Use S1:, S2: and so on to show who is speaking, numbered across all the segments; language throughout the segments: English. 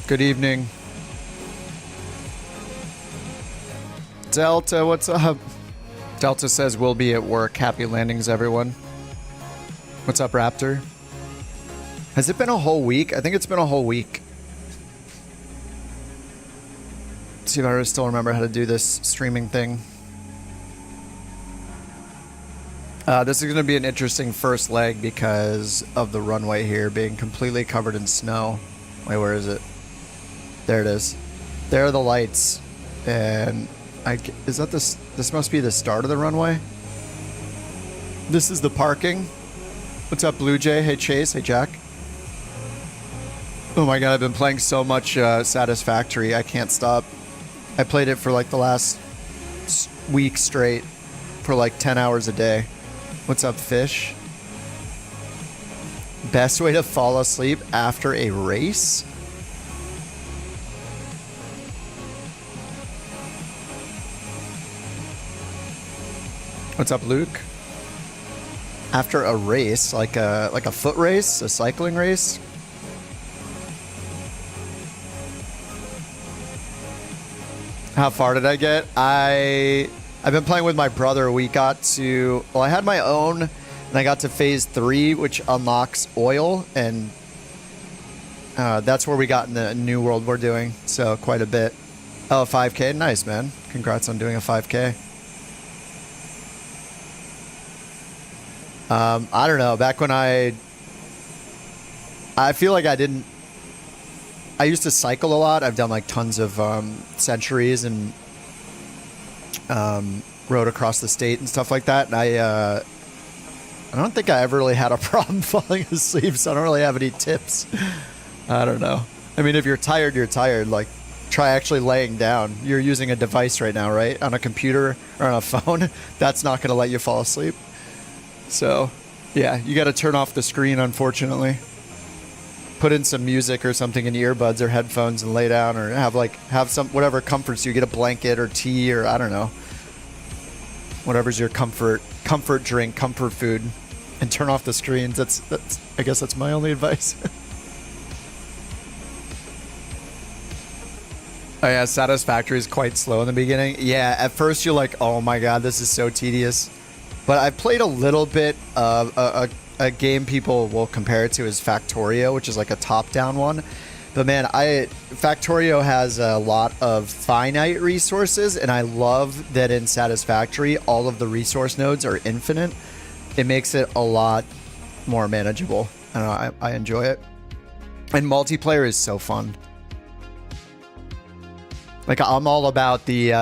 S1: Good evening. Delta, what's up? Delta says we'll be at work. Happy landings, everyone. What's up, Raptor? Has it been a whole week? I think it's been a whole week. Let's see if I still remember how to do this streaming thing. This is going to be an interesting first leg because of the runway here being completely covered in snow. Wait, where is it? There it is. There are the lights. And is that this? This must be the start of the runway. This is the parking. What's up, Blue Jay? Hey, Chase. Hey, Jack. Oh my god, I've been playing so much Satisfactory. I can't stop. I played it for like the last week straight for like 10 hours a day. What's up, Fish? Best way to fall asleep after a race? What's up, Luke? After a race, like a foot race, a cycling race? How far did I get? I've been playing with my brother. We got to, well, I had my own, and I got to phase 3, which unlocks oil, and that's where we got in the new world we're doing, so quite a bit. Oh, 5K? Nice, man. Congrats on doing a 5K. I don't know. Back when I feel like I used to cycle a lot. I've done like tons of centuries and rode across the state and stuff like that. And I don't think I ever really had a problem falling asleep, so I don't really have any tips. I don't know. I mean, if you're tired, you're tired. Like, try actually laying down. You're using a device right now, right? On a computer or on a phone. That's not going to let you fall asleep. So, yeah, you got to turn off the screen, unfortunately. Put in some music or something in earbuds or headphones and lay down, or have some whatever comforts you. Get a blanket or tea, or I don't know, whatever's your comfort drink, comfort food, and turn off the screens. That's I guess that's my only advice. Oh yeah, Satisfactory is quite slow in the beginning. Yeah, at first you're like, oh my god, this is so tedious. But I played a little bit of a game people will compare it to is Factorio, which is like a top-down one. But man, Factorio has a lot of finite resources, and I love that in Satisfactory, all of the resource nodes are infinite. It makes it a lot more manageable. I don't know, I enjoy it. And multiplayer is so fun. Like, I'm all about the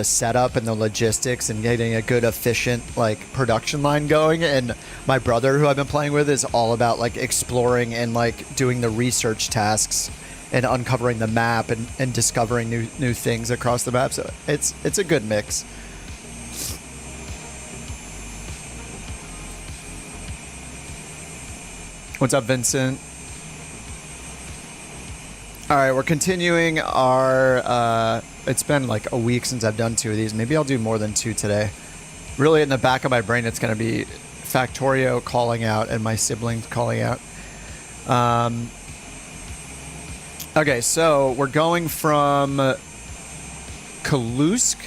S1: setup and the logistics and getting a good, efficient, like, production line going. And my brother, who I've been playing with, is all about, like, exploring and, like, doing the research tasks and uncovering the map and discovering new things across the map. So it's a good mix. What's up, Vincent? All right, we're continuing our... it's been like a week since I've done 2 of these. Maybe I'll do more than 2 today. Really, in the back of my brain, it's going to be Factorio calling out and my siblings calling out. Okay, so we're going from Kulusuk,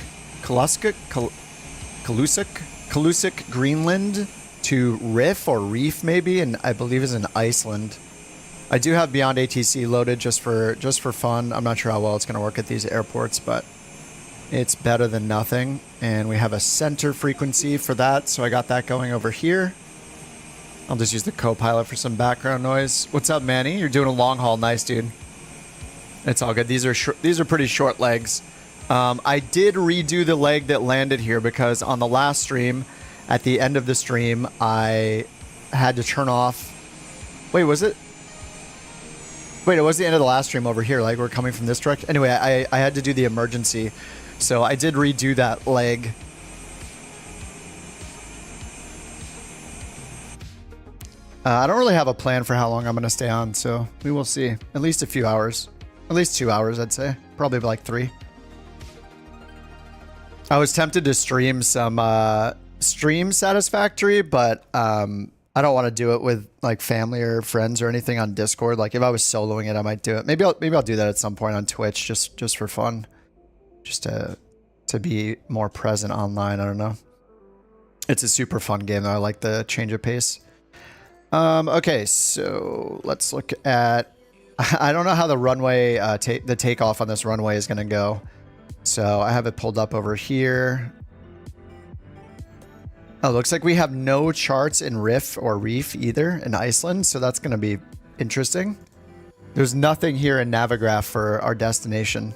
S1: Greenland to Reef maybe, and I believe is in Iceland. I do have Beyond ATC loaded just for fun. I'm not sure how well it's going to work at these airports, but it's better than nothing. And we have a center frequency for that, so I got that going over here. I'll just use the co-pilot for some background noise. What's up, Manny? You're doing a long haul. Nice, dude. It's all good. These are pretty short legs. I did redo the leg that landed here because on the last stream, at the end of the stream, I had to turn off... Wait, was it? Wait, it was the end of the last stream over here. Like, we're coming from this direction. Anyway, I had to do the emergency. So I did redo that leg. I don't really have a plan for how long I'm going to stay on, so we will see. At least a few hours. At least 2 hours, I'd say. Probably like 3. I was tempted to stream some... stream Satisfactory, but I don't want to do it with like family or friends or anything on Discord. Like if I was soloing it, I might do it. Maybe I'll do that at some point on Twitch, just for fun, just to be more present online. I don't know. It's a super fun game though. I like the change of pace. Okay, so let's look at. I don't know how the runway, the takeoff on this runway is going to go. So I have it pulled up over here. Oh, looks like we have no charts in Riff or Reef either in Iceland, so that's going to be interesting. There's nothing here in Navigraph for our destination.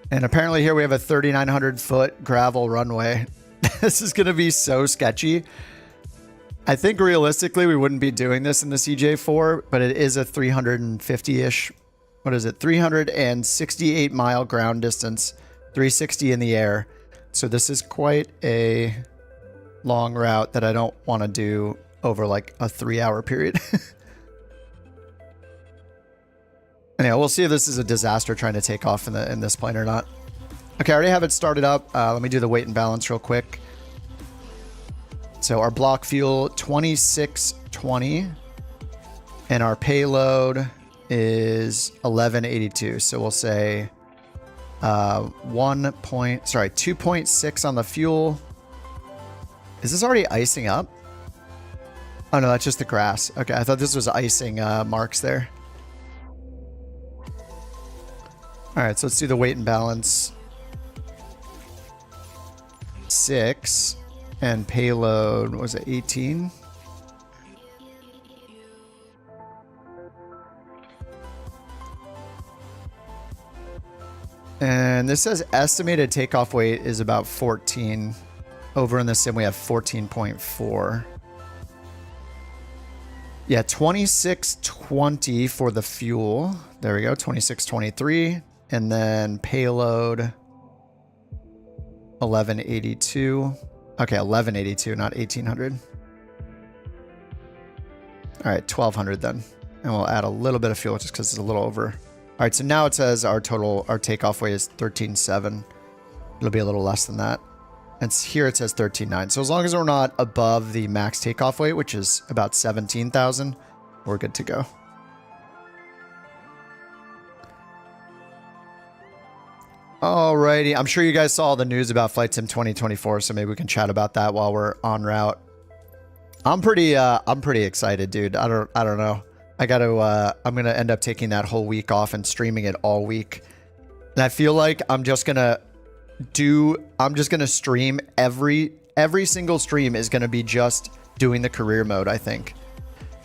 S1: And apparently here we have a 3,900 foot gravel runway. This is going to be so sketchy. I think realistically we wouldn't be doing this in the CJ4, but it is a 350-ish, what is it, 368 mile ground distance, 360 in the air. So this is quite a long route that I don't want to do over like a 3-hour period. Anyway, we'll see if this is a disaster trying to take off in this plane or not. Okay, I already have it started up. Let me do the weight and balance real quick. So our block fuel, 2620. And our payload is 1182. So we'll say 2.6 on the fuel. Is this already icing up? Oh no, that's just the grass. Okay, I thought this was icing marks there. All right, so let's do the weight and balance. 6 and payload, was it 18? And this says estimated takeoff weight is about 14. Over in the sim, we have 14.4. Yeah, 2620 for the fuel. There we go, 2623. And then payload 1182. Okay, 1182, not 1800. All right, 1200 then. And we'll add a little bit of fuel just because it's a little over. All right, so now it says our takeoff weight is 13.7. It'll be a little less than that. And here it says 13.9. So as long as we're not above the max takeoff weight, which is about 17,000, we're good to go. Alrighty, I'm sure you guys saw the news about Flight Sim 2024, so maybe we can chat about that while we're en route. I'm pretty excited, dude. I don't know. I'm gonna end up taking that whole week off and streaming it all week. And I feel like I'm just gonna stream every single stream is gonna be just doing the career mode, I think.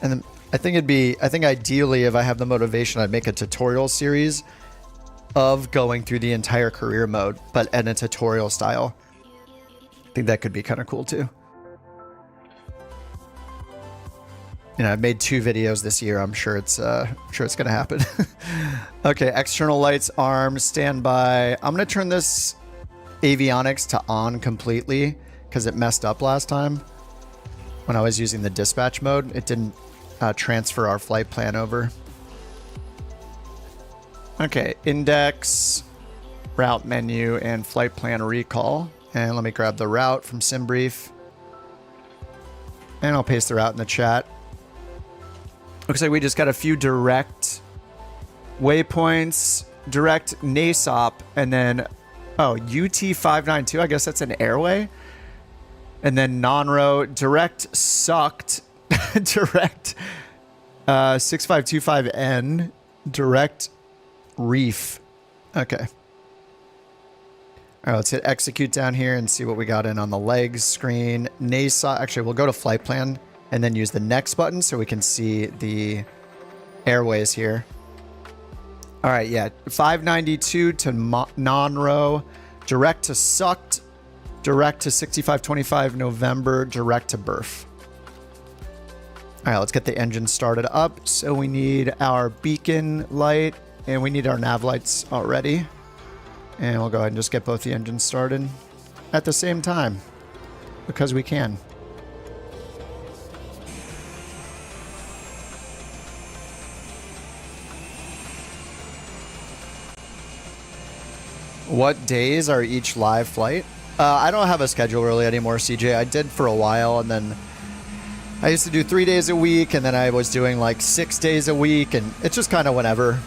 S1: And then I think ideally if I have the motivation, I'd make a tutorial series of going through the entire career mode, but in a tutorial style. I think that could be kind of cool too. You know, I've made 2 videos this year. I'm sure it's gonna happen. Okay, external lights, arms, standby. I'm gonna turn this avionics to on completely because it messed up last time when I was using the dispatch mode. It didn't transfer our flight plan over. Okay, index, route menu, and flight plan recall. And let me grab the route from SimBrief. And I'll paste the route in the chat. Looks like we just got a few direct waypoints, direct NASOP, and then, oh, UT592, I guess that's an airway. And then non-row, direct sucked, direct 6525N, direct reef. Okay. All right, let's hit execute down here and see what we got in on the legs screen. NASOP, actually, we'll go to flight plan and then use the next button so we can see the airways here. All right, yeah, 592 to non-row, direct to sucked, direct to 6525 November, direct to berth. All right, let's get the engine started up. So we need our beacon light and we need our nav lights already. And we'll go ahead and just get both the engines started at the same time because we can. What days are each live flight? I don't have a schedule really anymore, CJ. I did for a while, and then I used to do 3 days a week, and then I was doing like 6 days a week, and it's just kind of whenever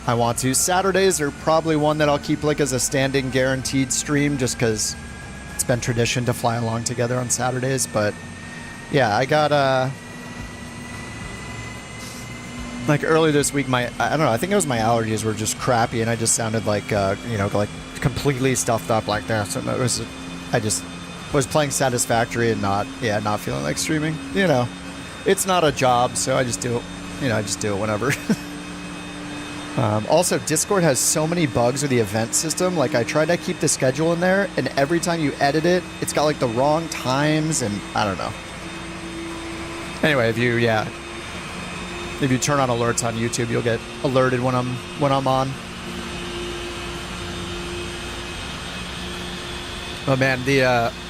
S1: I want to. Saturdays are probably one that I'll keep like as a standing guaranteed stream, just because it's been tradition to fly along together on Saturdays. But yeah, I got like early this week, I don't know, I think it was my allergies were just crappy, and I just sounded like you know, like completely stuffed up like that. So I just was playing Satisfactory and not feeling like streaming. You know, it's not a job, so I just do it. You know, I just do it whenever. Also, Discord has so many bugs with the event system. Like, I tried to keep the schedule in there, and every time you edit it, it's got like the wrong times, and I don't know. Anyway, if you turn on alerts on YouTube, you'll get alerted when I'm on. Oh man,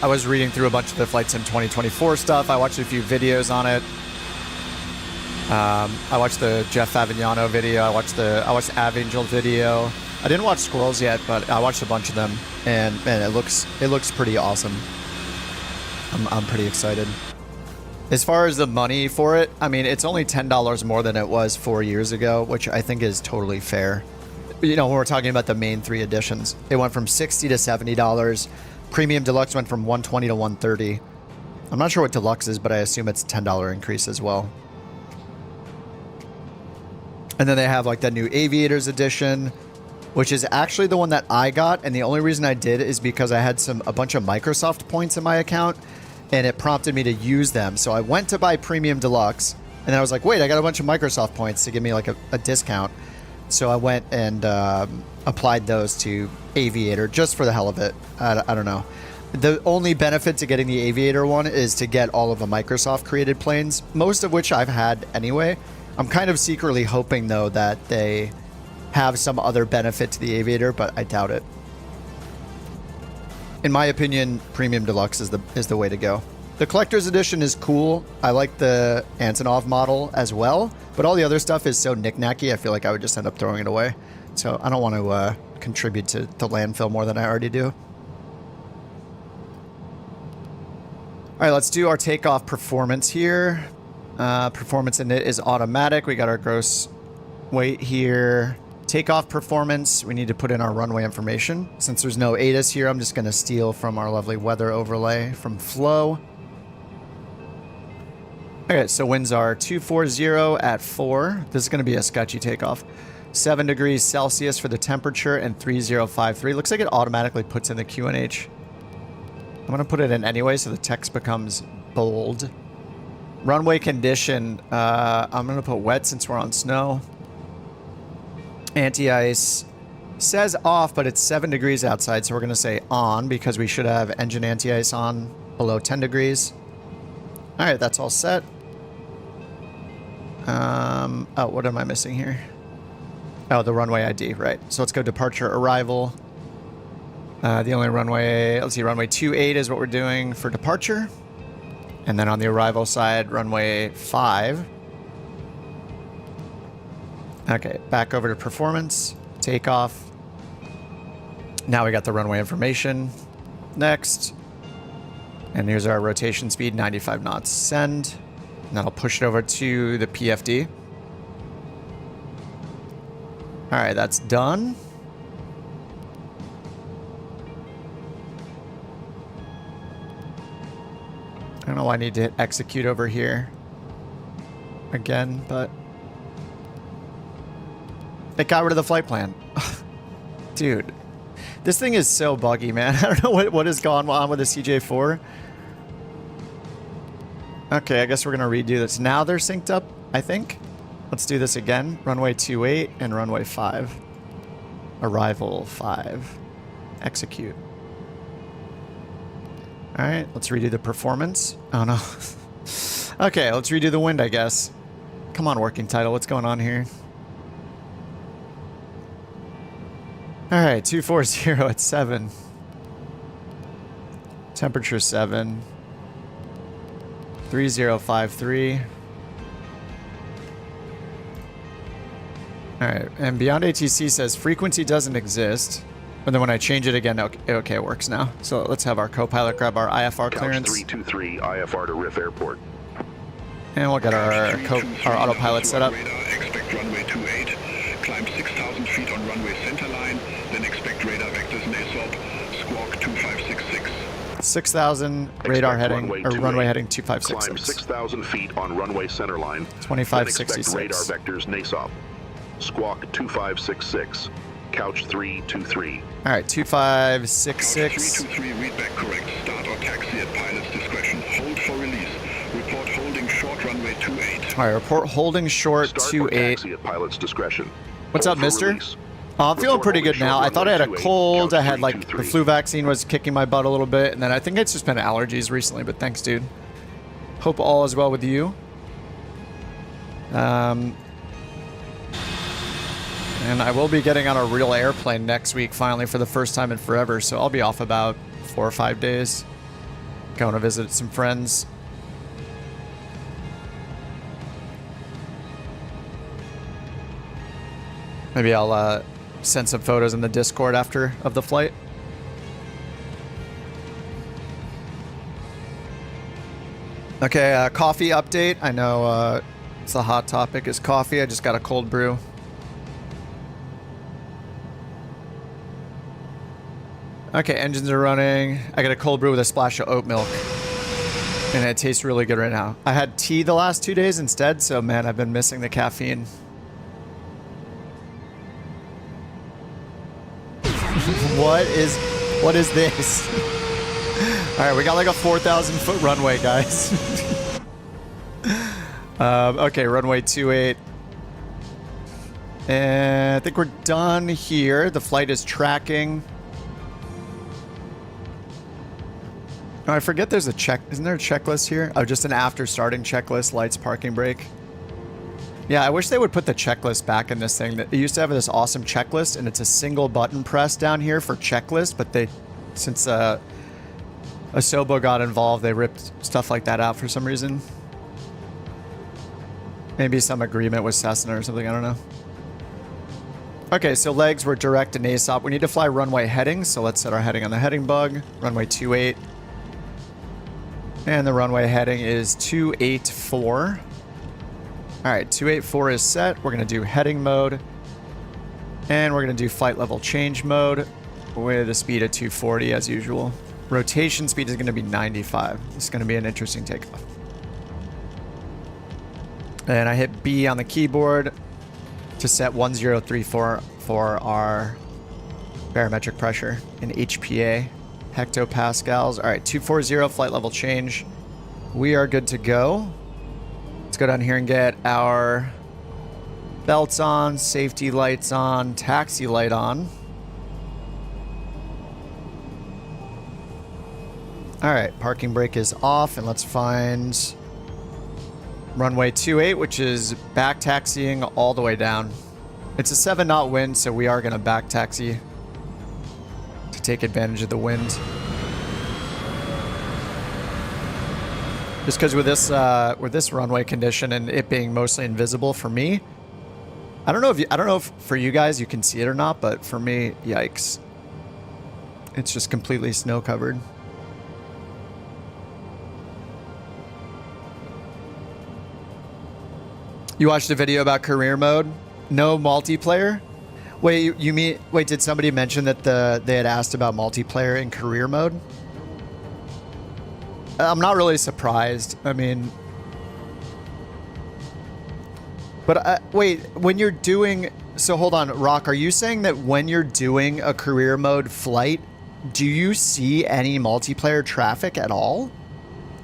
S1: I was reading through a bunch of the Flight Sim 2024 stuff. I watched a few videos on it. I watched the Jeff Favignano video. I watched Avangel video. I didn't watch Squirrels yet, but I watched a bunch of them, and man, it looks pretty awesome. I'm pretty excited. As far as the money for it, I mean, it's only $10 more than it was 4 years ago, which I think is totally fair. You know, when we're talking about the main 3 editions, it went from $60 to $70. Premium Deluxe went from $120 to $130. I'm not sure what Deluxe is, but I assume it's a $10 increase as well. And then they have like the new Aviators edition, which is actually the one that I got. And the only reason I did is because I had a bunch of Microsoft points in my account, and it prompted me to use them. So I went to buy Premium Deluxe, and then I was like, wait, I got a bunch of Microsoft points to give me like a discount. So I went and applied those to Aviator just for the hell of it. I don't know. The only benefit to getting the Aviator one is to get all of the Microsoft created planes, most of which I've had anyway. I'm kind of secretly hoping, though, that they have some other benefit to the Aviator, but I doubt it. In my opinion, Premium Deluxe is the way to go. The Collector's Edition is cool. I like the Antonov model as well, but all the other stuff is so knick-knacky, I feel like I would just end up throwing it away. So I don't want to contribute to the landfill more than I already do. All right, let's do our takeoff performance here. Performance in it is automatic. We got our gross weight here. Takeoff performance, we need to put in our runway information. Since there's no ATIS here, I'm just going to steal from our lovely weather overlay from Flow. Okay, so winds are 240 at 4. This is going to be a sketchy takeoff. 7 degrees Celsius for the temperature and 3053. Looks like it automatically puts in the QNH. I'm going to put it in anyway so the text becomes bold. Runway condition, I'm going to put wet since we're on snow. Anti-ice says off, but it's 7 degrees outside, so we're going to say on because we should have engine anti-ice on below 10 degrees. All right, that's all set. Oh, what am I missing here? Oh, the runway ID, right. So let's go departure, arrival. The only runway, let's see, runway 28 is what we're doing for departure. And then on the arrival side, runway 5. Okay, back over to performance, takeoff. Now we got the runway information. Next. And here's our rotation speed, 95 knots, send. And that'll push it over to the PFD. All right, that's done. I don't know why I need to hit execute over here again, but it got rid of the flight plan. Dude, this thing is so buggy, man. I don't know what has gone on with the CJ4. Okay, I guess we're going to redo this. Now they're synced up, I think. Let's do this again. Runway 28 and runway 5. Arrival 5. Execute. All right, let's redo the performance. Oh, no. Okay, let's redo the wind, I guess. Come on, working title. What's going on here? All right, 240 at 7. Temperature 7. 3053. All right, and Beyond ATC says frequency doesn't exist. And then when I change it again, okay, it works now. So let's have our co-pilot grab our IFR clearance.
S2: Couch 323 IFR to Riff Airport.
S1: And we'll get our autopilot set up.
S3: Radar, expect runway 28, climb 6,000 feet on runway center line, then expect radar vectors NASOP, squawk 2566.
S1: 6,000 radar heading, or runway heading 2566.
S2: Climb 6,000 feet on runway center line.
S1: 2566.
S2: Then expect radar vectors NASOP, squawk 2566. Couch 323.
S1: All right, 2566.
S3: 323, read back correct. Start or taxi at pilot's discretion. Hold for release. Report holding short runway 28.
S1: All right, report holding short 28.
S2: Taxi at pilot's discretion.
S1: What's up, mister? I'm feeling pretty good now. I thought I had a cold. I had like the flu vaccine was kicking my butt a little bit, and then I think it's just been allergies recently. But thanks, dude. Hope all is well with you. And I will be getting on a real airplane next week, finally, for the first time in forever. So I'll be off about 4 or 5 days. Going to visit some friends. Maybe I'll send some photos in the Discord after of the flight. Okay, coffee update. I know it's a hot topic is coffee. I just got a cold brew. Okay, engines are running. I got a cold brew with a splash of oat milk. And it tastes really good right now. I had tea the last 2 days instead, so man, I've been missing the caffeine. What is this? All right, we got like a 4,000 foot runway, guys. Okay, runway 28. And I think we're done here. The flight is tracking. Oh, I forget there's a check. Isn't there a checklist here? Oh, just an after starting checklist, lights, parking brake. Yeah, I wish they would put the checklist back in this thing. They used to have this awesome checklist, and it's a single button press down here for checklist, but they, since Asobo got involved, they ripped stuff like that out for some reason. Maybe some agreement with Cessna or something, I don't know. Okay, so legs were direct to NASOP. We need to fly runway heading, so let's set our heading on the heading bug. Runway 28. And the runway heading is 284. All right, 284 is set. We're going to do heading mode. And we're going to do flight level change mode with a speed of 240 as usual. Rotation speed is going to be 95. This is going to be an interesting takeoff. And I hit B on the keyboard to set 1034 for our barometric pressure in HPA, hectopascals. All right, 240, flight level change. We are good to go. Let's go down here and get our belts on, safety lights on, taxi light on. All right, parking brake is off, and let's find runway 28, which is back taxiing all the way down. It's a 7-knot wind, so we are going to back taxi to take advantage of the wind. Just because with this runway condition and it being mostly invisible for me, I don't know if for you guys you can see it or not, but for me, yikes. It's just completely snow covered. You watched a video about career mode? No multiplayer? Wait, you mean... Wait, did somebody mention that they had asked about multiplayer in career mode? I'm not really surprised. I mean... But, wait, when you're doing... So, hold on, Rock, are you saying that when you're doing a career mode flight, do you see any multiplayer traffic at all?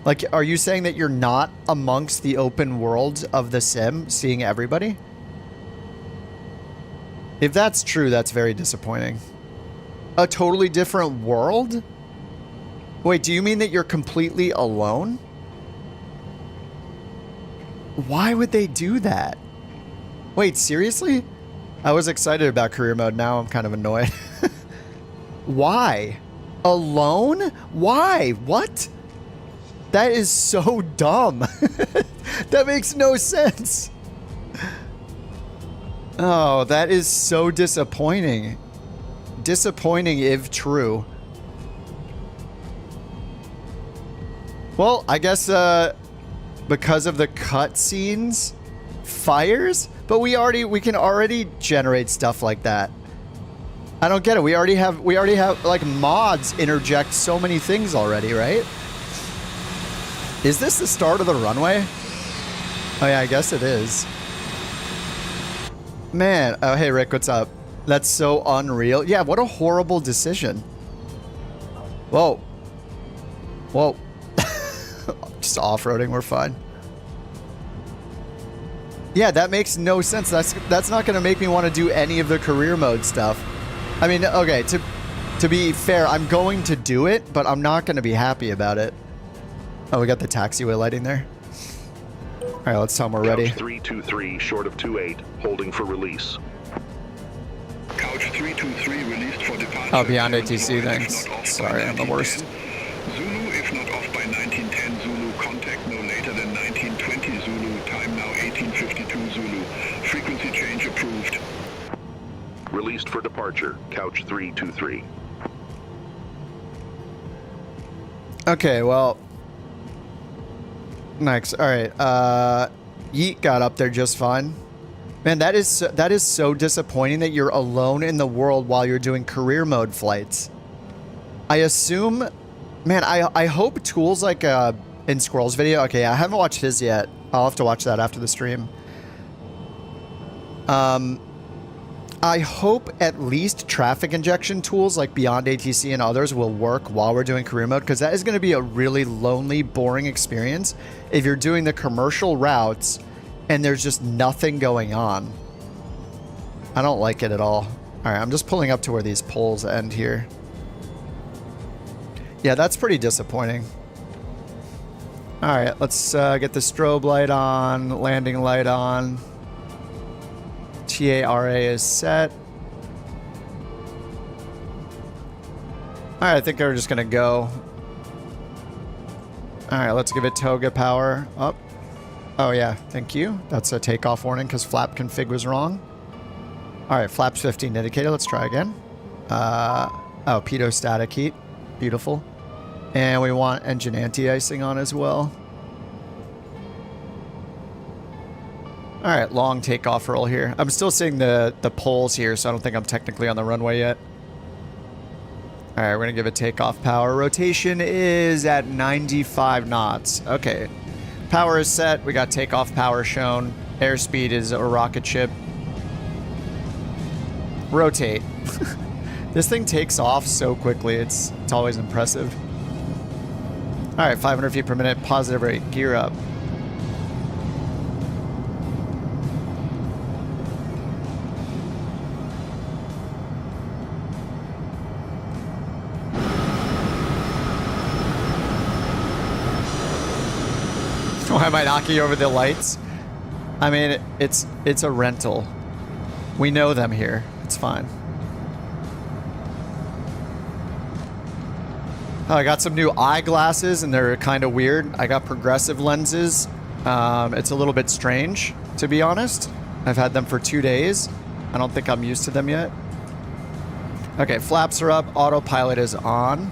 S1: Like, are you saying that you're not amongst the open world of the sim, seeing everybody? If that's true, that's very disappointing. A totally different world? Wait, do you mean that you're completely alone? Why would they do that? Wait, seriously? I was excited about career mode. Now I'm kind of annoyed. Why? Alone? Why? What? That is so dumb. That makes no sense. Oh, that is so disappointing. disappointing if true. Well, I guess because of the cutscenes, fires, but we can already generate stuff like that. I don't get it. We already have like mods interject so many things already, right? Is this the start of the runway? Oh yeah, I guess it is. Man, oh hey Rick, what's up? That's so unreal. Yeah, what a horrible decision. Whoa. Whoa. Just off-roading, we're fine. Yeah, that makes no sense. That's not gonna make me want to do any of the career mode stuff. I mean, okay, to be fair, I'm going to do it, but I'm not gonna be happy about it. Oh, we got the taxiway lighting there. All right, let's tell them we're ready.
S2: Couch 323, short of 28, holding for release.
S3: Couch 323 released for departure.
S1: Oh, beyond ATC, thanks. Sorry, I'm the worst.
S3: Zulu, if not off by 1910 Zulu, contact no later than 1920 Zulu, time now 1852 Zulu. Frequency change approved.
S2: Released for departure, Couch 323.
S1: Okay, well... Next, all right. Yeet got up there just fine. Man, that is so disappointing that you're alone in the world while you're doing career mode flights. I assume, man, I hope tools like in Squirrel's video. Okay, I haven't watched his yet. I'll have to watch that after the stream. I hope at least traffic injection tools like Beyond ATC and others will work while we're doing career mode, because that is going to be a really lonely, boring experience if you're doing the commercial routes and there's just nothing going on. I don't like it at all. All right, I'm just pulling up to where these poles end here. Yeah, that's pretty disappointing. All right, let's get the strobe light on, landing light on. TARA is set. All right, I think we're just gonna go. All right, let's give it toga power up. Oh yeah, thank you. That's a takeoff warning because flap config was wrong. All right, flaps 15 indicated. Let's try again. Oh, pitot static heat. Beautiful. And we want engine anti-icing on as well. All right, long takeoff roll here. I'm still seeing the poles here, so I don't think I'm technically on the runway yet. All right, we're gonna give it takeoff power. Rotation is at 95 knots. Okay, power is set. We got takeoff power shown. Airspeed is a rocket ship. Rotate. This thing takes off so quickly. It's always impressive. All right, 500 feet per minute, positive rate, gear up. Why am I knocking over the lights? I mean, it's a rental. We know them here. It's fine. Oh, I got some new eyeglasses, and they're kind of weird. I got progressive lenses. It's a little bit strange, to be honest. I've had them for 2 days. I don't think I'm used to them yet. Okay, flaps are up. Autopilot is on.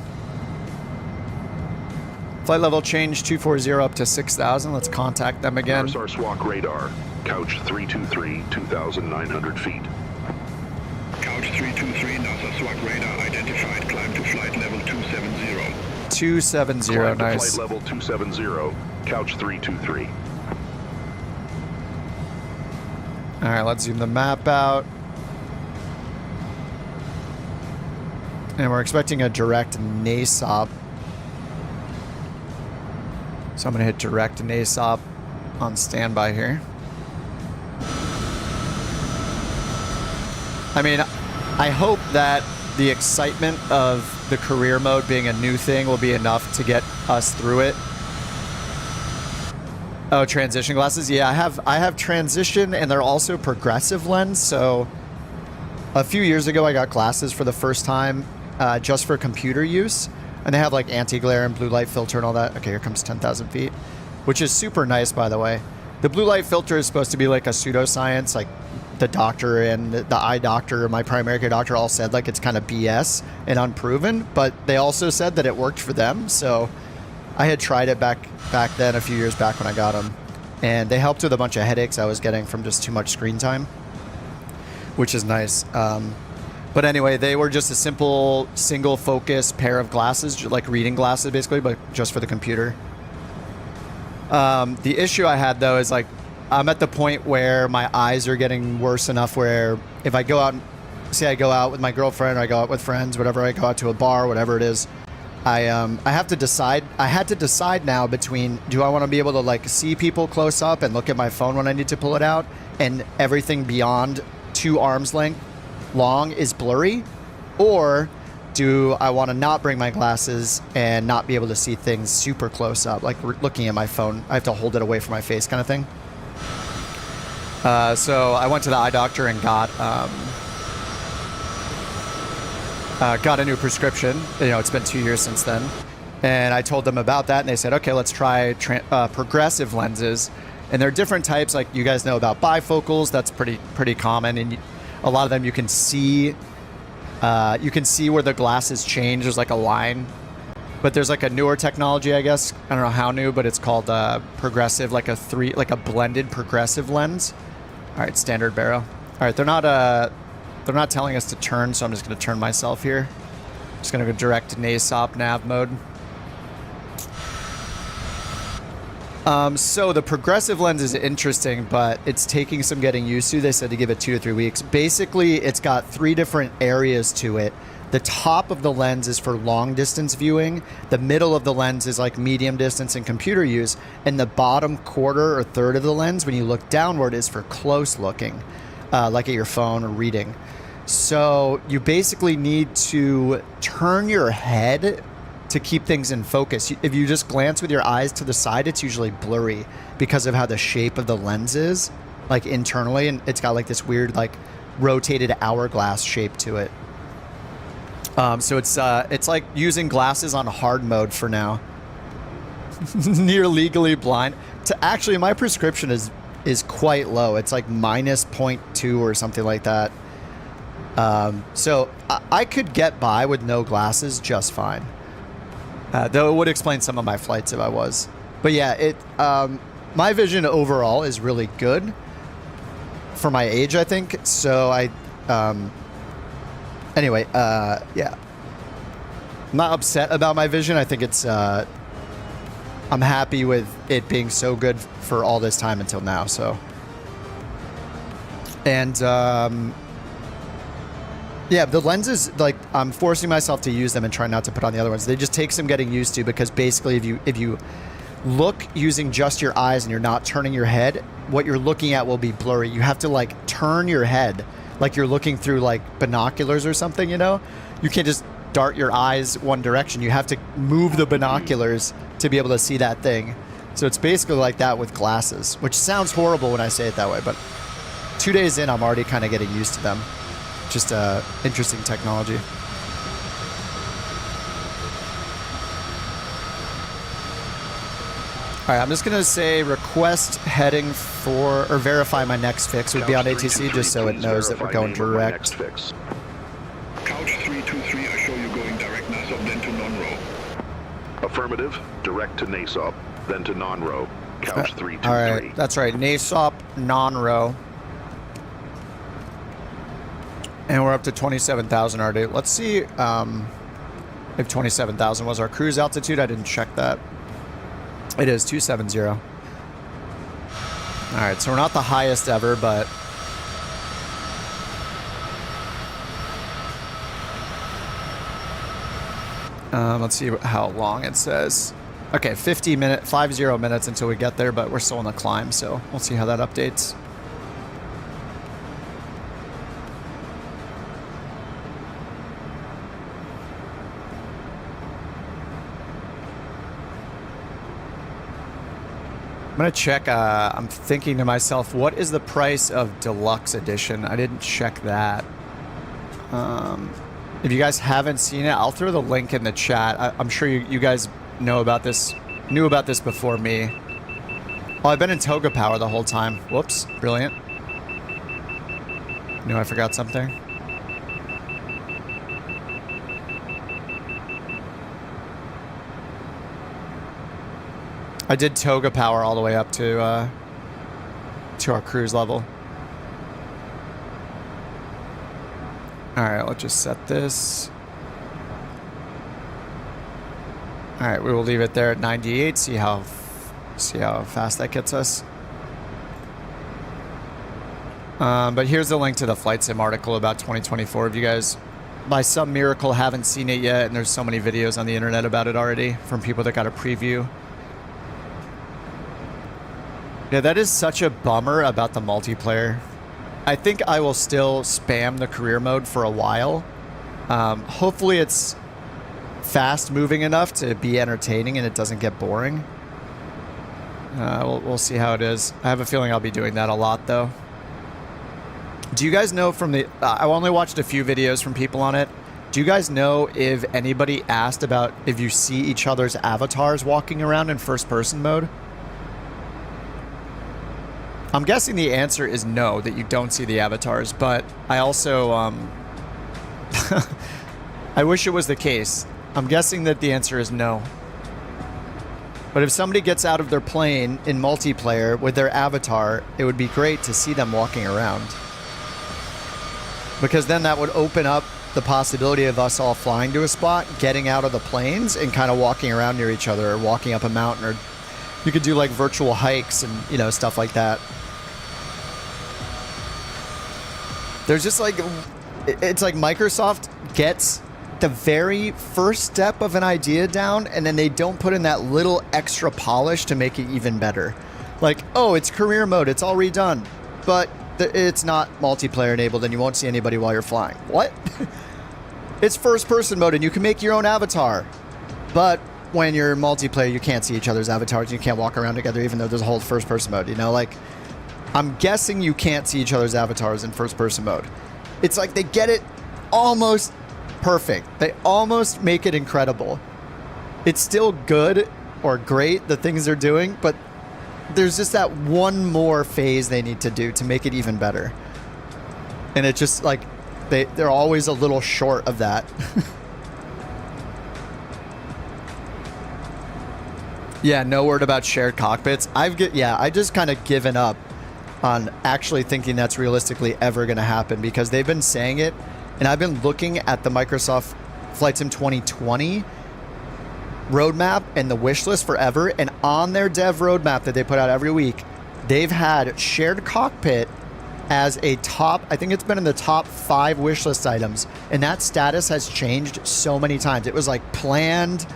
S1: Flight level change 240 up to 6,000. Let's contact them again.
S2: RSR SWAC radar, Couch 323, 2,900 feet.
S3: Couch 323, NASA SWAC radar identified. Climb to flight level 270.
S1: 270,
S2: Climb to
S1: nice.
S2: flight level 270, Couch 323.
S1: All right, let's zoom the map out. And we're expecting a direct NASOP. So I'm going to hit direct NASOP on standby here. I mean, I hope that the excitement of the career mode being a new thing will be enough to get us through it. Oh, transition glasses. Yeah, I have transition, and they're also progressive lens. So a few years ago, I got glasses for the first time just for computer use. And they have like anti-glare and blue light filter and all that. Okay, here comes 10,000 feet, which is super nice, by the way. The blue light filter is supposed to be like a pseudoscience, like the doctor and the eye doctor, my primary care doctor, all said like it's kind of BS and unproven, but they also said that it worked for them. So I had tried it back then, a few years back when I got them, and they helped with a bunch of headaches I was getting from just too much screen time, which is nice. But anyway, they were just a simple single focus pair of glasses, like reading glasses basically, but just for the computer. The issue I had though is like I'm at the point where my eyes are getting worse enough where if I go out, say I go out with my girlfriend or I go out with friends, whatever, I go out to a bar, whatever it is, I have to decide. I had to decide now between, do I want to be able to like see people close up and look at my phone when I need to pull it out, and everything beyond 2 arms length long is blurry, or do I want to not bring my glasses and not be able to see things super close up, like looking at my phone, I have to hold it away from my face kind of thing. So I went to the eye doctor and got a new prescription. You know, it's been 2 years since then. And I told them about that, and they said, okay, let's try progressive lenses. And there are different types, like you guys know about bifocals. That's pretty common. And a lot of them you can see where the glasses change. There's like a line. But there's like a newer technology, I guess. I don't know how new, but it's called progressive, like a blended progressive lens. All right, standard barrel. All right, they're not telling us to turn, so I'm just going to turn myself here. Just going to go direct to NASOP nav mode. So the progressive lens is interesting, but it's taking some getting used to. They said to give it 2 to 3 weeks. Basically, it's got 3 different areas to it. The top of the lens is for long distance viewing. The middle of the lens is like medium distance and computer use. And the bottom quarter or third of the lens, when you look downward, is for close looking, like at your phone or reading. So you basically need to turn your head to keep things in focus. If you just glance with your eyes to the side, it's usually blurry because of how the shape of the lens is, like internally, and it's got like this weird like rotated hourglass shape to it. So it's like using glasses on hard mode for now. Near legally blind. Actually, my prescription is quite low. It's like minus 0.2 or something like that. So I could get by with no glasses just fine. Though it would explain some of my flights if I was. But yeah, my vision overall is really good for my age, I think. So anyway, yeah. I'm not upset about my vision. I think it's, I'm happy with it being so good for all this time until now, so. And, yeah, the lenses, like, I'm forcing myself to use them and try not to put on the other ones. They just take some getting used to, because basically if you look using just your eyes and you're not turning your head, what you're looking at will be blurry. You have to, like, turn your head like you're looking through, like, binoculars or something, you know? You can't just dart your eyes one direction. You have to move the binoculars to be able to see that thing. So it's basically like that with glasses, which sounds horrible when I say it that way, but 2 days in, I'm already kind of getting used to them. Just interesting technology. All right, I'm just going to say request heading for, or verify my next fix would be on ATC, just so it knows that we're going direct.
S3: Couch 323, I show you going direct NASOP, then to non-row.
S2: Affirmative, direct to NASOP, then to non-row. Couch 323.
S1: All right, that's right, NASOP, non-row. And we're up to 27,000 already. Let's see if 27,000 was our cruise altitude. I didn't check that. It is 270. All right, so we're not the highest ever, but let's see how long it says. Okay, 50 minutes until we get there, but we're still on the climb, so we'll see how that updates. I'm going to check, I'm thinking to myself, what is the price of Deluxe Edition? I didn't check that. If you guys haven't seen it, I'll throw the link in the chat. I'm sure you guys knew about this before me. Oh, I've been in toga power the whole time. Whoops, brilliant. No, I forgot something. I did toga power all the way up to our cruise level. All right, let's just set this. All right, we will leave it there at 98. See how fast that gets us. But here's the link to the Flight Sim article about 2024. If you guys, by some miracle, haven't seen it yet, and there's so many videos on the internet about it already from people that got a preview. Yeah, that is such a bummer about the multiplayer. I think I will still spam the career mode for a while. Hopefully it's fast moving enough to be entertaining and it doesn't get boring. We'll see how it is. I have a feeling I'll be doing that a lot though. Do you guys know from the... I only watched a few videos from people on it. Do you guys know if anybody asked about if you see each other's avatars walking around in first person mode? I'm guessing the answer is no, that you don't see the avatars, but I also, I wish it was the case. I'm guessing that the answer is no. But if somebody gets out of their plane in multiplayer with their avatar, it would be great to see them walking around. Because then that would open up the possibility of us all flying to a spot, getting out of the planes, and kind of walking around near each other, or walking up a mountain, or you could do like virtual hikes and, you know, stuff like that. There's just like, it's like Microsoft gets the very first step of an idea down, and then they don't put in that little extra polish to make it even better. Like, oh, it's career mode, it's all redone, but it's not multiplayer enabled and you won't see anybody while you're flying. What? It's first person mode and you can make your own avatar. But when you're multiplayer, you can't see each other's avatars. You can't walk around together even though there's a whole first person mode, you know? Like, I'm guessing you can't see each other's avatars in first person mode. It's like they get it almost perfect. They almost make it incredible. It's still good or great, the things they're doing, but there's just that one more phase they need to do to make it even better. And it just like, they're always a little short of that. Yeah, no word about shared cockpits. I just kind of given up on actually thinking that's realistically ever going to happen, because they've been saying it, and I've been looking at the Microsoft Flight Sim 2020 roadmap and the wish list forever, and on their dev roadmap that they put out every week, they've had shared cockpit as a top, I think it's been in the top 5 wish list items, and that status has changed so many times. It was like planned,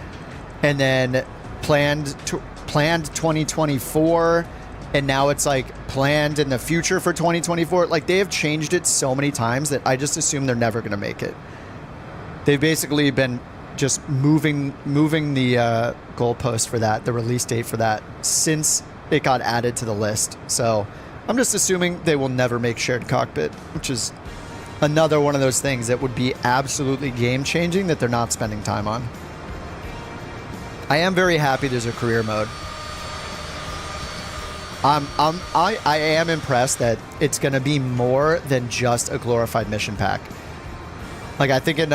S1: and then planned 2024, and now it's like planned in the future for 2024. Like, they have changed it so many times that I just assume they're never going to make it. They've basically been just moving the goalpost for that, the release date for that, since it got added to the list. So I'm just assuming they will never make shared cockpit, which is another one of those things that would be absolutely game-changing that they're not spending time on. I am very happy there's a career mode. I am impressed that it's going to be more than just a glorified mission pack. Like, I think in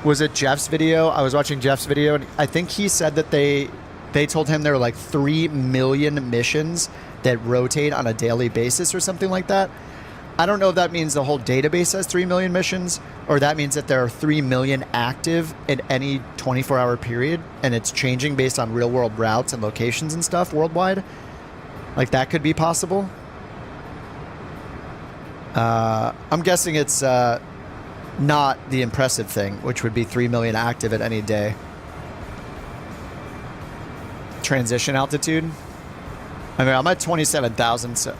S1: was it Jeff's video? I was watching Jeff's video, and I think he said that they told him there were like 3 million missions that rotate on a daily basis or something like that. I don't know if that means the whole database has 3 million missions, or that means that there are 3 million active in any 24-hour period, and it's changing based on real-world routes and locations and stuff worldwide. Like, that could be possible. I'm guessing it's not the impressive thing, which would be 3 million active at any day. Transition altitude. I mean, I'm at 27,000. So,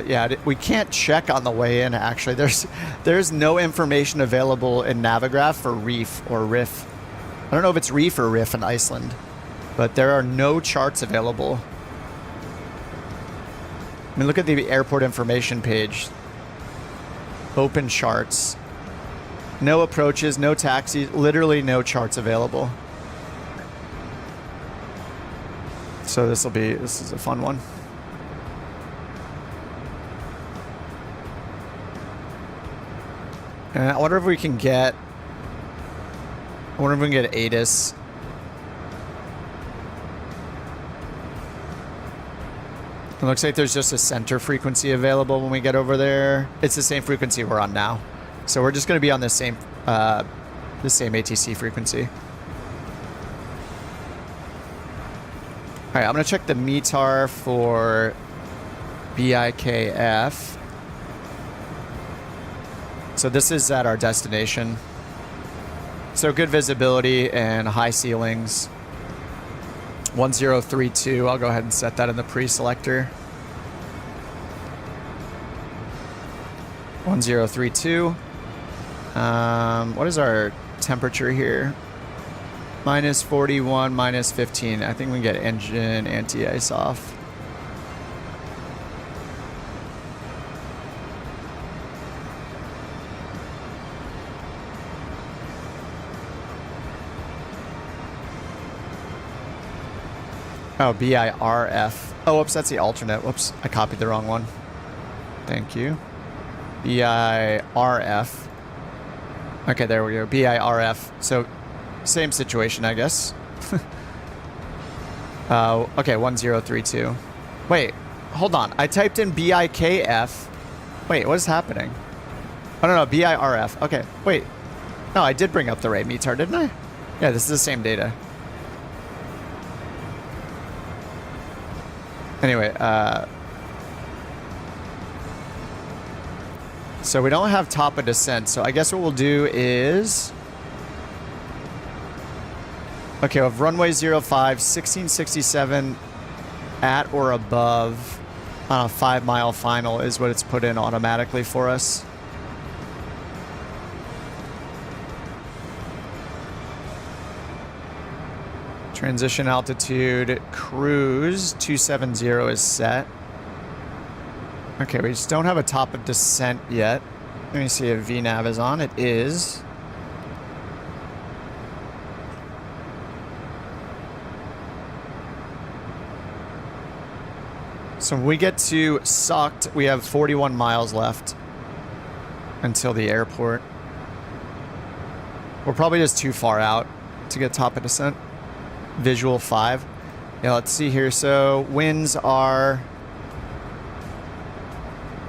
S1: yeah, we can't check on the way in, actually. There's no information available in Navigraph for Reef or Riff. I don't know if it's Reef or Riff in Iceland, but there are no charts available. I mean, look at the airport information page. Open charts. No approaches, no taxis, literally no charts available. So this is a fun one. And I wonder if we can get... I wonder if we can get ATIS. It looks like there's just a center frequency available when we get over there. It's the same frequency we're on now. So we're just going to be on the same ATC frequency. All right, I'm going to check the METAR for BIKF. So this is at our destination. So good visibility and high ceilings. 1032. I'll go ahead and set that in the pre-selector. 1032. What is our temperature here? Minus 41, minus 15. I think we can get engine anti-ice off. Oh, BIRF. Oh, whoops, that's the alternate. Whoops, I copied the wrong one. Thank you. BIRF. Okay, there we go. BIRF. So, same situation, I guess. Okay, 1032. Wait, hold on. I typed in BIKF. Wait, what is happening? Oh, no, BIRF. Okay, wait. No, I did bring up the right METAR, didn't I? Yeah, this is the same data. Anyway, so we don't have top of descent, so I guess what we'll do is... Okay, we have runway 05, 1667 at or above on a 5-mile final is what it's put in automatically for us. Transition altitude, cruise, 270 is set. Okay, we just don't have a top of descent yet. Let me see if VNAV is on. It is. So when we get to Sucked, we have 41 miles left until the airport. We're probably just too far out to get top of descent. Visual 5. Yeah, let's see here. So winds are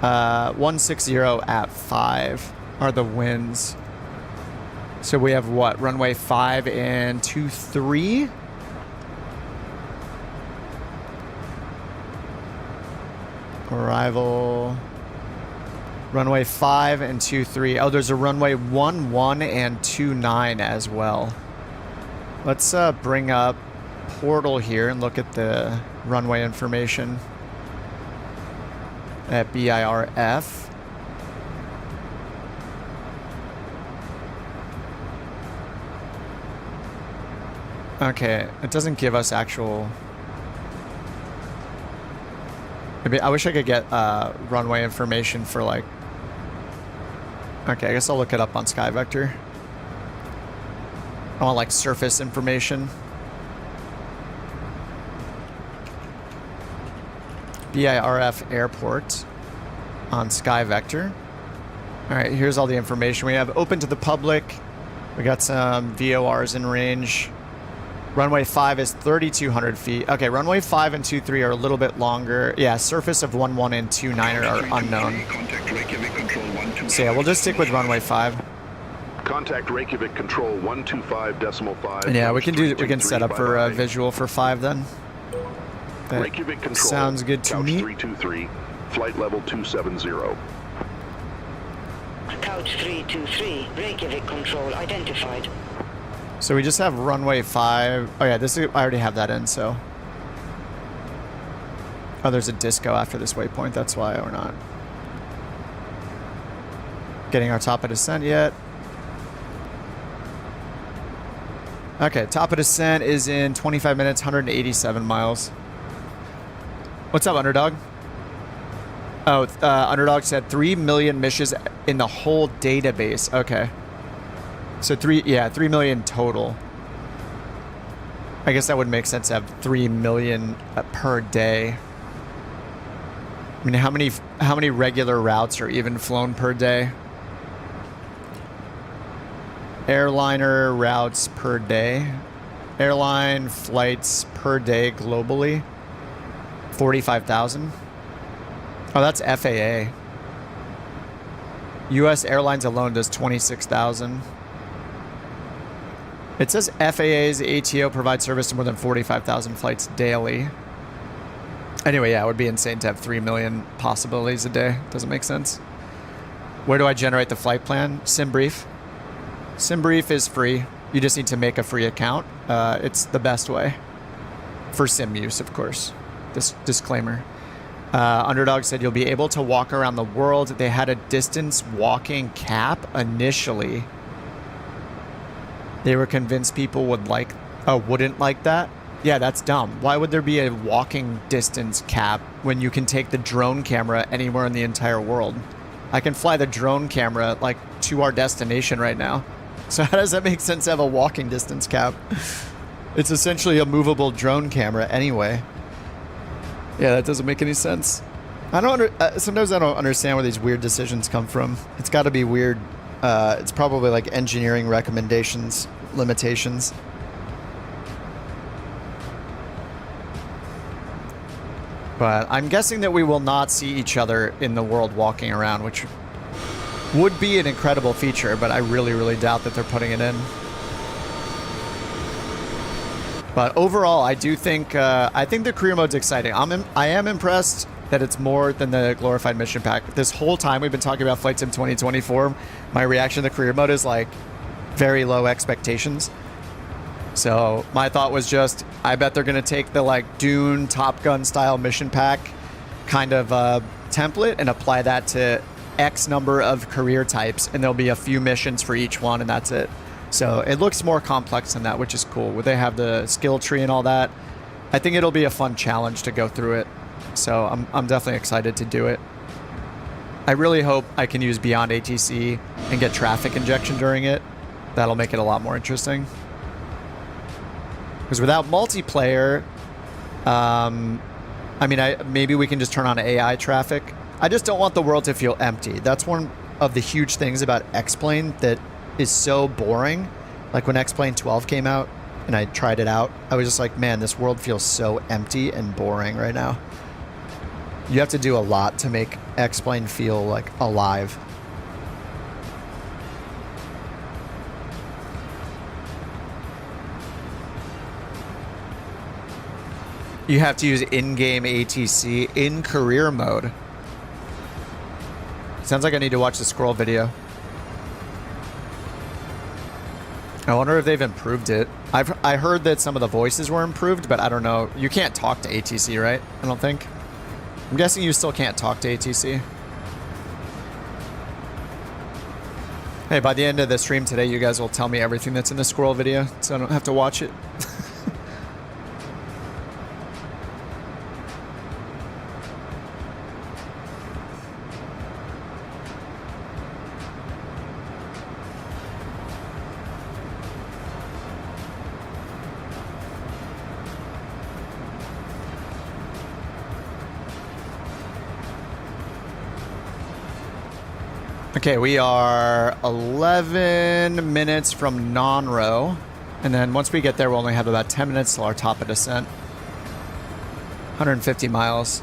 S1: 160 at 5 are the winds. So we have what? Runway 5 and 23. Arrival. Runway 5 and 23. Oh, there's a runway 11 and 29 as well. Let's bring up Portal here and look at the runway information at BIRF. Okay, it doesn't give us actual... Maybe I wish I could get runway information for like... Okay, I guess I'll look it up on SkyVector. I want like surface information. BIRF Airport on SkyVector. All right, here's all the information we have open to the public. We got some VORs in range. Runway 5 is 3,200 feet. Okay, runway 5 and 23 are a little bit longer. Yeah, surface of 11 and 29 are unknown. So yeah, we'll just stick with runway 5.
S2: Contact Reykjavik Control 125.5.
S1: And yeah, we can set up for a visual for 5 then. That
S2: Reykjavik Control,
S1: sounds good to
S2: Couch
S1: me.
S2: 323, flight level 270.
S4: Couch 323, Reykjavik Control identified.
S1: So we just have runway 5. Oh yeah, I already have that in, so. Oh, there's a disco after this waypoint. That's why we're not getting our top of descent yet. Okay, top of descent is in 25 minutes, 187 miles. What's up, Underdog? Oh, Underdog said 3 million missions in the whole database. Okay. So 3 million total. I guess that would make sense to have 3 million per day. I mean, how many regular routes are even flown per day? Airliner routes per day. Airline flights per day globally. 45,000. Oh, that's FAA. U.S. Airlines alone does 26,000. It says FAA's ATO provides service to more than 45,000 flights daily. Anyway, yeah, it would be insane to have 3 million possibilities a day. Doesn't make sense. Where do I generate the flight plan? SimBrief. SimBrief is free. You just need to make a free account. It's the best way. For sim use, of course. This disclaimer. Underdog said you'll be able to walk around the world. They had a distance walking cap initially. They were convinced people wouldn't like that. Yeah, that's dumb. Why would there be a walking distance cap when you can take the drone camera anywhere in the entire world? I can fly the drone camera like to our destination right now. So how does that make sense to have a walking distance cap? It's essentially a movable drone camera anyway. Yeah, that doesn't make any sense. Sometimes I don't understand where these weird decisions come from. It's got to be weird. It's probably like engineering recommendations, limitations. But I'm guessing that we will not see each other in the world walking around, which would be an incredible feature, but I really, really doubt that they're putting it in. But overall, I do think I think the career mode's exciting. I am impressed that it's more than the glorified mission pack. This whole time we've been talking about Flight Sim 2024, my reaction to the career mode is like very low expectations. So my thought was just, I bet they're going to take the like Dune Top Gun style mission pack kind of template and apply that to X number of career types, and there'll be a few missions for each one, and that's it. So it looks more complex than that, which is cool. Where they have the skill tree and all that. I think it'll be a fun challenge to go through it. So I'm definitely excited to do it. I really hope I can use Beyond ATC and get traffic injection during it. That'll make it a lot more interesting. Because without multiplayer, maybe we can just turn on AI traffic. I just don't want the world to feel empty. That's one of the huge things about X-Plane that is so boring. Like when X-Plane 12 came out and I tried it out, I was just like, man, this world feels so empty and boring right now. You have to do a lot to make X-Plane feel like alive. You have to use in-game ATC in career mode. Sounds like I need to watch the scroll video. I wonder if they've improved it. I heard that some of the voices were improved, but I don't know. You can't talk to ATC, right? I don't think. I'm guessing you still can't talk to ATC. Hey, by the end of the stream today, you guys will tell me everything that's in the scroll video, so I don't have to watch it. Okay, we are 11 minutes from non-row, and then once we get there, we'll only have about 10 minutes till our top of descent. 150 miles.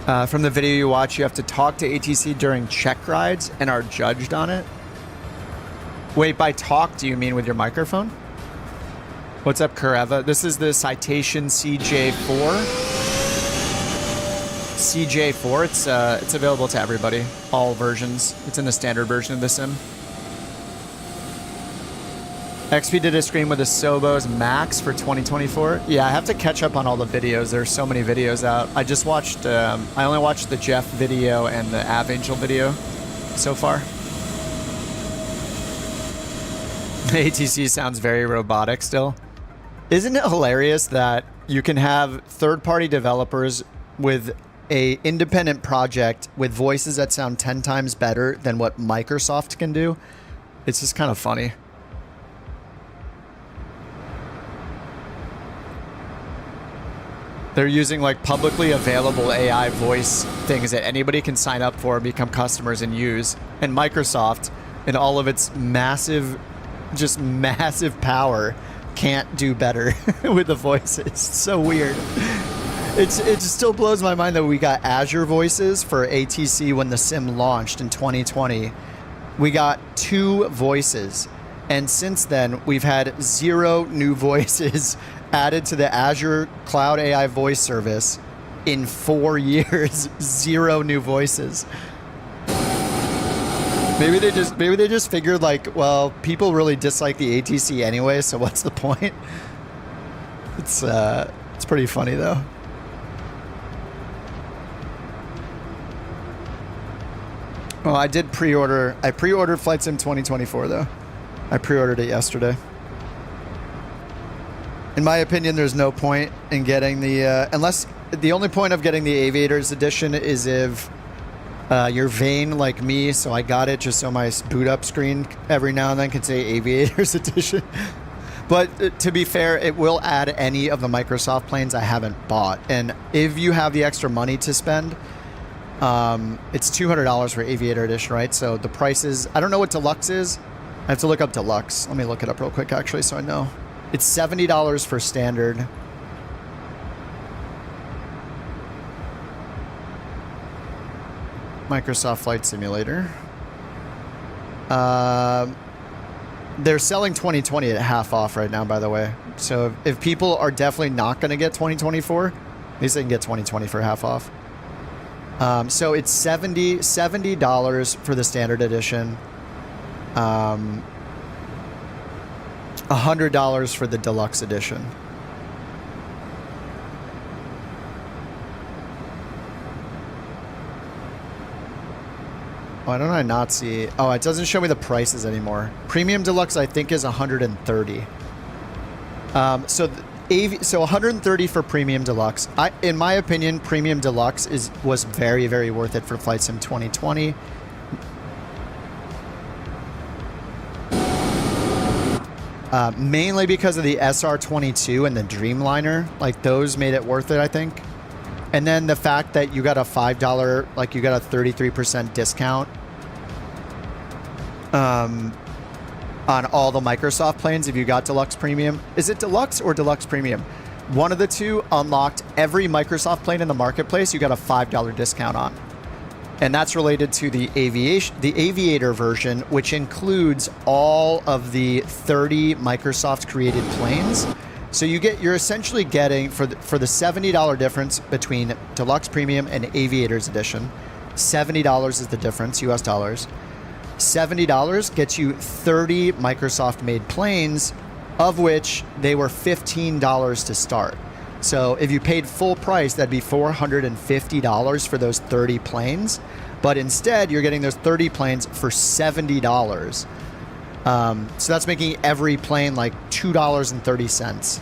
S1: From the video you watch, you have to talk to ATC during check rides and are judged on it. Wait, by talk, do you mean with your microphone? What's up, Kureva? This is the Citation CJ4. CJ4, it's available to everybody, all versions. It's in the standard version of the sim. XP did a stream with the Sobos Max for 2024. Yeah, I have to catch up on all the videos. There's so many videos out. I just watched, I only watched the Jeff video and the Avangel video so far. ATC sounds very robotic still. Isn't it hilarious that you can have third-party developers with a independent project with voices that sound 10 times better than what Microsoft can do? It's just kind of funny. They're using like publicly available AI voice things that anybody can sign up for and become customers and use. And Microsoft, in all of its massive, just massive power, can't do better with the voices. It's so weird. It still blows my mind that we got Azure voices for ATC when the sim launched in 2020. We got 2 voices, and since then we've had 0 new voices added to the Azure Cloud AI voice service in 4 years. 0 new voices. Maybe they just figured like, well, people really dislike the ATC anyway, so what's the point? It's pretty funny though. Oh, I did pre-order. I pre-ordered Flight Sim 2024 though. I pre-ordered it yesterday. In my opinion, there's no point in getting the unless the only point of getting the Aviators edition is if you're vain like me. So I got it just so my boot up screen every now and then can say Aviators edition. But to be fair, it will add any of the Microsoft planes I haven't bought, and if you have the extra money to spend. It's $200 for Aviator Edition, right? So the price is, I don't know what Deluxe is. I have to look up Deluxe. Let me look it up real quick, actually, so I know. It's $70 for Standard. Microsoft Flight Simulator. They're selling 2020 at half off right now, by the way. So if people are definitely not going to get 2024, at least they can get 2020 for half off. So it's $70 for the Standard Edition, $100 for the Deluxe Edition. Why don't I not see? Oh, it doesn't show me the prices anymore. Premium Deluxe, I think, is $130. So 130 for Premium Deluxe. In my opinion, Premium Deluxe was very, very worth it for Flight Sim 2020. Mainly because of the SR22 and the Dreamliner. Like, those made it worth it, I think. And then the fact that you got a $5, like you got a 33% discount on all the Microsoft planes if you got Deluxe Premium. Is it Deluxe or Deluxe Premium? One of the two unlocked every Microsoft plane in the marketplace. You got a $5 discount on. And that's related to the Aviator version, which includes all of the 30 Microsoft created planes. So you're essentially getting for the $70 difference between Deluxe Premium and Aviators Edition. $70 is the difference, US dollars. $70 gets you 30 Microsoft made planes, of which they were $15 to start. So if you paid full price, that'd be $450 for those 30 planes. But instead, you're getting those 30 planes for $70. So that's making every plane like $2.30.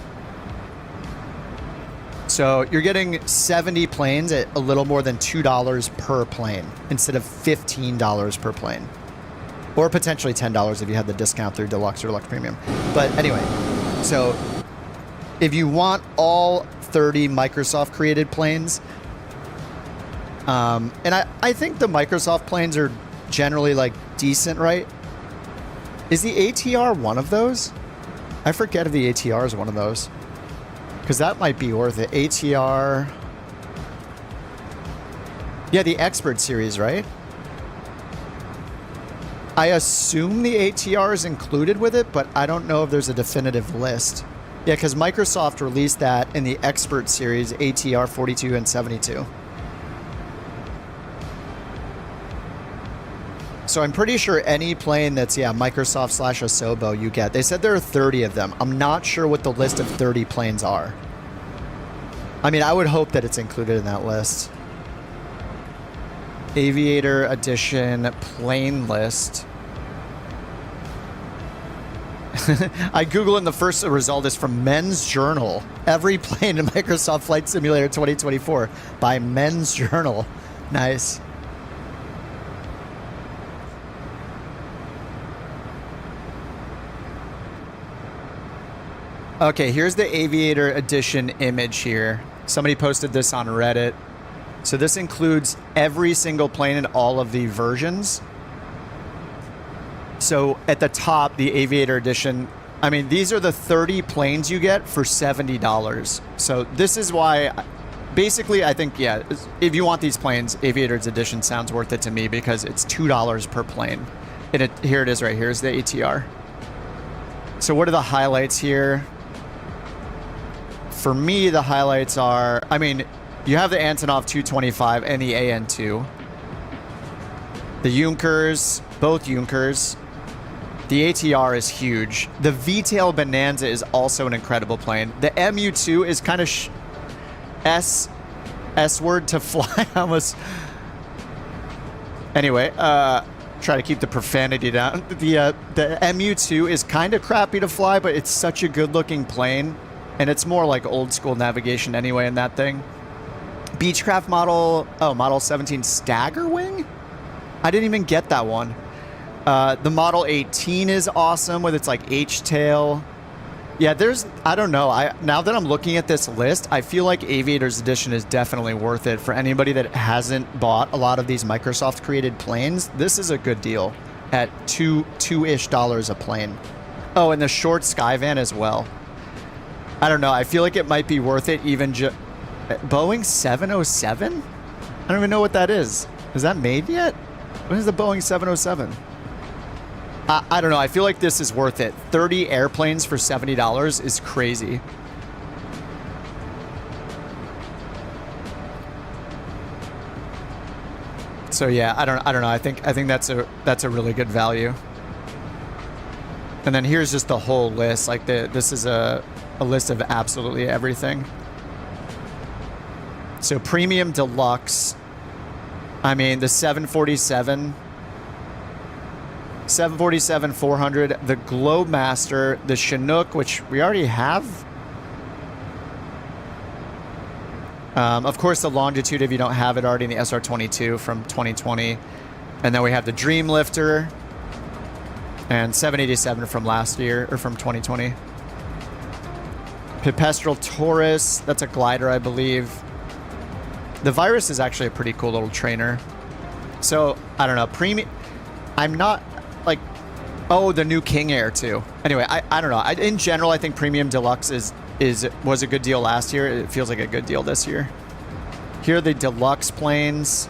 S1: So you're getting 70 planes at a little more than $2 per plane instead of $15 per plane. Or potentially $10 if you had the discount through Deluxe or Deluxe Premium. But anyway, so if you want all 30 Microsoft created planes, and I think the Microsoft planes are generally like decent, right? Is the ATR one of those? I forget if the ATR is one of those. Because that might be worth it. ATR. Yeah, the Expert series, right? I assume the ATR is included with it, but I don't know if there's a definitive list. Yeah, because Microsoft released that in the Expert series, ATR 42 and 72. So I'm pretty sure any plane that's, Microsoft / Asobo you get. They said there are 30 of them. I'm not sure what the list of 30 planes are. I mean, I would hope that it's included in that list. Aviator Edition plane list. I Google and the first result is from Men's Journal. Every plane in Microsoft Flight Simulator 2024 by Men's Journal. Nice. Okay, here's the Aviator Edition image here. Somebody posted this on Reddit. So this includes every single plane in all of the versions. So at the top, the Aviator Edition, I mean, these are the 30 planes you get for $70. So this is why, basically, I think, yeah, if you want these planes, Aviator's Edition sounds worth it to me because it's $2 per plane. And here it is right here is the ATR. So what are the highlights here? For me, the highlights are, I mean, you have the Antonov 225 and the AN2. The Junkers, both Junkers. The ATR is huge. The V-tail Bonanza is also an incredible plane. The MU2 is kind of S-word to fly. Almost. Anyway, try to keep the profanity down. The MU2 is kind of crappy to fly, but it's such a good-looking plane, and it's more like old-school navigation anyway in that thing. Beechcraft Model 17 Staggerwing? I didn't even get that one. The Model 18 is awesome with its like H-tail. Yeah, I don't know. Now that I'm looking at this list, I feel like Aviator's Edition is definitely worth it for anybody that hasn't bought a lot of these Microsoft created planes. This is a good deal at $2-ish a plane. Oh, and the short Skyvan as well. I don't know. I feel like it might be worth it even Boeing 707? I don't even know what that is. Is that made yet? When is the Boeing 707? I don't know. I feel like this is worth it. 30 airplanes for $70 is crazy. So yeah, I don't know. I think that's a really good value. And then here's just the whole list. Like this is a list of absolutely everything. So Premium Deluxe. I mean, the 747 400, the Globemaster, the Chinook, which we already have. Of course, the Longitude, if you don't have it already, in the SR-22 from 2020. And then we have the Dreamlifter and 787 from last year, or from 2020. Pipistrel Taurus, that's a glider, I believe. The Virus is actually a pretty cool little trainer. So, I don't know. Premium. I'm not like. Oh, the new King Air too. Anyway, I don't know. In general, I think Premium Deluxe was a good deal last year. It feels like a good deal this year. Here are the Deluxe planes.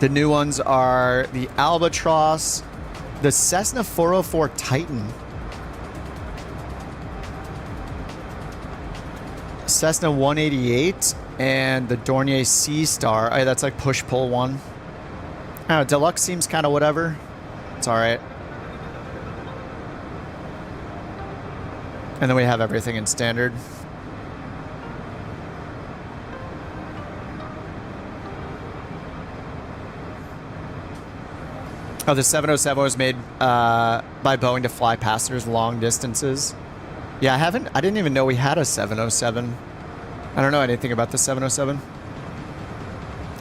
S1: The new ones are the Albatross, the Cessna 404 Titan, Cessna 188, and the Dornier Sea Star. Oh, that's like push-pull one. I don't know, Deluxe seems kind of whatever. It's all right. And then we have everything in standard. Oh, the 707 was made by Boeing to fly passengers long distances. Yeah, I didn't even know we had a 707. I don't know anything about the 707.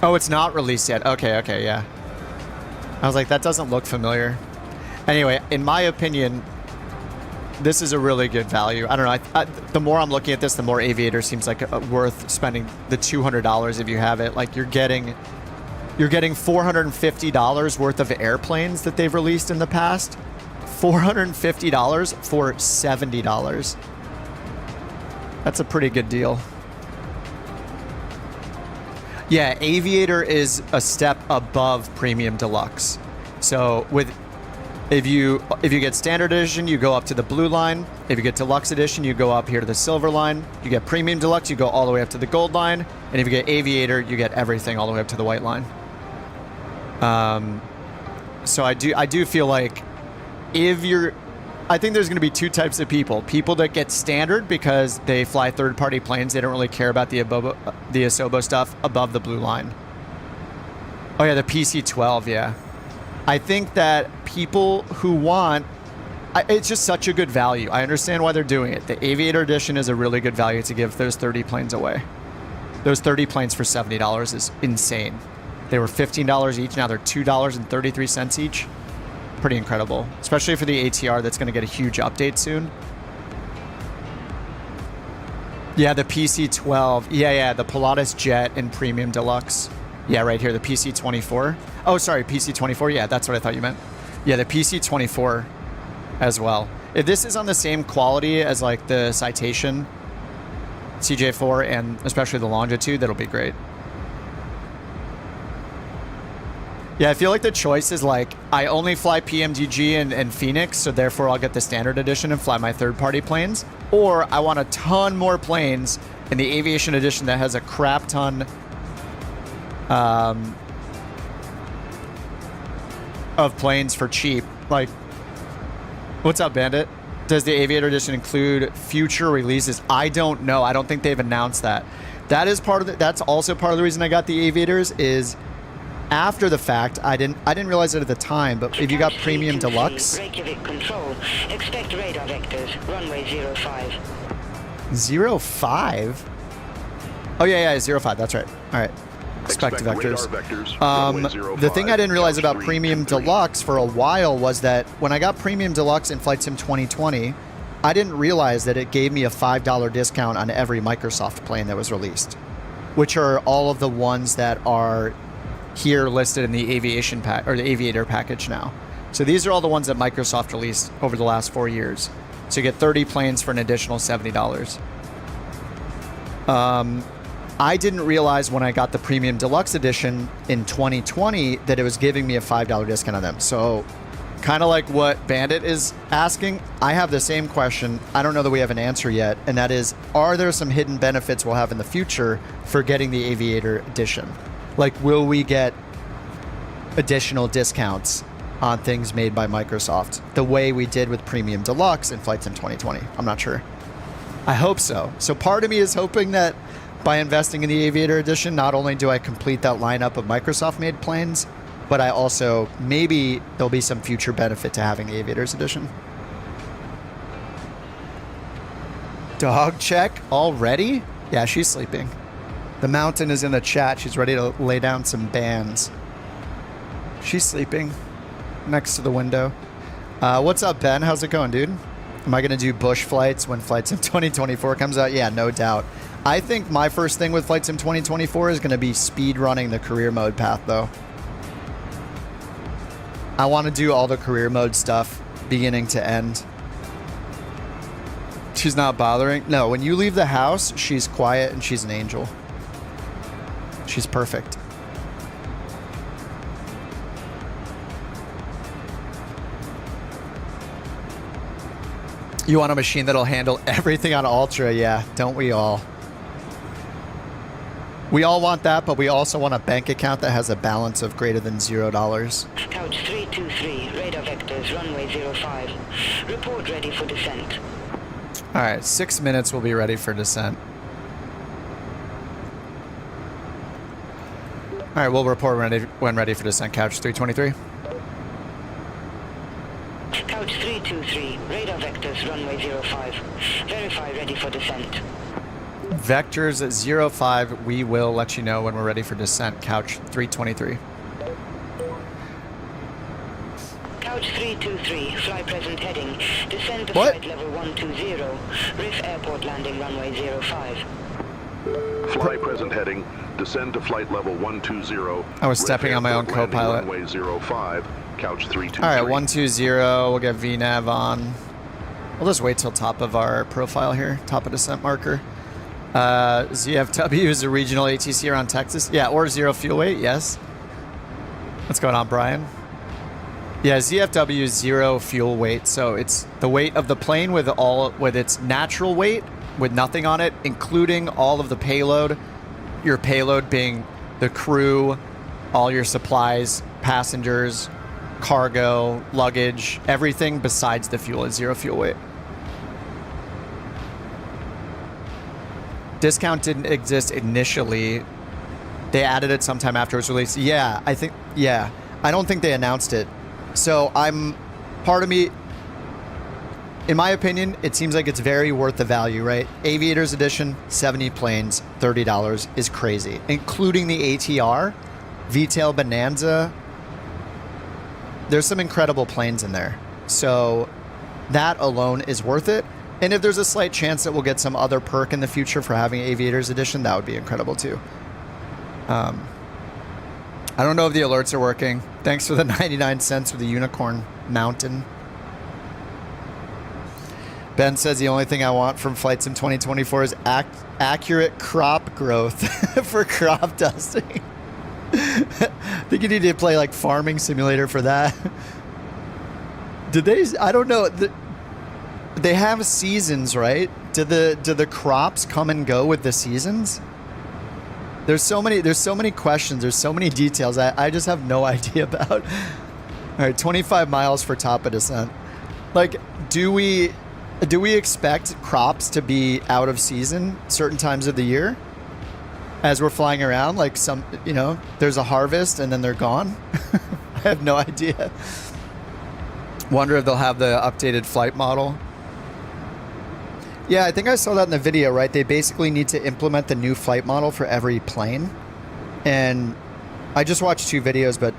S1: Oh, it's not released yet. Okay, yeah. I was like, that doesn't look familiar. Anyway, in my opinion, this is a really good value. I don't know. The more I'm looking at this, the more Aviator seems like worth spending the $200 if you have it. Like you're getting $450 worth of airplanes that they've released in the past. $450 for $70. That's a pretty good deal. Yeah, Aviator is a step above Premium Deluxe. So if you get Standard Edition, you go up to the blue line. If you get Deluxe Edition, you go up here to the silver line. You get Premium Deluxe, you go all the way up to the gold line. And if you get Aviator, you get everything all the way up to the white line. So I do feel like I think there's going to be two types of people. People that get standard because they fly third-party planes. They don't really care about the Asobo stuff above the blue line. Oh, yeah, the PC-12, yeah. I think that people who want... it's just such a good value. I understand why they're doing it. The Aviator Edition is a really good value to give those 30 planes away. Those 30 planes for $70 is insane. They were $15 each. Now they're $2.33 each. Pretty incredible, especially for the ATR that's going to get a huge update soon. Yeah, the PC-12. Yeah, the Pilatus Jet in Premium Deluxe. Yeah, right here, the PC24. Oh, sorry, PC24. Yeah, that's what I thought you meant. Yeah, the PC24 as well. If this is on the same quality as like the Citation CJ4 and especially the Longitude, that'll be great. Yeah, I feel like the choice is like, I only fly PMDG and Phoenix, so therefore I'll get the standard edition and fly my third-party planes. Or I want a ton more planes in the aviation edition that has a crap ton of planes for cheap. Like, what's up, Bandit? Does the Aviator Edition include future releases? I don't know. I don't think they've announced that. That is part of the, that's also part of the reason I got the Aviators is after the fact. I didn't realize it at the time, but if you got Premium Deluxe.
S4: Reykjavik control. Expect radar vectors. Runway 05.
S1: 05? Oh yeah, 05. That's right. All right. Expect vectors. The thing I didn't realize about Premium Deluxe for a while was that when I got Premium Deluxe in Flight Sim 2020, I didn't realize that it gave me a $5 discount on every Microsoft plane that was released, which are all of the ones that are here listed in the aviation pack or the Aviator package now. So these are all the ones that Microsoft released over the last 4 years. So you get 30 planes for an additional $70. I didn't realize when I got the Premium Deluxe Edition in 2020 that it was giving me a $5 discount on them. So kind of like what Bandit is asking, I have the same question. I don't know that we have an answer yet. And that is, are there some hidden benefits we'll have in the future for getting the Aviator Edition? Like, will we get additional discounts on things made by Microsoft the way we did with Premium Deluxe in Flight Sim 2020? I'm not sure. I hope so. So part of me is hoping that by investing in the Aviator Edition, not only do I complete that lineup of Microsoft-made planes, but I also, maybe there'll be some future benefit to having the Aviators Edition. Dog check already? Yeah, she's sleeping. The Mountain is in the chat. She's ready to lay down some bands. She's sleeping next to the window. What's up, Ben? How's it going, dude? Am I going to do bush flights when Flight Sim 2024 comes out? Yeah, no doubt. I think my first thing with Flight Sim 2024 is going to be speed running the career mode path, though. I want to do all the career mode stuff beginning to end. She's not bothering. No, when you leave the house, she's quiet and she's an angel. She's perfect. You want a machine that'll handle everything on Ultra? Yeah, don't we all? We all want that, but we also want a bank account that has a balance of greater than $0.
S4: Couch 323, radar vectors, runway 05. Report ready for descent.
S1: All right, 6 minutes, we'll be ready for descent. All right, we'll report when ready for descent. Couch 323.
S4: Couch 323, radar vectors, runway 05. Verify ready for descent.
S1: Vectors at 05, we will let you know when we're ready for descent. Couch 323.
S4: Couch 323, fly present heading. Descend to
S1: What?
S4: flight level 120. Riff Airport landing runway 05.
S2: Fly present heading. Descend to flight level 120.
S1: I was stepping on my own
S2: Airport
S1: co-pilot.
S2: landing runway 05. Couch 323.
S1: All right, 120. We'll get VNAV on. We'll just wait till top of our profile here, top of descent marker. ZFW is a regional ATC around Texas. Yeah, or zero fuel weight, yes. What's going on, Brian? Yeah, ZFW is 0 fuel weight, so it's the weight of the plane with its natural weight, with nothing on it, including all of the payload. Your payload being the crew, all your supplies, passengers, cargo, luggage, everything besides the fuel is 0 fuel weight. Discount didn't exist initially. They added it sometime after it was released. Yeah, I don't think they announced it. So part of me, in my opinion, it seems like it's very worth the value, right? Aviators Edition, 70 planes, $30 is crazy. Including the ATR, VTail Bonanza. There's some incredible planes in there. So that alone is worth it. And if there's a slight chance that we'll get some other perk in the future for having Aviators Edition, that would be incredible too. I don't know if the alerts are working. Thanks for the 99 cents for the Unicorn Mountain. Ben says the only thing I want from Flight Sim 2024 is accurate crop growth for crop dusting. I think you need to play like Farming Simulator for that. Did they? I don't know. They have seasons, right? Do the crops come and go with the seasons? There's so many questions. There's so many details I just have no idea about. All right, 25 miles for top of descent. Like, do we expect crops to be out of season certain times of the year as we're flying around? Like some, there's a harvest and then they're gone. I have no idea. Wonder if they'll have the updated flight model. Yeah, I think I saw that in the video, right? They basically need to implement the new flight model for every plane. And I just watched 2 videos, but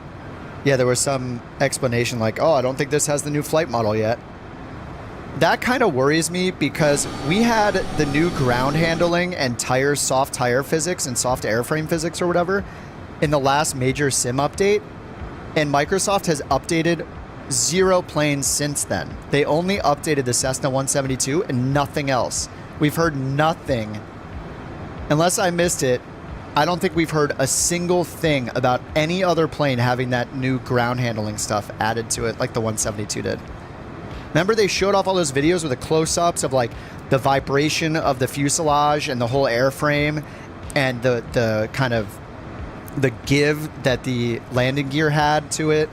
S1: yeah, there was some explanation like, oh, I don't think this has the new flight model yet. That kind of worries me because we had the new ground handling and soft tire physics and soft airframe physics or whatever in the last major sim update. And Microsoft has updated 0 planes since then. They only updated the Cessna 172 and nothing else. We've heard nothing. Unless I missed it, I don't think we've heard a single thing about any other plane having that new ground handling stuff added to it like the 172 did. Remember they showed off all those videos with the close-ups of like the vibration of the fuselage and the whole airframe and the kind of the give that the landing gear had to it.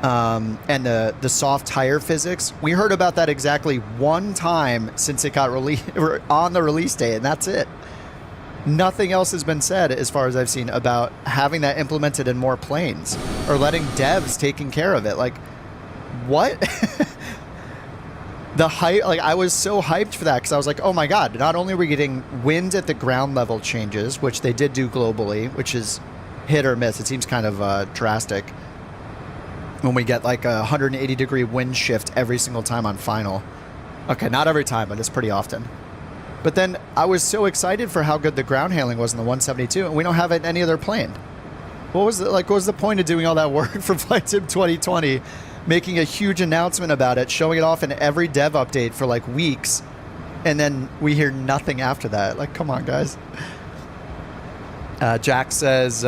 S1: And the soft tire physics. We heard about that exactly 1 time since it got released on the release day, and that's it. Nothing else has been said, as far as I've seen, about having that implemented in more planes or letting devs taking care of it. Like, what? The hype, like I was so hyped for that because I was like, oh my god! Not only are we getting wind at the ground level changes, which they did do globally, which is hit or miss. It seems kind of drastic. When we get like a 180-degree wind shift every single time on final. Okay, not every time, but it's pretty often. But then I was so excited for how good the ground handling was in the 172, and we don't have it in any other plane. What was the point of doing all that work for Flight Sim 2020, making a huge announcement about it, showing it off in every dev update for like weeks, and then we hear nothing after that? Like, come on, guys. Jack says,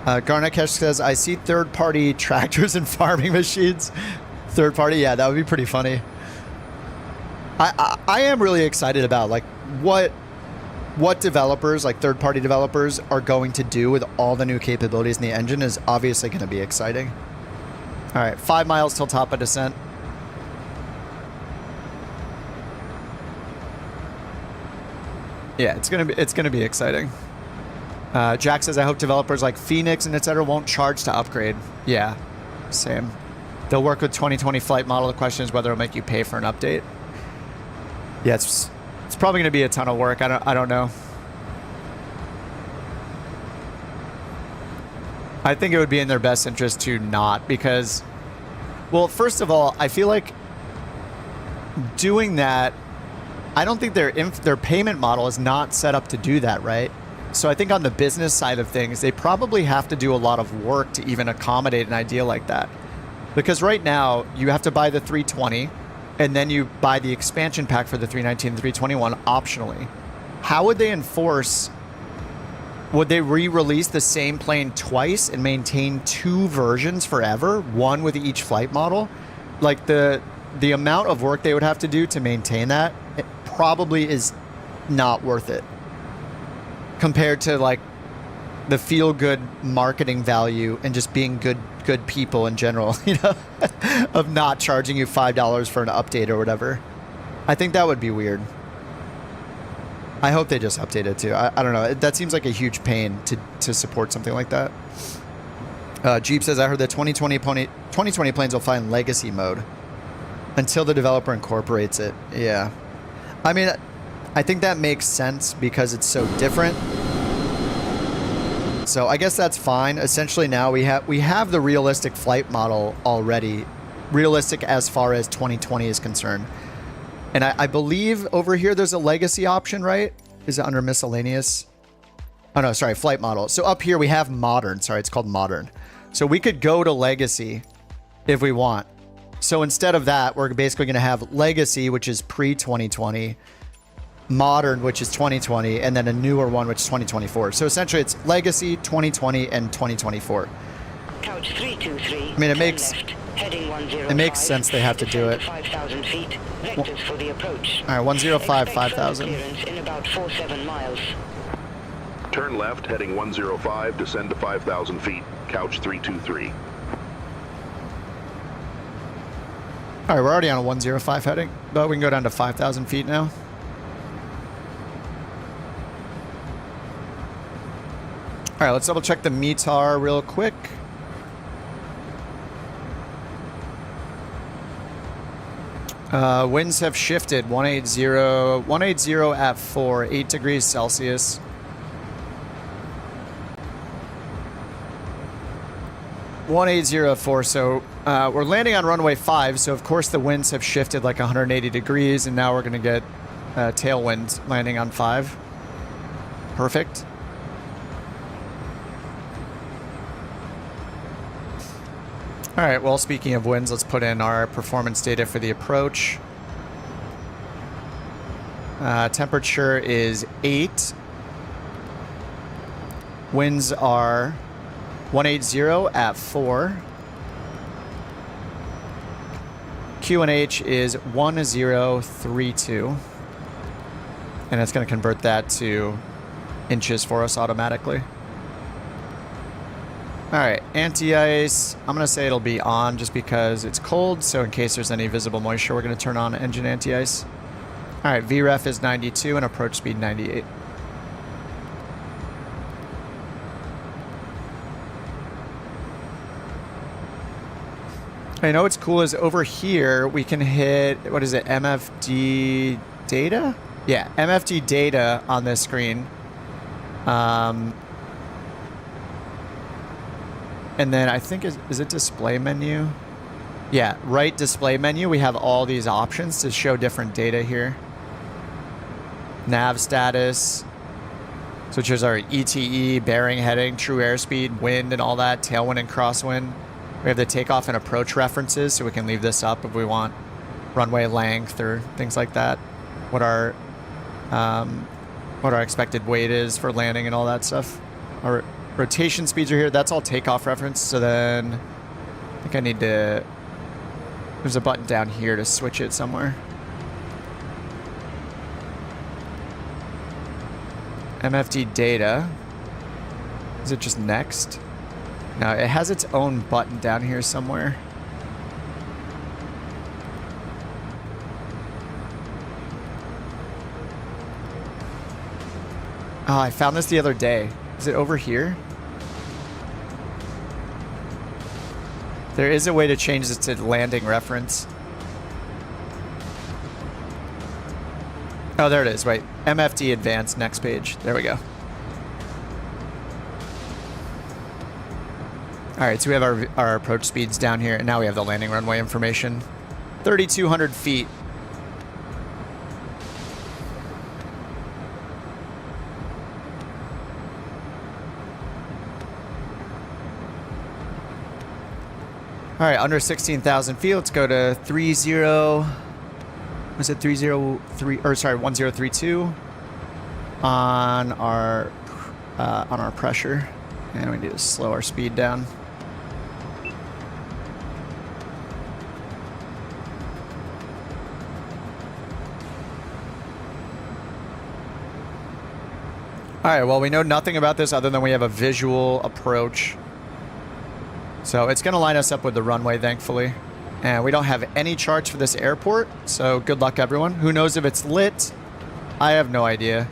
S1: Garnakesh says, I see third-party tractors and farming machines. Third-party? Yeah, that would be pretty funny. I am really excited about like what developers, like third-party developers, are going to do with all the new capabilities in the engine is obviously going to be exciting. All right, 5 miles till top of descent. Yeah, it's gonna be exciting. Jack says, I hope developers like Phoenix and etc. won't charge to upgrade. Yeah, same. They'll work with 2020 flight model. The question is whether it'll make you pay for an update. Yeah, it's probably going to be a ton of work. I don't know. I think it would be in their best interest to not, because, well, first of all, I feel like doing that, I don't think their payment model is not set up to do that, right? So I think on the business side of things, they probably have to do a lot of work to even accommodate an idea like that. Because right now, you have to buy the 320, and then you buy the expansion pack for the 319 and 321 optionally. How would they enforce... Would they re-release the same plane twice and maintain 2 versions forever, one with each flight model? Like, the amount of work they would have to do to maintain that, it probably is not worth it. Compared to like the feel-good marketing value and just being good people in general, you know, of not charging you $5 for an update or whatever. I think that would be weird. I hope they just update it too. I don't know. That seems like a huge pain to support something like that. Jeep says, I heard the 2020 planes will fly in legacy mode until the developer incorporates it. Yeah. I mean, I think that makes sense because it's so different. So I guess that's fine. Essentially now we have the realistic flight model already. Realistic as far as 2020 is concerned. And I believe over here there's a legacy option, right? Is it under miscellaneous? Oh no, sorry, flight model. So up here we have modern. Sorry, it's called modern. So we could go to legacy if we want. So instead of that, we're basically going to have legacy, which is pre-2020, modern, which is 2020, and then a newer one, which is 2024. So essentially it's legacy, 2020, and 2024.
S4: Couch 323.
S1: I mean, it makes sense they have to do it.
S4: 5,000 feet. Vectors for the approach.
S1: All right, 105, 5,000.
S4: Clearance in about 47 miles.
S2: Turn left, heading 105, descend to 5,000 feet, Couch 323.
S1: All right, we're already on a 105 heading, but we can go down to 5,000 feet now. All right, let's double check the METAR real quick. Winds have shifted, 180 at 4, 8 degrees Celsius. (180.4). So we're landing on runway 5. So of course the winds have shifted like 180 degrees, and now we're going to get tailwind landing on 5. Perfect. All right, well, speaking of winds, let's put in our performance data for the approach. Temperature is 8. Winds are 180 at 4. QNH is 1032. And it's going to convert that to inches for us automatically. All right, anti-ice, I'm going to say it'll be on just because it's cold. So in case there's any visible moisture, we're going to turn on engine anti-ice. All right, VREF is 92 and approach speed 98. I know what's cool is over here we can hit, what is it, MFD data? Yeah, MFD data on this screen. And then I think, is it display menu? Yeah, right display menu. We have all these options to show different data here. Nav status, which is our ETE, bearing, heading, true airspeed, wind and all that, tailwind and crosswind. We have the takeoff and approach references, so we can leave this up if we want runway length or things like that. What our expected weight is for landing and all that stuff. Our rotation speeds are here. That's all takeoff reference. So then I think I need to, there's a button down here to switch it somewhere. MFD data. Is it just next? No, it has its own button down here somewhere. Oh, I found this the other day. Is it over here? There is a way to change this to landing reference. Oh, there it is. Right. MFD advanced, next page. There we go. All right, so we have our approach speeds down here, and now we have the landing runway information. 3,200 feet. All right, under 16,000 feet, let's go to 1032 on our pressure, and we need to slow our speed down. All right, well, we know nothing about this other than we have a visual approach. So it's going to line us up with the runway, thankfully. And we don't have any charts for this airport, so good luck, everyone. Who knows if it's lit? I have no idea.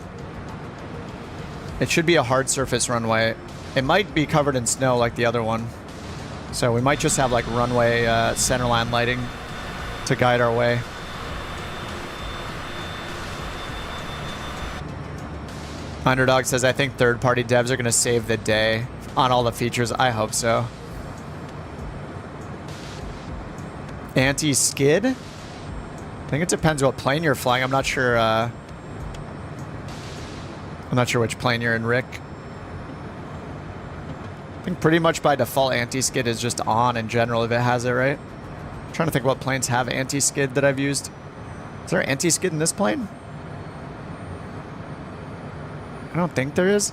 S1: It should be a hard surface runway. It might be covered in snow like the other one. So we might just have like runway centerline lighting to guide our way. Underdog says, I think third-party devs are going to save the day on all the features. I hope so. Anti-skid? I think it depends what plane you're flying. I'm not sure which plane you're in, Rick. think pretty much by default anti-skid is just on in general if it has it, right? I'm trying to think what planes have anti-skid that I've used. Is there anti-skid in this plane? I don't think there is.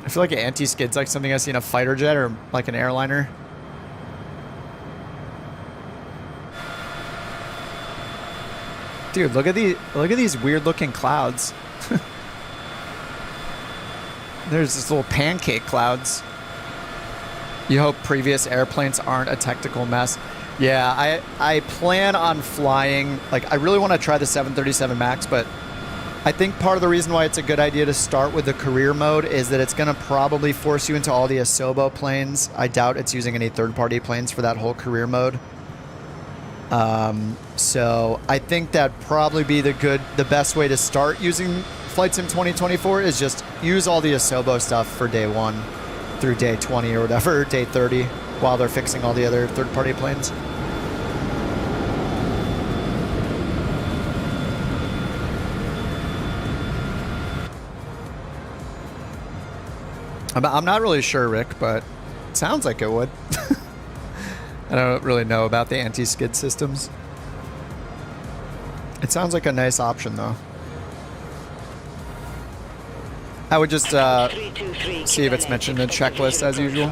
S1: I feel like an anti-skid's like something I see in a fighter jet or like an airliner. Dude, look at these weird looking clouds. There's this little pancake clouds. You hope previous airplanes aren't a technical mess. Yeah, I plan on flying, like I really want to try the 737 MAX, but I think part of the reason why it's a good idea to start with the career mode is that it's going to probably force you into all the Asobo planes. I doubt it's using any third-party planes for that whole career mode. So I think that'd probably be the best way to start using Flight Sim 2024 is just use all the Asobo stuff for day 1 through day 20 or whatever, day 30, while they're fixing all the other third-party planes. I'm not really sure, Rick, but it sounds like it would. I don't really know about the anti-skid systems. It sounds like a nice option, though. I would just see if it's mentioned in the checklist as usual.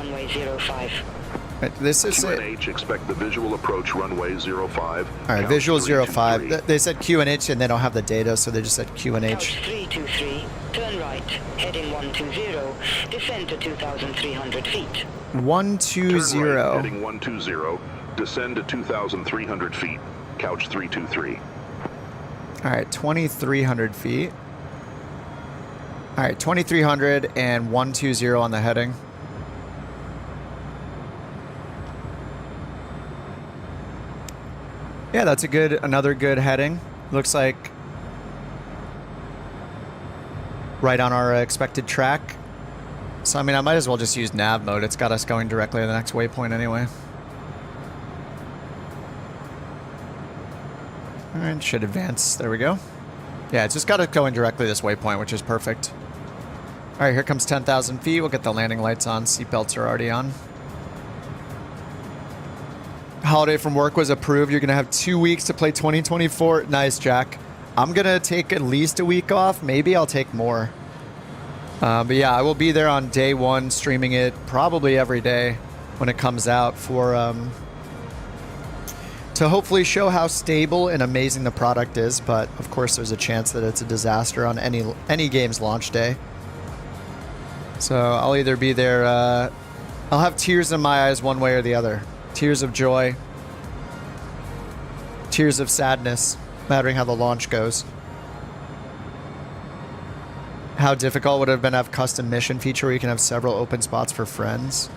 S1: Right, this is
S2: QNH, expect the visual approach runway 05.
S1: All right, visual 05. They said QNH and they don't have the data, so they just said QNH.
S4: Couch 323, turn right, heading 120, descend to 2,300 feet.
S1: 120.
S2: Turn right, heading 120, descend to 2,300 feet. Couch 323.
S1: All right, 2,300 feet. All right, 2,300 and 120 on the heading. Yeah, that's another good heading. Looks like right on our expected track. So, I mean, I might as well just use nav mode. It's got us going directly to the next waypoint anyway. All right, should advance. There we go. Yeah, it's just got us going directly to this waypoint, which is perfect. All right, here comes 10,000 feet. We'll get the landing lights on. Seatbelts are already on. Holiday from work was approved. You're going to have 2 weeks to play 2024. Nice, Jack. I'm going to take at least a week off. Maybe I'll take more. But yeah, I will be there on day 1, streaming it probably every day when it comes out for to hopefully show how stable and amazing the product is. But of course, there's a chance that it's a disaster on any game's launch day. So I'll either be there. I'll have tears in my eyes one way or the other. Tears of joy, tears of sadness, mattering how the launch goes. How difficult would it have been to have custom mission feature where you can have several open spots for friends?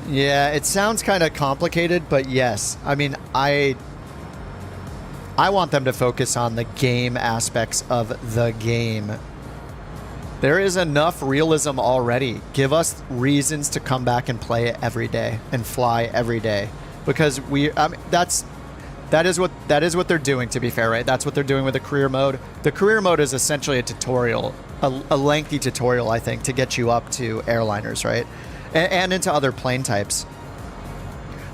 S1: Yeah, it sounds kind of complicated, but yes. I mean, I want them to focus on the game aspects of the game. There is enough realism already. Give us reasons to come back and play it every day and fly every day, because that is what they're doing. To be fair, right? That's what they're doing with the career mode. The career mode is essentially a tutorial, a lengthy tutorial, I think, to get you up to airliners, right, and into other plane types.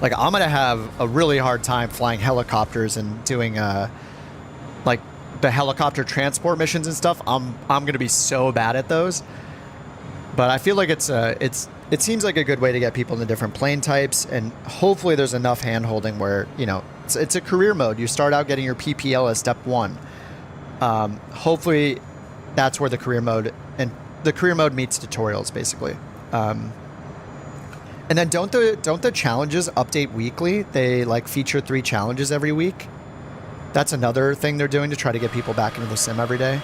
S1: Like I'm gonna have a really hard time flying helicopters and doing like the helicopter transport missions and stuff. I'm gonna be so bad at those. But I feel like it seems like a good way to get people into different plane types, and hopefully there's enough hand-holding where, you know, it's a career mode. You start out getting your PPL as step 1. Hopefully that's where the career mode meets tutorials, basically. And then don't the challenges update weekly? They like feature 3 challenges every week. That's another thing they're doing to try to get people back into the sim every day.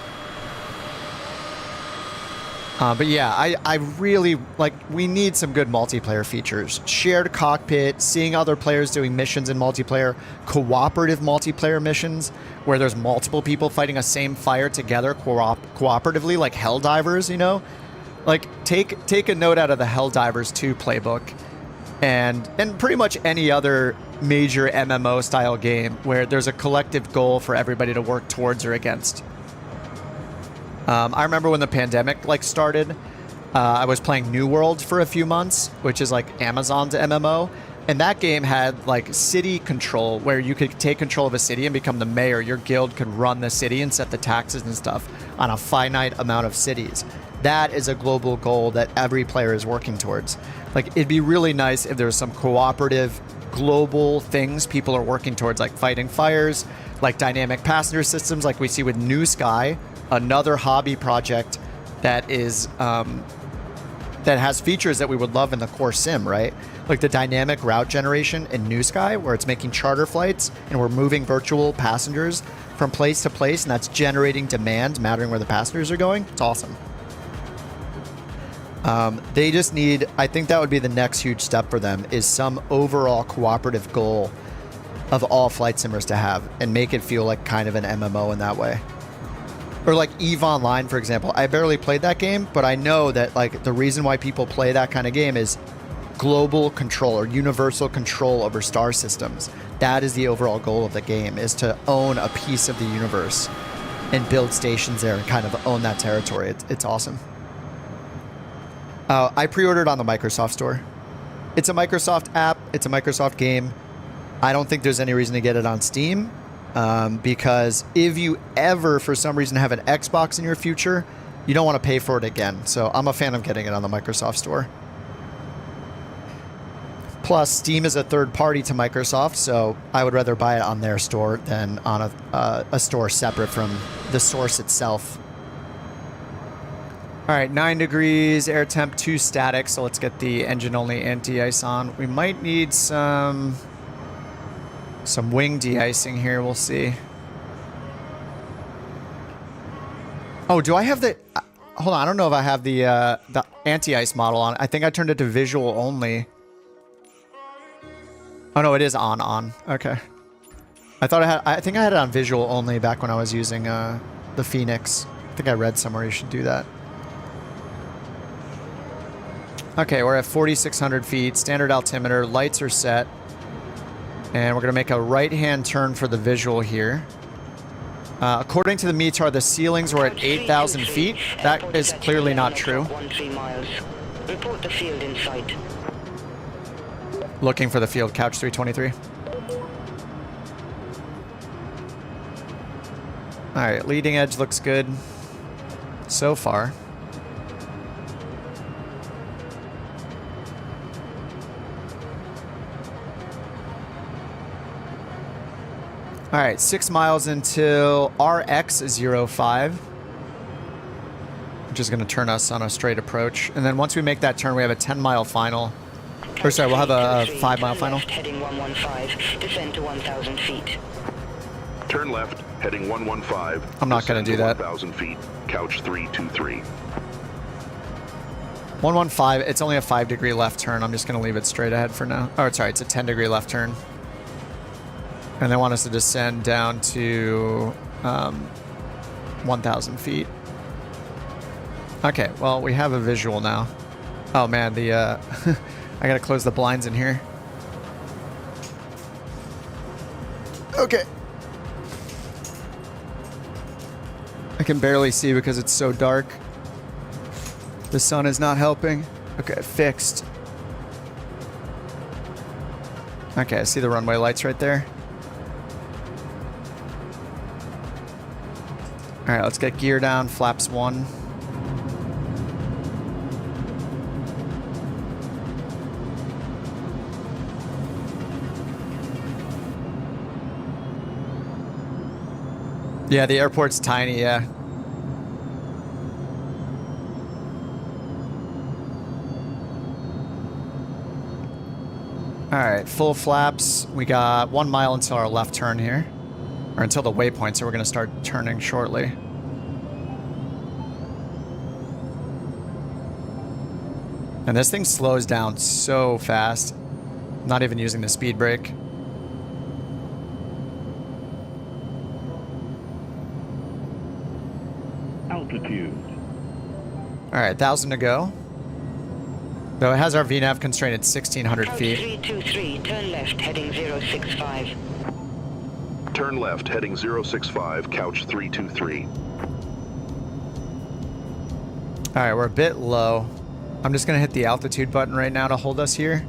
S1: But yeah, I really, like, we need some good multiplayer features. Shared cockpit, seeing other players doing missions in multiplayer, cooperative multiplayer missions, where there's multiple people fighting a same fire together cooperatively, like Helldivers, you know? Like, take a note out of the Helldivers 2 playbook, and pretty much any other major MMO style game where there's a collective goal for everybody to work towards or against. I remember when the pandemic started, I was playing New World for a few months, which is like Amazon's MMO. And that game had like city control where you could take control of a city and become the mayor. Your guild could run the city and set the taxes and stuff on a finite amount of cities. That is a global goal that every player is working towards. Like, it'd be really nice if there was some cooperative global things people are working towards, like fighting fires, like dynamic passenger systems, like we see with New Sky, another hobby project that is that has features that we would love in the core sim, right? Like the dynamic route generation in New Sky, where it's making charter flights and we're moving virtual passengers from place to place, and that's generating demand, mattering where the passengers are going. It's awesome. They just need, I think that would be the next huge step for them, is some overall cooperative goal of all flight simmers to have and make it feel like kind of an MMO in that way. Or like EVE Online, for example. I barely played that game, but I know that like the reason why people play that kind of game is global control or universal control over star systems. That is the overall goal of the game, is to own a piece of the universe and build stations there and kind of own that territory. It's awesome. I pre-ordered on the Microsoft Store. It's a Microsoft app. It's a Microsoft game. I don't think there's any reason to get it on Steam, because if you ever, for some reason, have an Xbox in your future, you don't want to pay for it again. So I'm a fan of getting it on the Microsoft Store. Plus, Steam is a third party to Microsoft, so I would rather buy it on their store than on a store separate from the source itself. All right, 9 degrees, air temp 2 static, so let's get the engine-only anti-ice on. We might need some wing de-icing here, we'll see. Oh, do I have the... hold on, I don't know if I have the anti-ice model on. I think I turned it to visual only. Oh, no, it is on. Okay. I think I had it on visual only back when I was using the Phoenix. I think I read somewhere you should do that. Okay, we're at 4,600 feet, standard altimeter, lights are set. And we're going to make a right-hand turn for the visual here. According to the METAR, the ceilings were at 8,000 feet. That is clearly not true.
S4: Report the field in sight.
S1: Looking for the field, Couch 323. Alright, leading edge looks good so far. Alright, 6 miles until RX05, which is going to turn us on a straight approach. And then once we make that turn, we have a 10-mile final. Or sorry, we'll have a 5-mile final.
S4: Heading 115, descend to 1,000 feet.
S2: Turn left, heading 115.
S1: I'm not going to do that.
S2: 1,000 feet, Couch 323.
S1: 115, it's only a 5-degree left turn. I'm just going to leave it straight ahead for now. Oh, sorry, it's a 10-degree left turn. And they want us to descend down to 1,000 feet. Okay, well, we have a visual now. Oh, man, the I gotta close the blinds in here. Okay. I can barely see because it's so dark. The sun is not helping. Okay, fixed. Okay, I see the runway lights right there. All right, let's get gear down, flaps 1. Yeah, the airport's tiny, yeah. All right, full flaps. We got 1 mile until our left turn here. Or until the waypoint, so we're going to start turning shortly. And this thing slows down so fast. Not even using the speed brake.
S3: Altitude.
S1: All right, 1,000 to go. Though it has our VNAV constraint at 1,600 feet.
S4: 323, turn left, heading 065.
S2: Turn left, heading 065, Couch 323.
S1: All right, we're a bit low. I'm just gonna hit the altitude button right now to hold us here.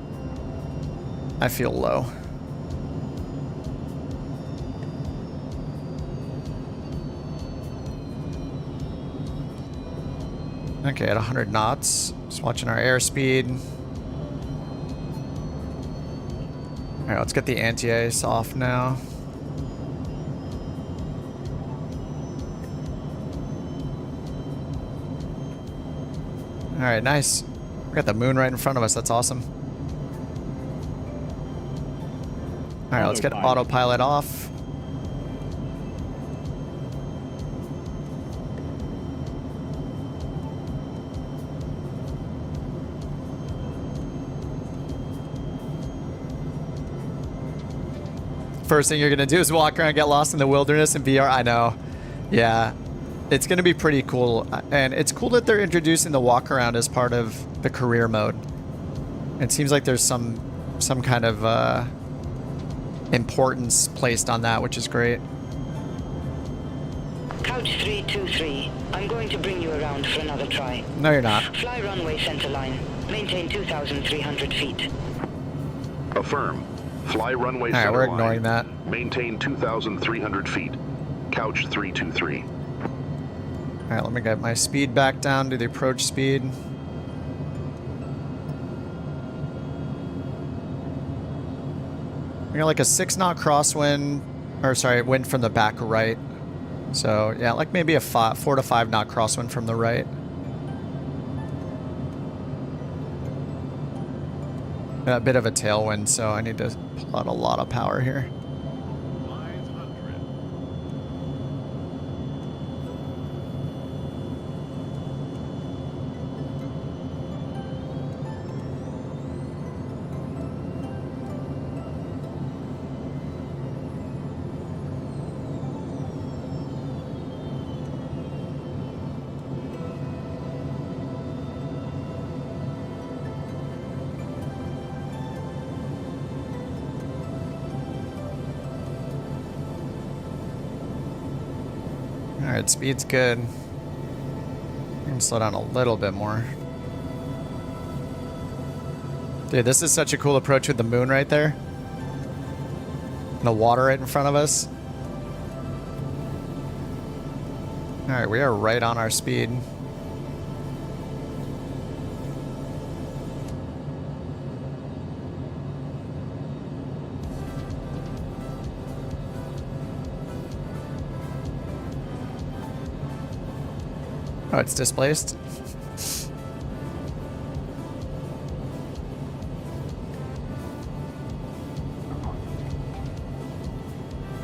S1: I feel low. Okay, at 100 knots. Just watching our airspeed. Alright, let's get the anti-ice off now. Alright, nice. We got the moon right in front of us. That's awesome. Alright, let's get autopilot off. First thing you're gonna do is walk around and get lost in the wilderness in VR. I know. Yeah. It's gonna be pretty cool. And it's cool that they're introducing the walk around as part of the career mode. It seems like there's some kind of importance placed on that, which is great.
S4: Couch 323. I'm going to bring you around for another try.
S1: No, you're not.
S4: Fly runway center line. Maintain 2,300 feet.
S2: Affirm. Fly runway
S1: All right,
S2: center
S1: we're
S2: line.
S1: ignoring that.
S2: Maintain 2,300 feet. Couch 323.
S1: All right, let me get my speed back down to the approach speed. We got like a 6-knot crosswind, or sorry, wind from the back right. So yeah, like maybe a 4 to 5 knot crosswind from the right. And a bit of a tailwind, so I need to pull out a lot of power here. Alright, speed's good. I can slow down a little bit more. Dude, this is such a cool approach with the moon right there. And the water right in front of us. Alright, we are right on our speed. Oh, it's displaced.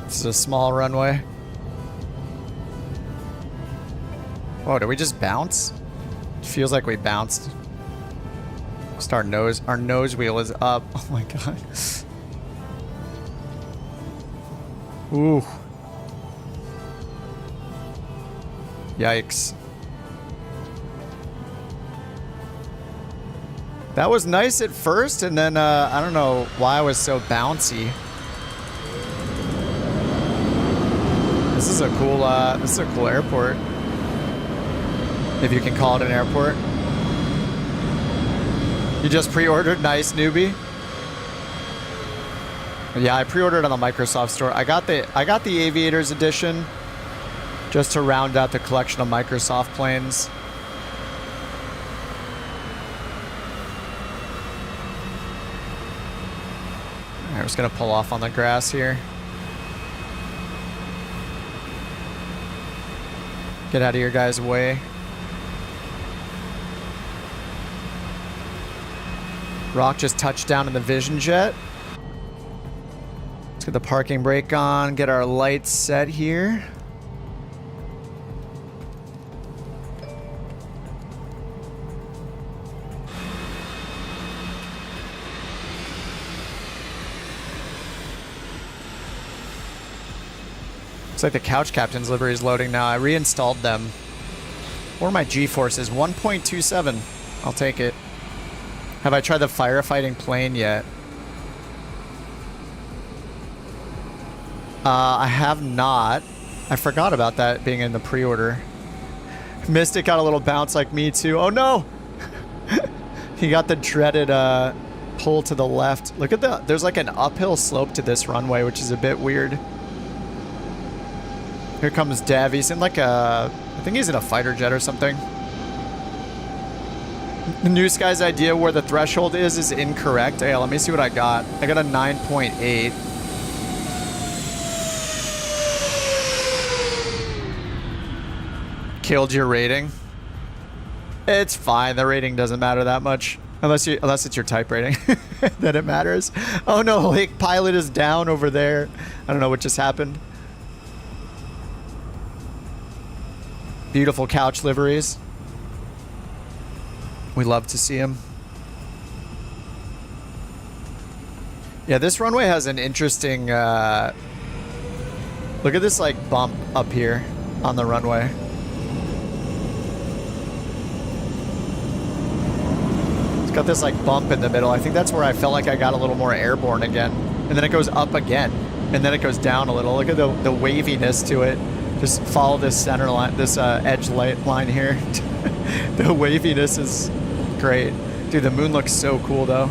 S1: This is a small runway. Oh, did we just bounce? It feels like we bounced. Just our nose wheel is up. Oh my god. Ooh. Yikes. That was nice at first, and then I don't know why I was so bouncy. This is a cool airport, if you can call it an airport. You just pre-ordered, nice newbie. Yeah, I pre-ordered on the Microsoft store. I got the Aviators edition, just to round out the collection of Microsoft planes. Alright, we're just gonna pull off on the grass here. Get out of your guys' way. Rock just touched down in the Vision Jet. Let's get the parking brake on, get our lights set here. Looks like the Couch Captains livery is loading now. I reinstalled them. Or my G-forces, 1.27. I'll take it. Have I tried the firefighting plane yet? I have not. I forgot about that being in the pre-order. Mystic got a little bounce like me too. Oh no! He got the dreaded pull to the left. Look at there's like an uphill slope to this runway, which is a bit weird. Here comes Dev. He's in like I think he's in a fighter jet or something. The News Guy's idea where the threshold is incorrect. Hey, let me see what I got. I got a 9.8. Killed your rating. It's fine. The rating doesn't matter that much. Unless it's your type rating. Then it matters. Oh no, Lake Pilot is down over there. I don't know what just happened. Beautiful couch liveries. We love to see them. Yeah, this runway has an interesting... look at this like bump up here on the runway. It's got this like bump in the middle. I think that's where I felt like I got a little more airborne again. And then it goes up again. And then it goes down a little. Look at the waviness to it. Just follow this center line, this edge line here. The waviness is great. Dude, the moon looks so cool though.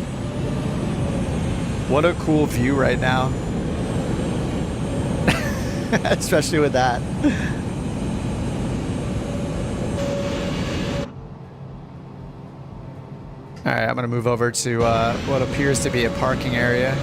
S1: What a cool view right now. Especially with that. Alright, I'm gonna move over to what appears to be a parking area.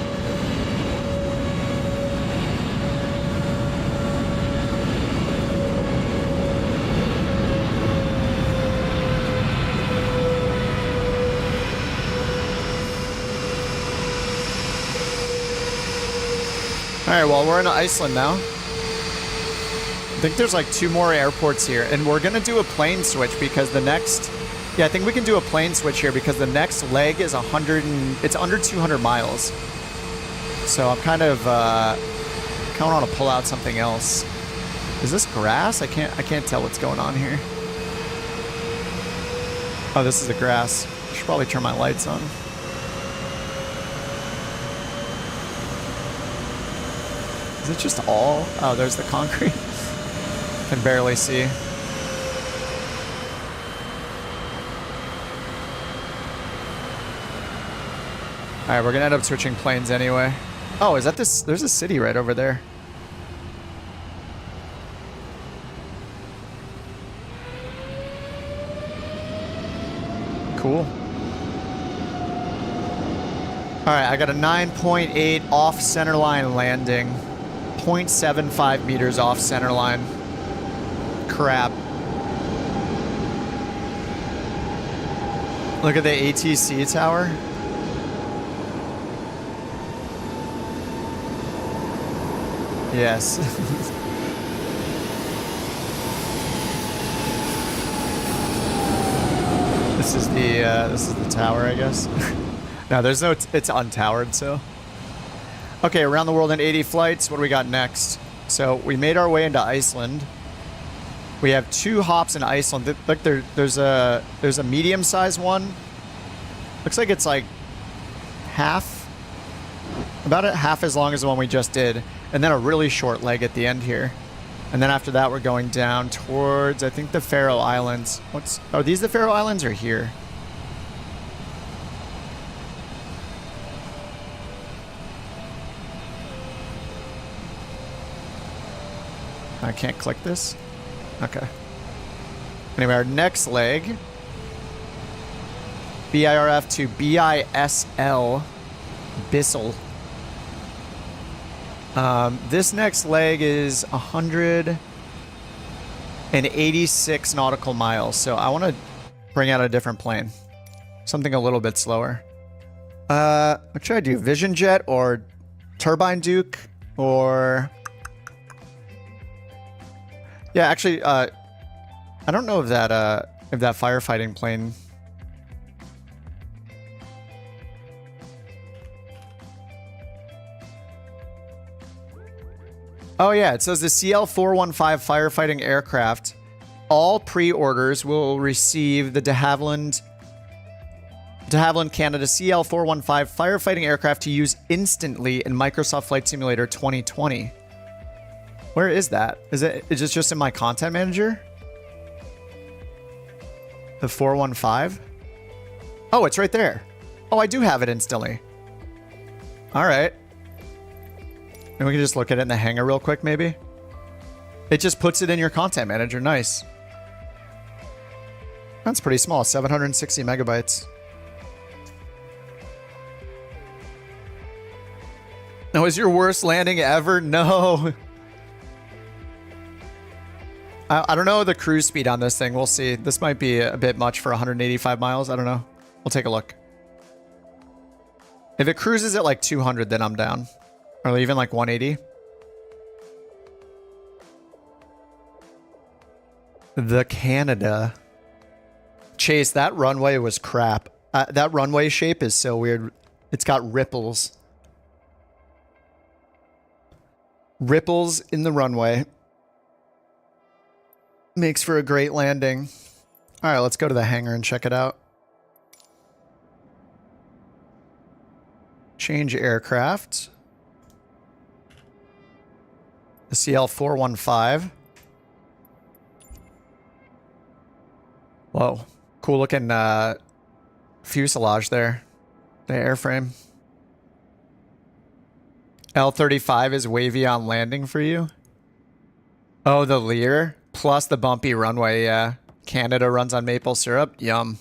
S1: Alright, well, we're in Iceland now. I think there's like 2 more airports here. And we're going to do a plane switch because the next... Yeah, I think we can do a plane switch here because the next leg is it's under 200 miles. So I'm kind of want to pull out something else. Is this grass? I can't tell what's going on here. Oh, this is the grass. I should probably turn my lights on. Is it just all? Oh, there's the concrete. Can barely see. Alright, we're gonna end up switching planes anyway. Oh, is that this? There's a city right over there. Cool. Alright, I got a 9.8 off centerline landing. 0.75 meters off centerline. Crap. Look at the ATC tower. Yes. This is the tower, I guess. No, there's no, it's untowered, so. Okay, around the world in 80 flights. What do we got next? So we made our way into Iceland. We have 2 hops in Iceland. Look, there's a medium-sized one. Looks like it's like about half as long as the one we just did. And then a really short leg at the end here. And then after that, we're going down towards, I think, the Faroe Islands. Are these the Faroe Islands or here? I can't click this? Okay. Anyway, our next leg. BIRF to BISL. Bissell. This next leg is 186 nautical miles. So I want to bring out a different plane. Something a little bit slower. What should I do? Vision Jet or Turbine Duke or... Yeah, actually, I don't know if that firefighting plane. Oh yeah, it says the CL415 firefighting aircraft. All pre-orders will receive the de Havilland Canada CL415 firefighting aircraft to use instantly in Microsoft Flight Simulator 2020. Where is that? Is it just in my content manager? The 415? Oh, it's right there. Oh, I do have it instantly. All right. And we can just look at it in the hangar real quick, maybe. It just puts it in your content manager. Nice. That's pretty small, 760 megabytes. No, is your worst landing ever? No. I don't know the cruise speed on this thing. We'll see. This might be a bit much for 185 miles. I don't know. We'll take a look. If it cruises at like 200, then I'm down. Or even like 180. The Canada. Chase, that runway was crap. That runway shape is so weird. It's got ripples. Ripples in the runway. Makes for a great landing. All right, let's go to the hangar and check it out. Change aircraft. The CL415. Whoa. Cool looking fuselage there. The airframe. L35 is wavy on landing for you? Oh, the Lear? Plus the bumpy runway, yeah. Canada runs on maple syrup? Yum.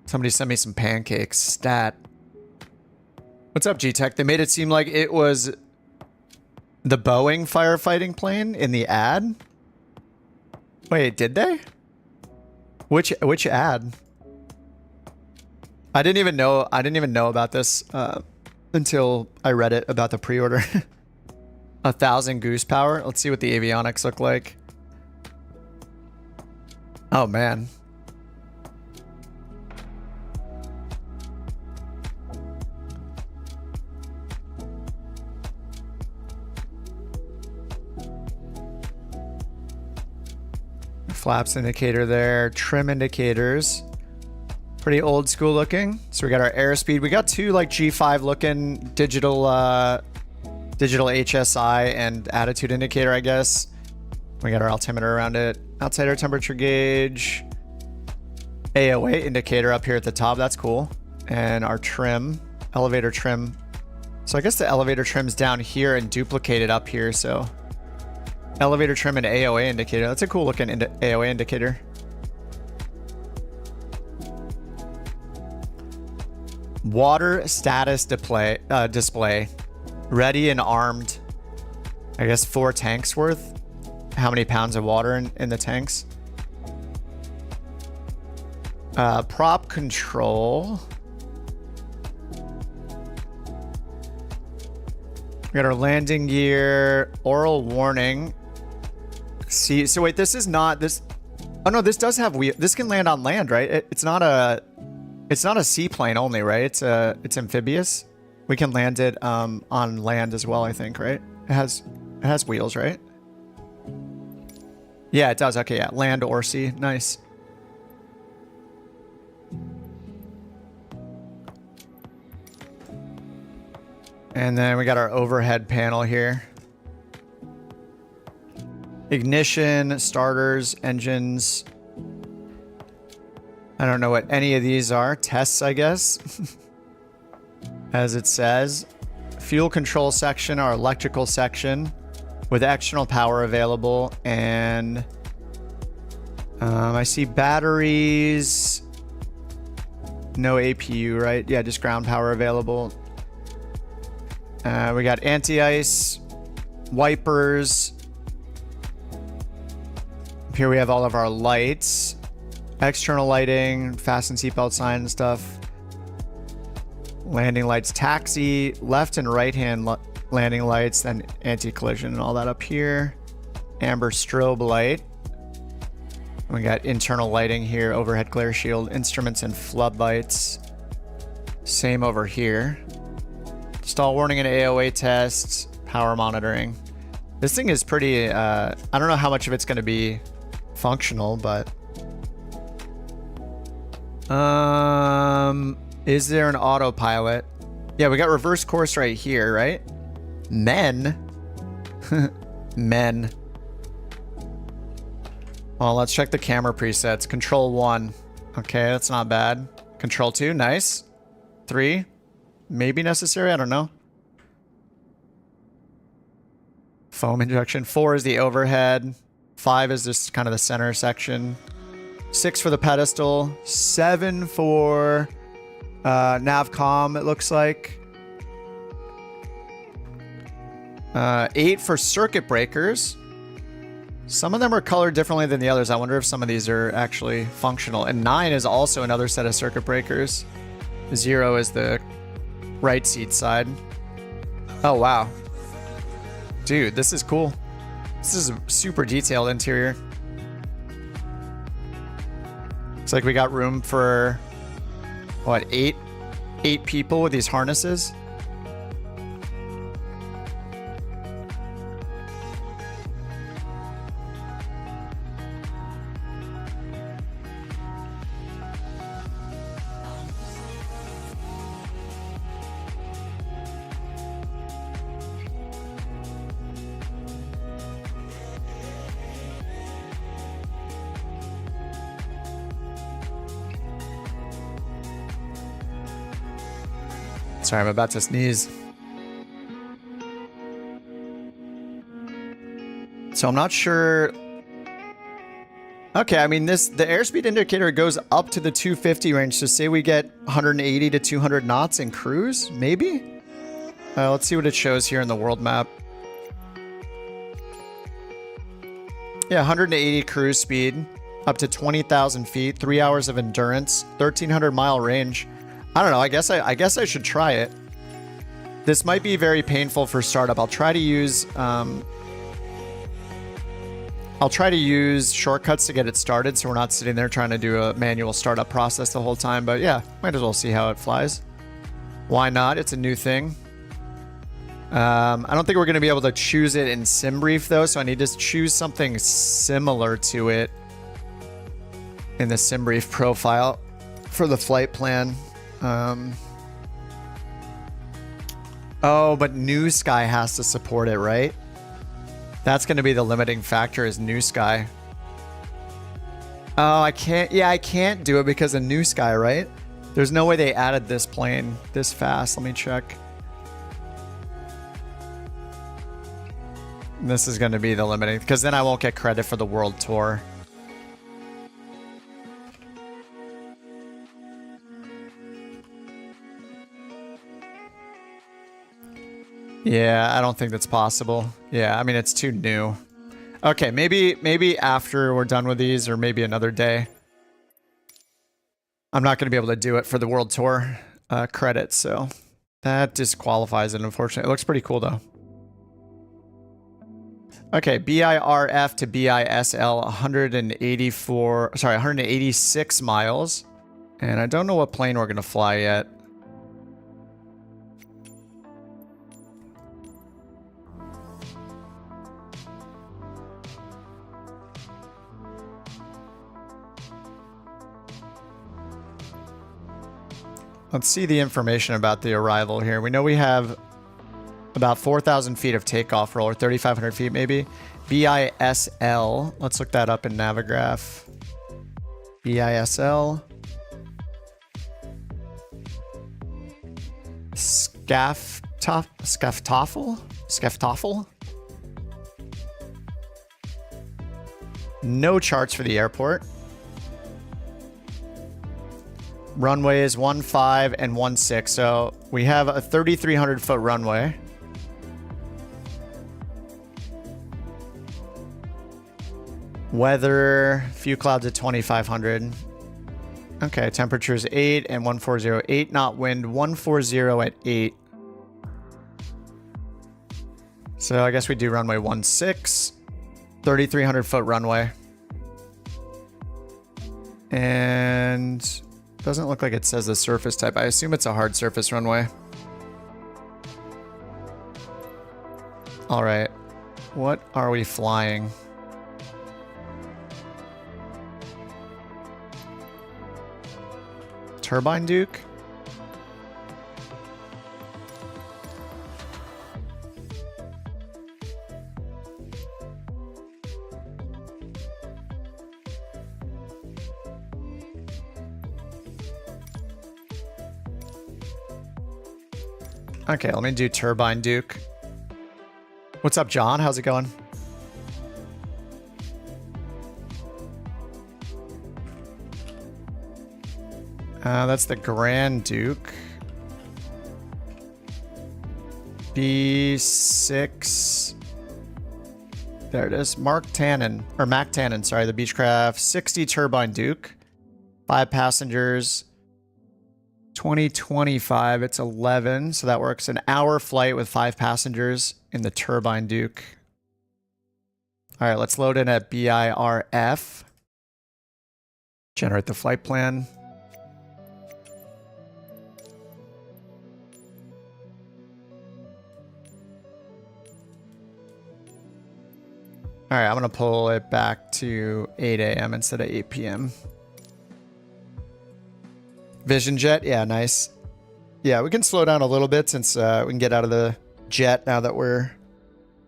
S1: Somebody sent me some pancakes. Stat. What's up, G-Tech? They made it seem like it was the Boeing firefighting plane in the ad? Wait, did they? Which ad? I didn't even know about this until I read it about the pre-order. 1,000 goose power. Let's see what the avionics look like. Oh man. Flaps indicator there, trim indicators. Pretty old school looking. So we got our airspeed. We got two like G5 looking digital HSI and attitude indicator, I guess. We got our altimeter around it. Outside air temperature gauge. AOA indicator up here at the top. That's cool. And our trim, elevator trim. So I guess the elevator trim's down here and duplicated up here. So elevator trim and AOA indicator. That's a cool looking AOA indicator. Water status display. Ready and armed. I guess 4 tanks worth. How many pounds of water in the tanks? Prop control. We got our landing gear. Oral warning. See, so wait, this is not this. Oh no, this does have wheel. This can land on land, right? It's not a seaplane only, right? It's amphibious. We can land it on land as well, I think, right? It has wheels, right? Yeah, it does. Okay, yeah, land or sea. Nice. And then we got our overhead panel here. Ignition, starters, engines. I don't know what any of these are. Tests, I guess. As it says. Fuel control section, our electrical section with external power available. And I see batteries. No APU, right? Yeah, just ground power available. We got anti-ice, wipers. Here we have all of our lights. External lighting, fasten seatbelt sign and stuff. Landing lights, taxi, left and right hand landing lights, then anti-collision and all that up here. Amber strobe light. We got internal lighting here, overhead glare shield, instruments and floodlights. Same over here. Stall warning and AOA tests, power monitoring. This thing is pretty, I don't know how much of it's going to be functional, but is there an autopilot? Yeah, we got reverse course right here, right? Men. Men. Well, let's check the camera presets. Control 1. Okay, that's not bad. Control 2, nice. 3, maybe necessary, I don't know. Foam injection. 4 is the overhead. 5 is just kind of the center section. 6 for the pedestal. 7 for navcom, it looks like. 8 for circuit breakers. Some of them are colored differently than the others. I wonder if some of these are actually functional. And 9 is also another set of circuit breakers. 0 is the right seat side. Oh, wow. Dude, this is cool. This is a super detailed interior. It's like we got room for, what, 8 people with these harnesses? Sorry, I'm about to sneeze. So I'm not sure. Okay, I mean, the airspeed indicator goes up to the 250 range. So say we get 180 to 200 knots in cruise, maybe? Let's see what it shows here in the world map. Yeah, 180 cruise speed, up to 20,000 feet, 3 hours of endurance, 1,300 mile range. I don't know. I guess I should try it. This might be very painful for startup. I'll try to use shortcuts to get it started, so we're not sitting there trying to do a manual startup process the whole time. But yeah, might as well see how it flies. Why not? It's a new thing. I don't think we're going to be able to choose it in SimBrief though, so I need to choose something similar to it in the SimBrief profile for the flight plan. Oh, but New Sky has to support it, right? That's going to be the limiting factor is New Sky. Oh, I can't. Yeah, I can't do it because of New Sky, right? There's no way they added this plane this fast. Let me check. This is going to be the limiting because then I won't get credit for the world tour. Yeah, I don't think that's possible. Yeah, I mean, it's too new. Okay, maybe after we're done with these or maybe another day. I'm not going to be able to do it for the World Tour credit, so that disqualifies it, unfortunately. It looks pretty cool, though. Okay, BIRF to BISL, 186 miles. And I don't know what plane we're going to fly yet. Let's see the information about the arrival here. We know we have about 4,000 feet of takeoff roll, or 3,500 feet maybe. BISL. Let's look that up in Navigraph. BISL. Scaftafel? No charts for the airport. Runway is 15 and 16, so we have a 3,300 foot runway. Weather, few clouds at 2,500. Okay, temperature is 8 and 140. 8 knot wind, 140 at 8. So I guess we do runway 16, 3,300 foot runway. And doesn't look like it says the surface type. I assume it's a hard surface runway. All right. What are we flying? Turbine Duke? Okay, let me do Turbine Duke. What's up, John? How's it going? That's the Grand Duke. B6. There it is. Mac Tannen, sorry, the Beechcraft 60 Turbine Duke. 5 passengers. 2025, it's 11, so that works. An hour flight with 5 passengers in the Turbine Duke. All right, let's load in at BIRF. Generate the flight plan. All right, I'm going to pull it back to 8 a.m. instead of 8 p.m. Vision jet, yeah, nice. Yeah, we can slow down a little bit since we can get out of the jet now that we're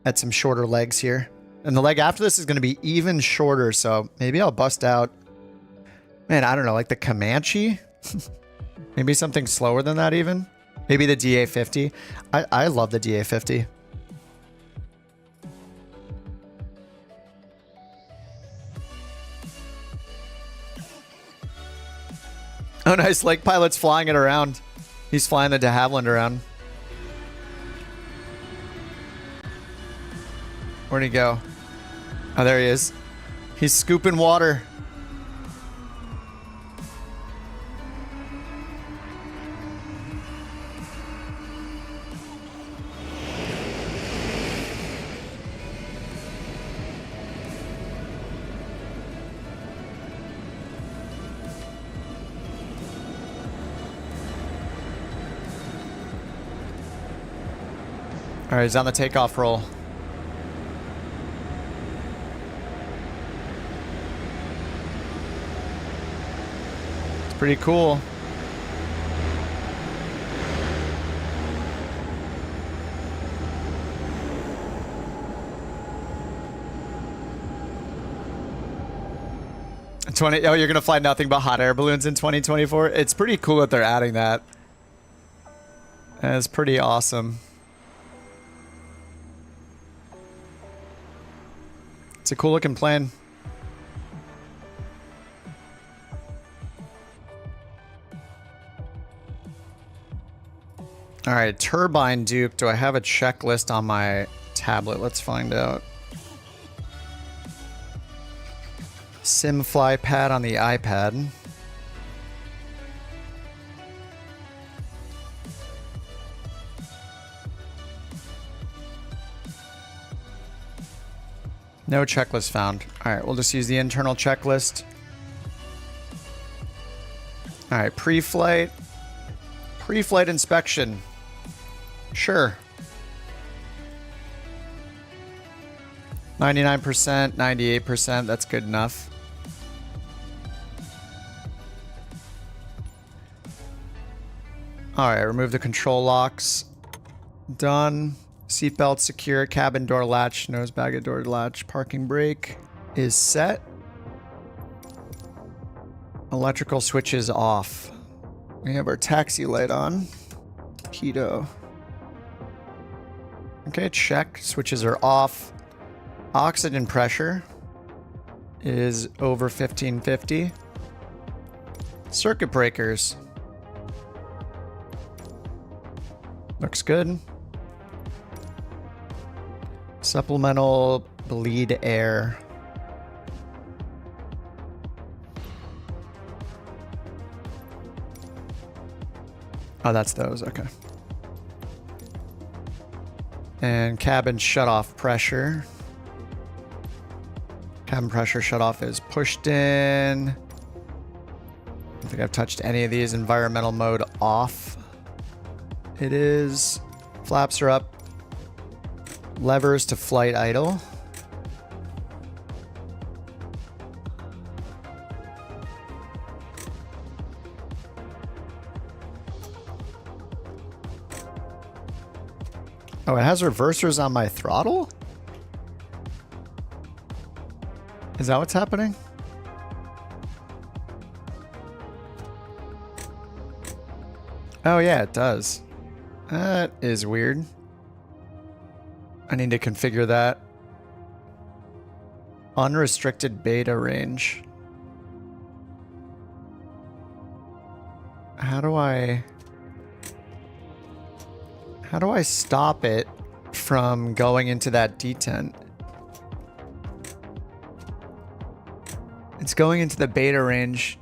S1: at some shorter legs here. And the leg after this is going to be even shorter, so maybe I'll bust out, man, I don't know, like the Comanche? Maybe something slower than that even? Maybe the DA-50. I love the DA-50. Oh, nice. Lake Pilot's flying it around. He's flying the de Havilland around. Where'd he go? Oh, there he is. He's scooping water. All right, he's on the takeoff roll. It's pretty cool. Oh, you're gonna fly nothing but hot air balloons in 2024? It's pretty cool that they're adding that. That's pretty awesome. It's a cool looking plane. All right, Turbine Duke. Do I have a checklist on my tablet? Let's find out. SimFly pad on the iPad. No checklist found. All right, we'll just use the internal checklist. All right, pre-flight. Pre-flight inspection. Sure. 99%, 98%, that's good enough. All right, remove the control locks. Done. Seatbelt secure, cabin door latch, nose bag door latch, parking brake is set. Electrical switch is off. We have our taxi light on. Keto. Okay, check. Switches are off. Oxygen pressure is over 1550. Circuit breakers. Looks good. Supplemental bleed air. Oh, that's those. Okay. And cabin shutoff pressure. Cabin pressure shutoff is pushed in. I don't think I've touched any of these. Environmental mode off. It is. Flaps are up. Levers to flight idle. Oh, it has reversers on my throttle? Is that what's happening? Oh yeah, it does. That is weird. I need to configure that. Unrestricted beta range. How do I stop it from going into that detent? It's going into the beta range.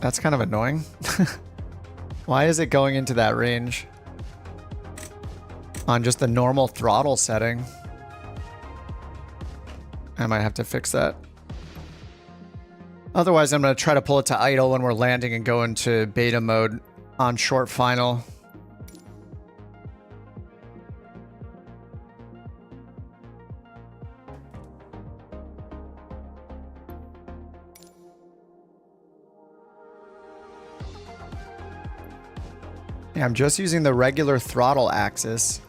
S1: That's kind of annoying. Why is it going into that range? On just the normal throttle setting. I might have to fix that. Otherwise, I'm going to try to pull it to idle when we're landing and go into beta mode on short final. Yeah, I'm just using the regular throttle axis.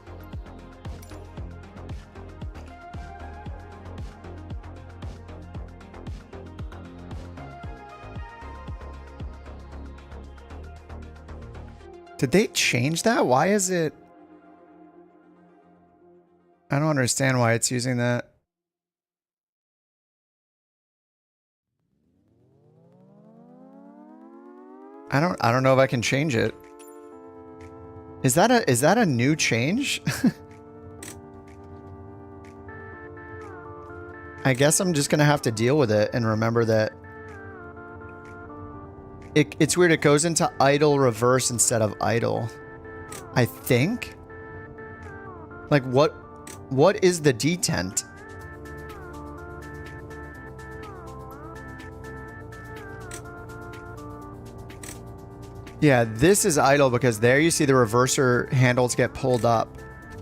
S1: Did they change that? Why is it... I don't understand why it's using that. I don't know if I can change it. Is that a new change? I guess I'm just gonna have to deal with it and remember that it's weird. It goes into idle reverse instead of idle. I think. Like what is the detent? Yeah, this is idle because there you see the reverser handles get pulled up.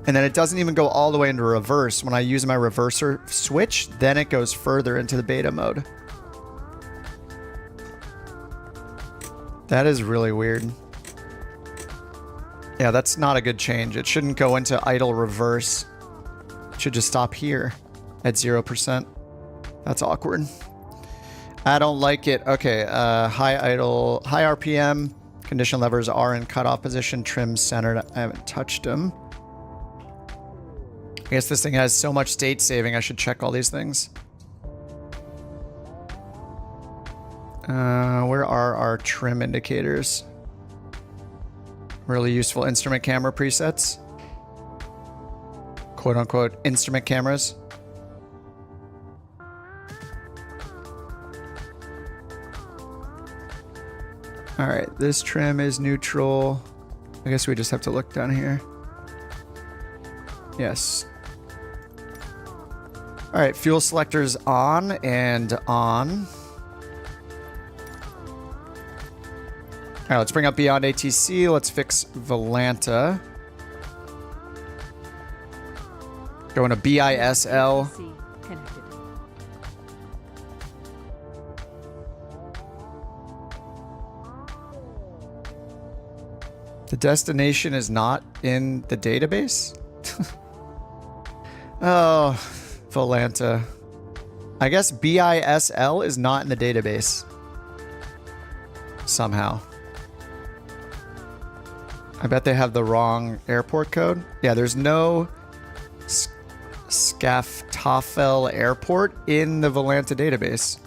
S1: And then it doesn't even go all the way into reverse. When I use my reverser switch, then it goes further into the beta mode. That is really weird. Yeah, that's not a good change. It shouldn't go into idle reverse. It should just stop here at 0%. That's awkward. I don't like it. Okay, high idle, high RPM. Condition levers are in cutoff position. Trim centered. I haven't touched them. I guess this thing has so much state saving. I should check all these things. Where are our trim indicators? Really useful instrument camera presets. Quote unquote instrument cameras. All right, this trim is neutral. I guess we just have to look down here. Yes. All right, fuel selectors on and on. All right, let's bring up Beyond ATC. Let's fix Volanta. Going to BISL. The destination is not in the database? Oh, Volanta. I guess BISL is not in the database. Somehow. I bet they have the wrong airport code. Yeah, there's no Skaftafel Airport in the Volanta database.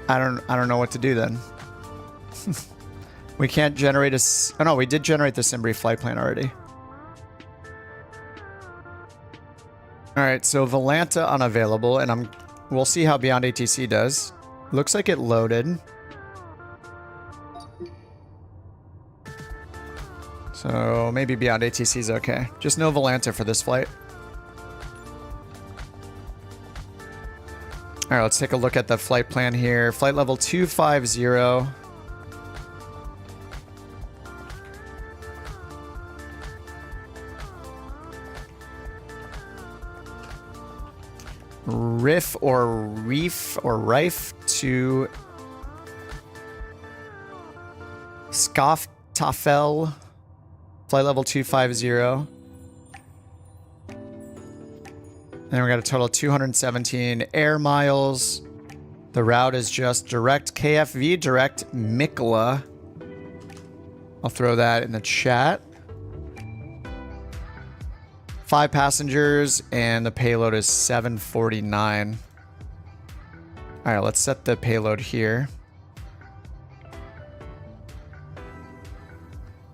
S1: I don't know what to do then. We can't generate a... Oh no, we did generate the Simbri flight plan already. Alright, so Volanta unavailable, and we'll see how Beyond ATC does. Looks like it loaded. So maybe Beyond ATC is okay. Just no Volanta for this flight. Alright, let's take a look at the flight plan here. Flight level 250. Riff or Reef or Rife to Skoftafel, flight level 250. And we got a total of 217 air miles. The route is just direct KFV, direct Mikla. I'll throw that in the chat. 5 passengers, and the payload is 749. All right, let's set the payload here.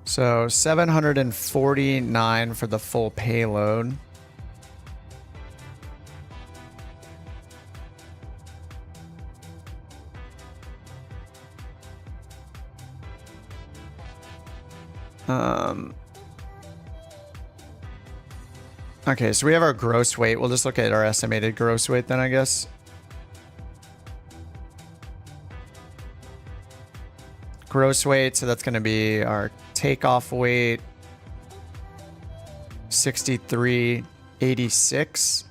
S1: So 749 for the full payload. Okay, so we have our gross weight. We'll just look at our estimated gross weight then, I guess. Gross weight, so that's going to be our takeoff weight, 6386.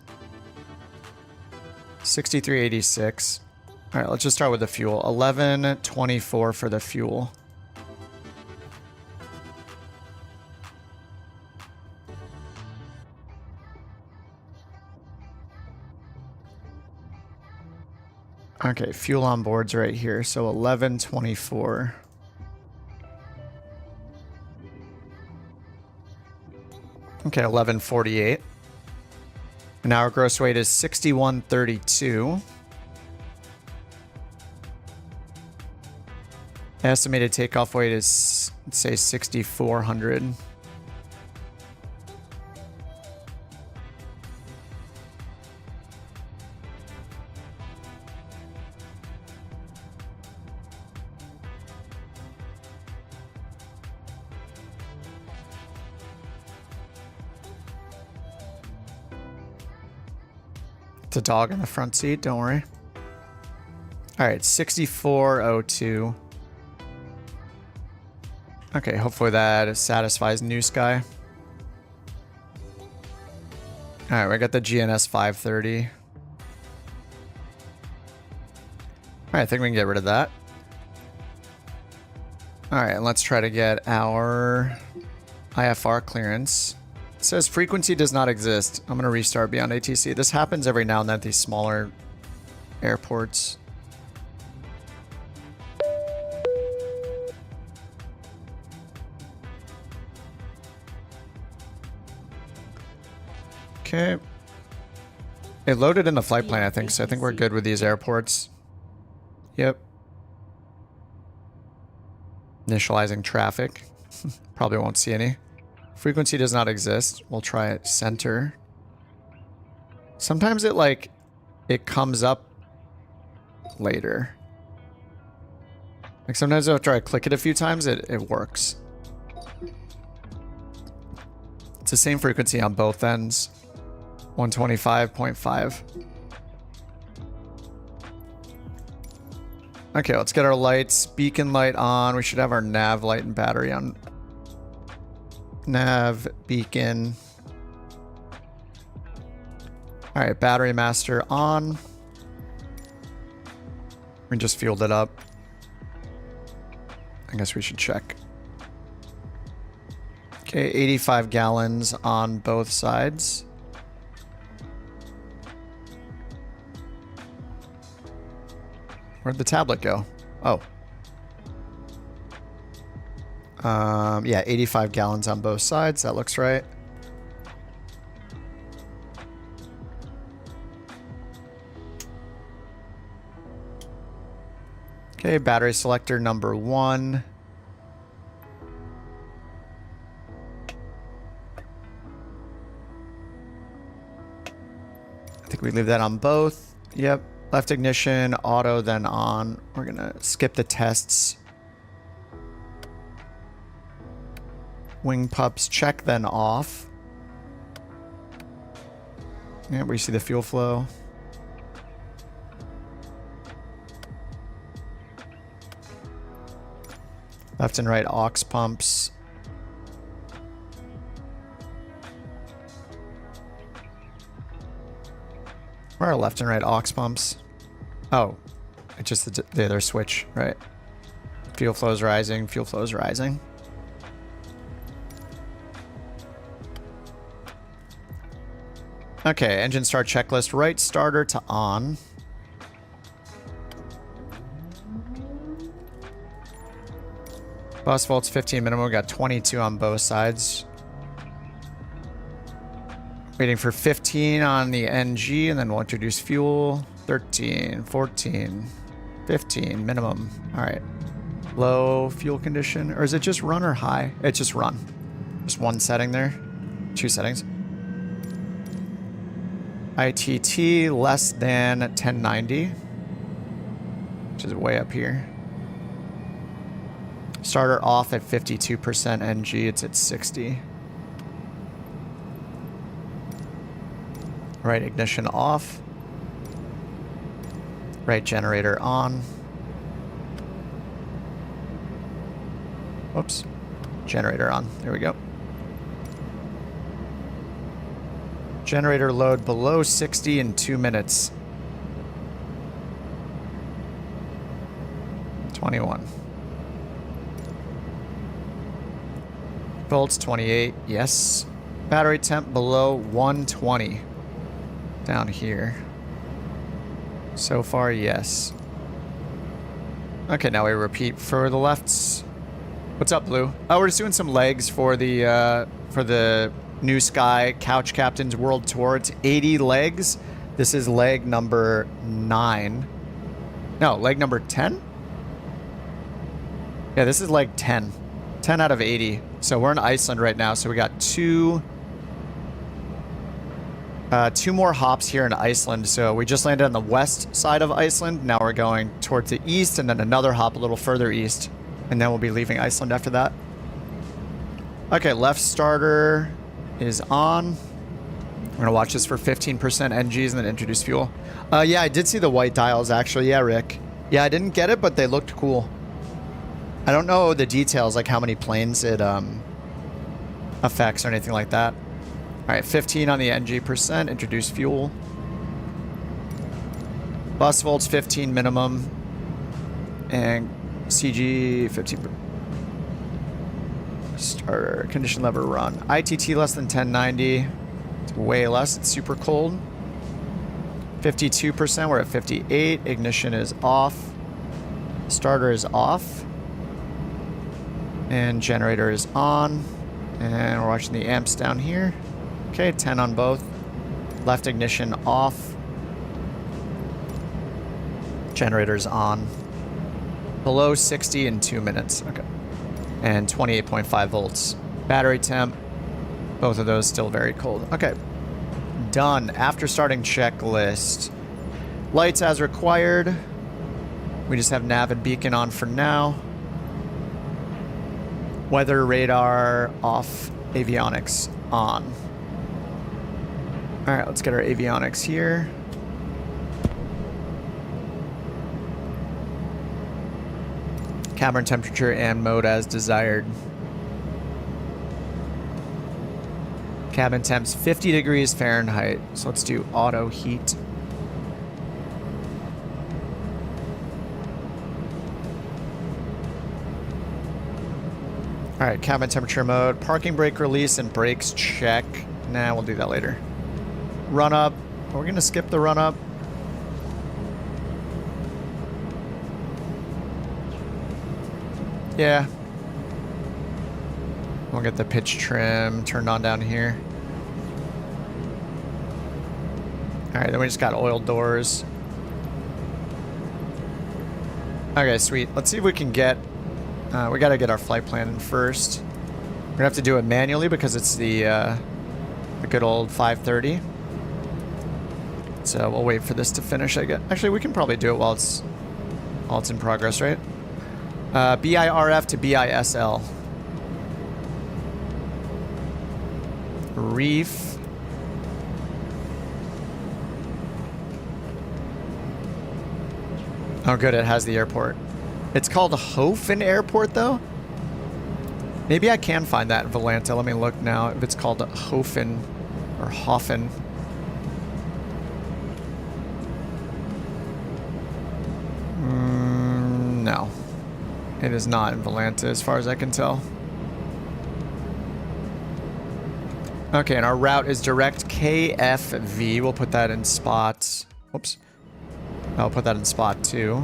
S1: 6386. All right, let's just start with the fuel. 1124 for the fuel. Okay, fuel on board's right here, so 1124. Okay, 1148. And now our gross weight is 6132. Estimated takeoff weight is, let's say, 6400. It's a dog in the front seat, don't worry. All right, 6402. Okay, hopefully that satisfies New Sky. All right, we got the GNS 530. All right, I think we can get rid of that. All right, and let's try to get our IFR clearance. It says frequency does not exist. I'm going to restart beyond ATC. This happens every now and then at these smaller airports. Okay. It loaded in the flight plan, I think, so I think we're good with these airports. Yep. Initializing traffic. Probably won't see any. Frequency does not exist. We'll try it center. Sometimes it comes up later. Like sometimes after I click it a few times, it works. It's the same frequency on both ends. 125.5. Okay, let's get our lights. Beacon light on. We should have our nav light and battery on. Nav, beacon. All right, battery master on. We just fueled it up. I guess we should check. Okay, 85 gallons on both sides. Where'd the tablet go? Oh. Yeah, 85 gallons on both sides. That looks right. Okay, battery selector number 1. I think we leave that on both. Yep. Left ignition, auto, then on. We're gonna skip the tests. Wing pups check, then off. Yeah, we see the fuel flow. Left and right aux pumps. Where are left and right aux pumps? Oh, it's just the other switch, right? Fuel flow is rising, fuel flow is rising. Okay, engine start checklist, right starter to on. Bus volts 15 minimum, we got 22 on both sides. Waiting for 15 on the NG, and then we'll introduce fuel. 13, 14, 15 minimum. All right. Low fuel condition, or is it just run or high? It's just run. Just one setting there. Two settings. ITT less than 1090, which is way up here. Starter off at 52% NG, it's at 60. Right ignition off. Right generator on. Whoops. Generator on. There we go. Generator load below 60 in 2 minutes. 21. Volts 28. Yes. Battery temp below 120. Down here. So far, yes. Okay, now we repeat for the lefts. What's up, Blue? Oh, we're just doing some legs for the New Sky Couch Captains World Tour. It's 80 legs. This is leg number 9. No, leg number 10? Yeah, this is leg 10. 10 out of 80. So we're in Iceland right now. So we got two more hops here in Iceland. So we just landed on the west side of Iceland. Now we're going towards the east, and then another hop a little further east. And then we'll be leaving Iceland after that. Okay, left starter is on. We're going to watch this for 15% NGs and then introduce fuel. Yeah, I did see the white dials, actually. Yeah, Rick. Yeah, I didn't get it, but they looked cool. I don't know the details, like how many planes it affects or anything like that. All right, 15 on the NG percent. Introduce fuel. Bus volts 15 minimum. And CG 15. Starter condition lever run. ITT less than 1090. It's way less. It's super cold. 52%. We're at 58. Ignition is off. Starter is off. And generator is on. And we're watching the amps down here. Okay, 10 on both. Left ignition off. Generator's on. Below 60 in 2 minutes. Okay. And 28.5 volts. Battery temp. Both of those still very cold. Okay. Done. After starting checklist. Lights as required. We just have nav and beacon on for now. Weather radar off. Avionics on. Alright, let's get our avionics here. Cabin temperature and mode as desired. Cabin temps 50 degrees Fahrenheit. So let's do auto heat. All right, cabin temperature mode, parking brake release and brakes check. Nah, we'll do that later. Run up. We're gonna skip the run up. Yeah. We'll get the pitch trim turned on down here. Alright, then we just got oiled doors. Okay, sweet. Let's see if we can get... we gotta get our flight plan in first. We're gonna have to do it manually because it's the good old 5:30. So we'll wait for this to finish, I guess. Actually, we can probably do it while it's in progress, right? BIRF to BISL. Reef. Oh, good, it has the airport. It's called Hofen Airport, though? Maybe I can find that in Volanta. Let me look now if it's called Hofen or Hoffen. No. It is not in Volanta as far as I can tell. Okay, and our route is direct KFV. We'll put that in spot... Whoops. I'll put that in spot 2.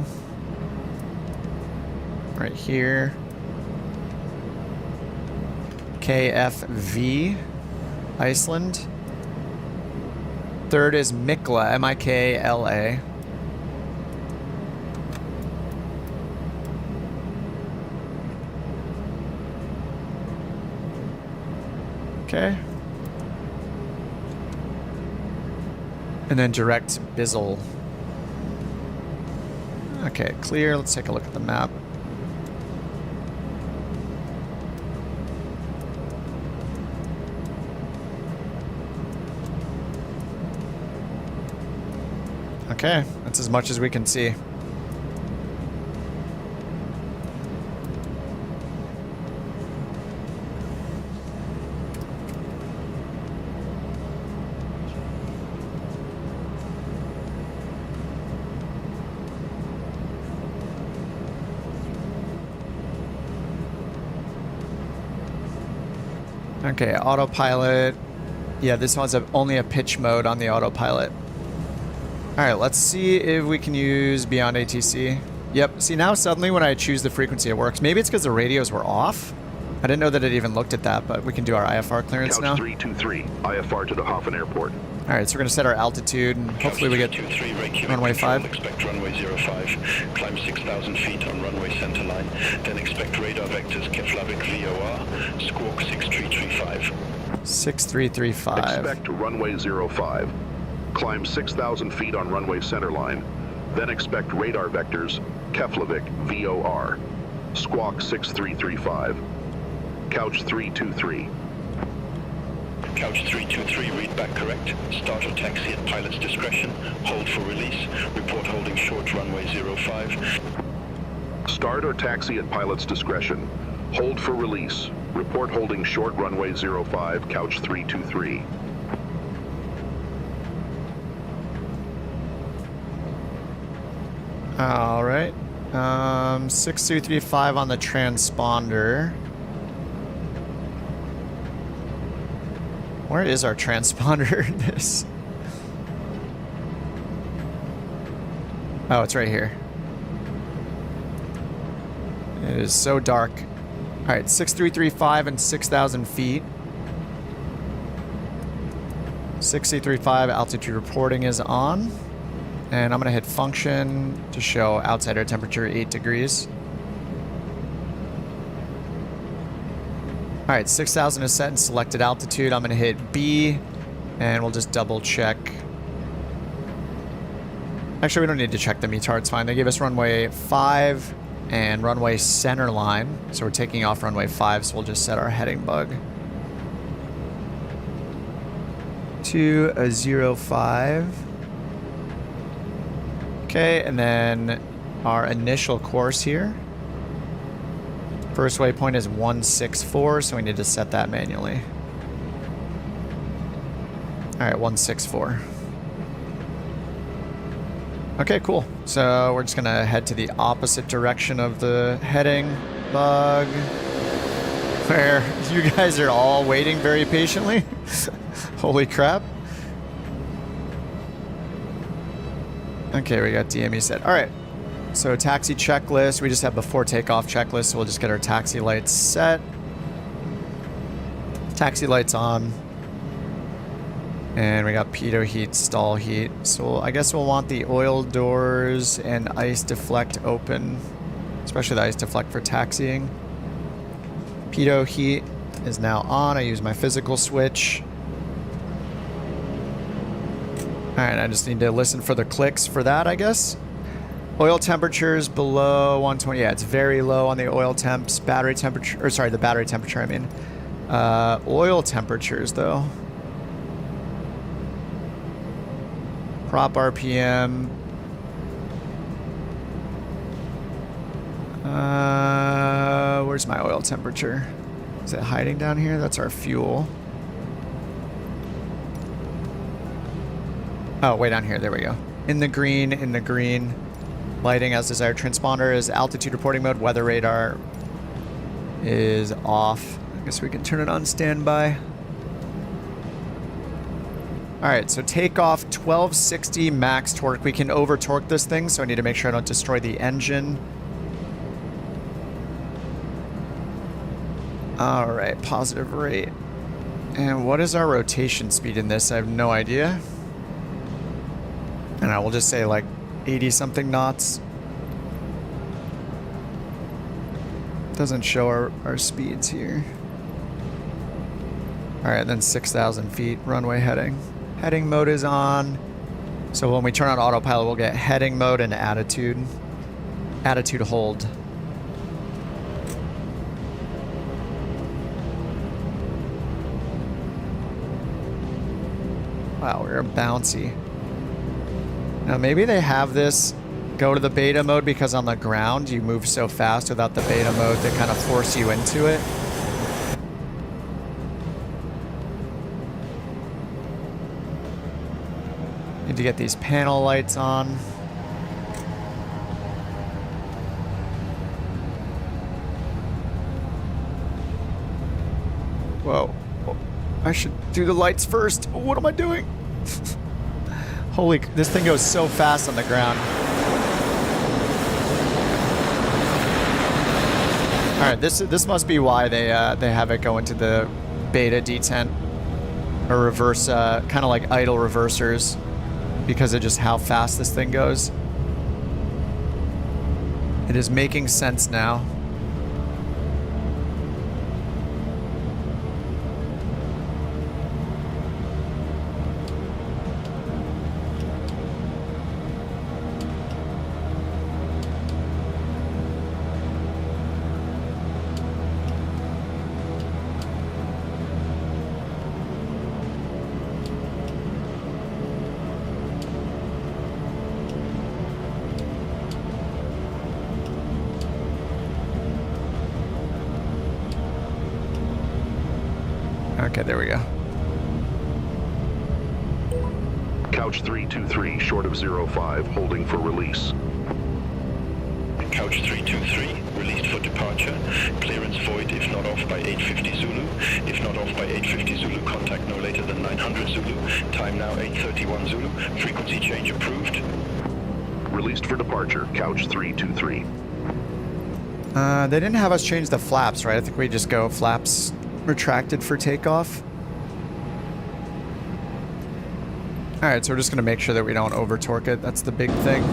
S1: Right here. KFV. Iceland. Third is Mikla. M-I-K-L-A. Okay. And then direct Bizzle. Okay, clear. Let's take a look at the map. Okay, that's as much as we can see. Okay, autopilot. Yeah, this one's only a pitch mode on the autopilot. Alright, let's see if we can use Beyond ATC. Yep, see now suddenly when I choose the frequency it works. Maybe it's because the radios were off. I didn't know that it even looked at that, but we can do our IFR clearance
S2: Couch
S1: now.
S2: 323, IFR to the Hoffen Airport.
S1: Alright, so we're going to set our altitude and hopefully we get runway 5.
S3: Expect runway 05, climb 6,000 feet on runway centerline, then expect radar vectors Keflavik VOR, squawk 6335.
S1: 6335.
S2: Expect runway 05. Climb 6,000 feet on runway centerline, then expect radar vectors Keflavik VOR, squawk 6335. Couch 323.
S3: Couch 323, read back correct. Start or taxi at pilot's discretion. Hold for release. Report holding short runway 05.
S2: Start or taxi at pilot's discretion. Hold for release. Report holding short runway 05, Couch 323.
S1: All right. 6335 on the transponder. Where is our transponder in this? Oh, it's right here. It is so dark. All right, 6335 and 6,000 feet. 6335 altitude reporting is on. And I'm going to hit function to show outside air temperature 8 degrees. All right, 6,000 is set in selected altitude. I'm going to hit B, and we'll just double check. Actually, we don't need to check the METAR. It's fine. They gave us runway 5 and runway center line. So we're taking off runway 5, so we'll just set our heading bug to a 05. Okay, and then our initial course here. First waypoint is 164, so we need to set that manually. All right, 164. Okay, cool. So we're just gonna head to the opposite direction of the heading bug, where you guys are all waiting very patiently. Holy crap. Okay, we got DME set. All right. So taxi checklist, we just have before takeoff checklist, so we'll just get our taxi lights set. Taxi lights on. And we got pitot heat, stall heat. So I guess we'll want the oil doors and ice deflect open, especially the ice deflect for taxiing. Pitot heat is now on. I use my physical switch. All right, I just need to listen for the clicks for that, I guess. Oil temperatures below 120. Yeah, it's very low on the oil temps. Battery temperature, or sorry, the battery temperature, I mean. Oil temperatures, though. Prop RPM. Where's my oil temperature? Is it hiding down here? That's our fuel. Oh, way down here. There we go. In the green, in the green. lighting as desired. Transponder is altitude reporting mode. Weather radar is off. I guess we can turn it on standby. Alright, so takeoff 1260 max torque. We can over torque this thing, so I need to make sure I don't destroy the engine. Alright, positive rate. And what is our rotation speed in this? I have no idea. And I will just say like 80 something knots. Doesn't show our speeds here. Alright, then 6,000 feet, runway heading. Heading mode is on. So when we turn on autopilot, we'll get heading mode and attitude. Attitude hold. Wow, we're bouncy. Now maybe they have this go to the beta mode because on the ground you move so fast without the beta mode to kind of force you into it. Need to get these panel lights on. Whoa. Oh, I should do the lights first. What am I doing? Holy, this thing goes so fast on the ground. All right, this must be why they have it go into the beta detent or reverse, kind of like idle reversers, because of just how fast this thing goes. It is making sense now. Okay, there we go.
S2: Couch 323, short of 05, holding for release.
S3: Couch 323, released for departure. Clearance void if not off by 850 Zulu. If not off by 850 Zulu, contact no later than 900 Zulu. Time now 831 Zulu. Frequency change approved.
S2: Released for departure, Couch 323.
S1: They didn't have us change the flaps, right? I think we just go flaps retracted for takeoff. Alright, so we're just going to make sure that we don't over torque it. That's the big thing.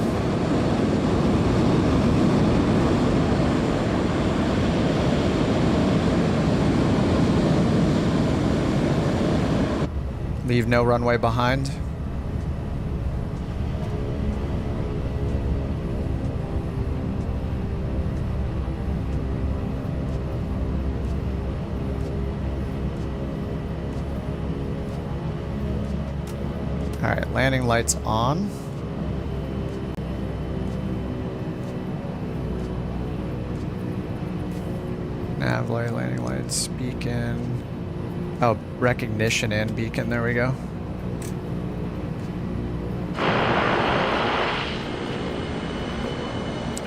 S1: Leave no runway behind. Alright, landing lights on. Nav light, landing lights, beacon. Oh, recognition and beacon, there we go.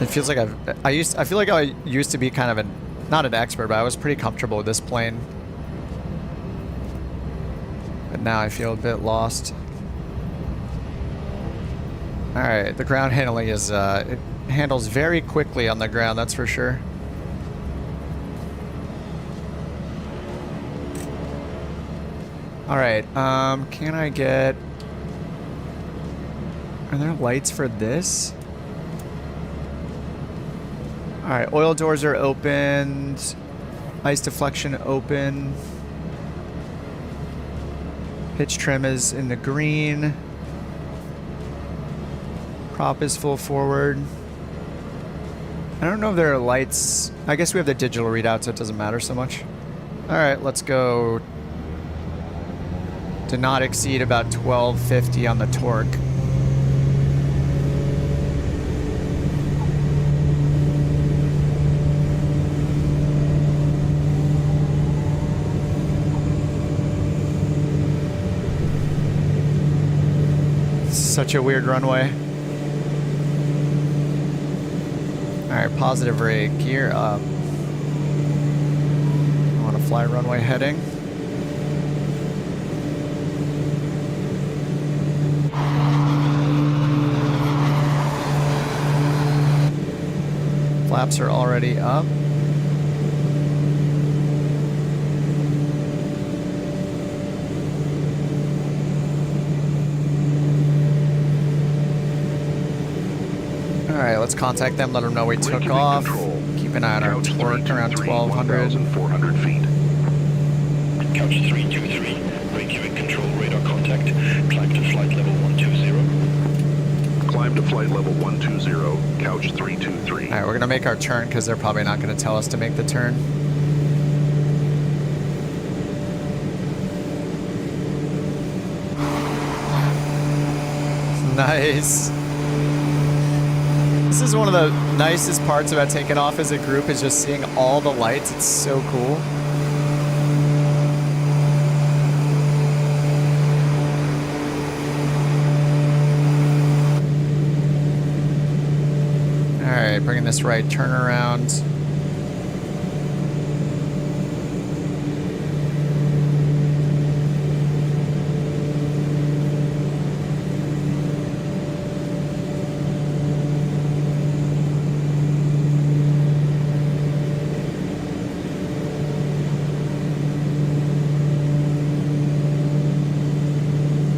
S1: It feels like I feel like I used to be kind of not an expert, but I was pretty comfortable with this plane. But now I feel a bit lost. Alright, the ground handling is, it handles very quickly on the ground, that's for sure. Alright, can I get... Are there lights for this? Alright, oil doors are opened. Ice deflection open. Pitch trim is in the green. Prop is full forward. I don't know if there are lights. I guess we have the digital readout, so it doesn't matter so much. Alright, let's go to not exceed about 1250 on the torque. Such a weird runway. Positive rate, gear up. I want to fly runway heading. Flaps are already up. Alright, let's contact them, let them know we took off.
S2: Control.
S1: Keep an eye on our
S2: Couch
S1: torque around
S2: 323,
S1: 1200.
S2: 1,400 feet.
S3: Couch 323, Reykjavik control radar contact. Climb to flight level 120.
S2: Climb to flight level 120, Couch 323.
S1: Alright, we're going to make our turn because they're probably not going to tell us to make the turn. Nice. This is one of the nicest parts about taking off as a group is just seeing all the lights. It's so cool. Alright, bringing this right turnaround.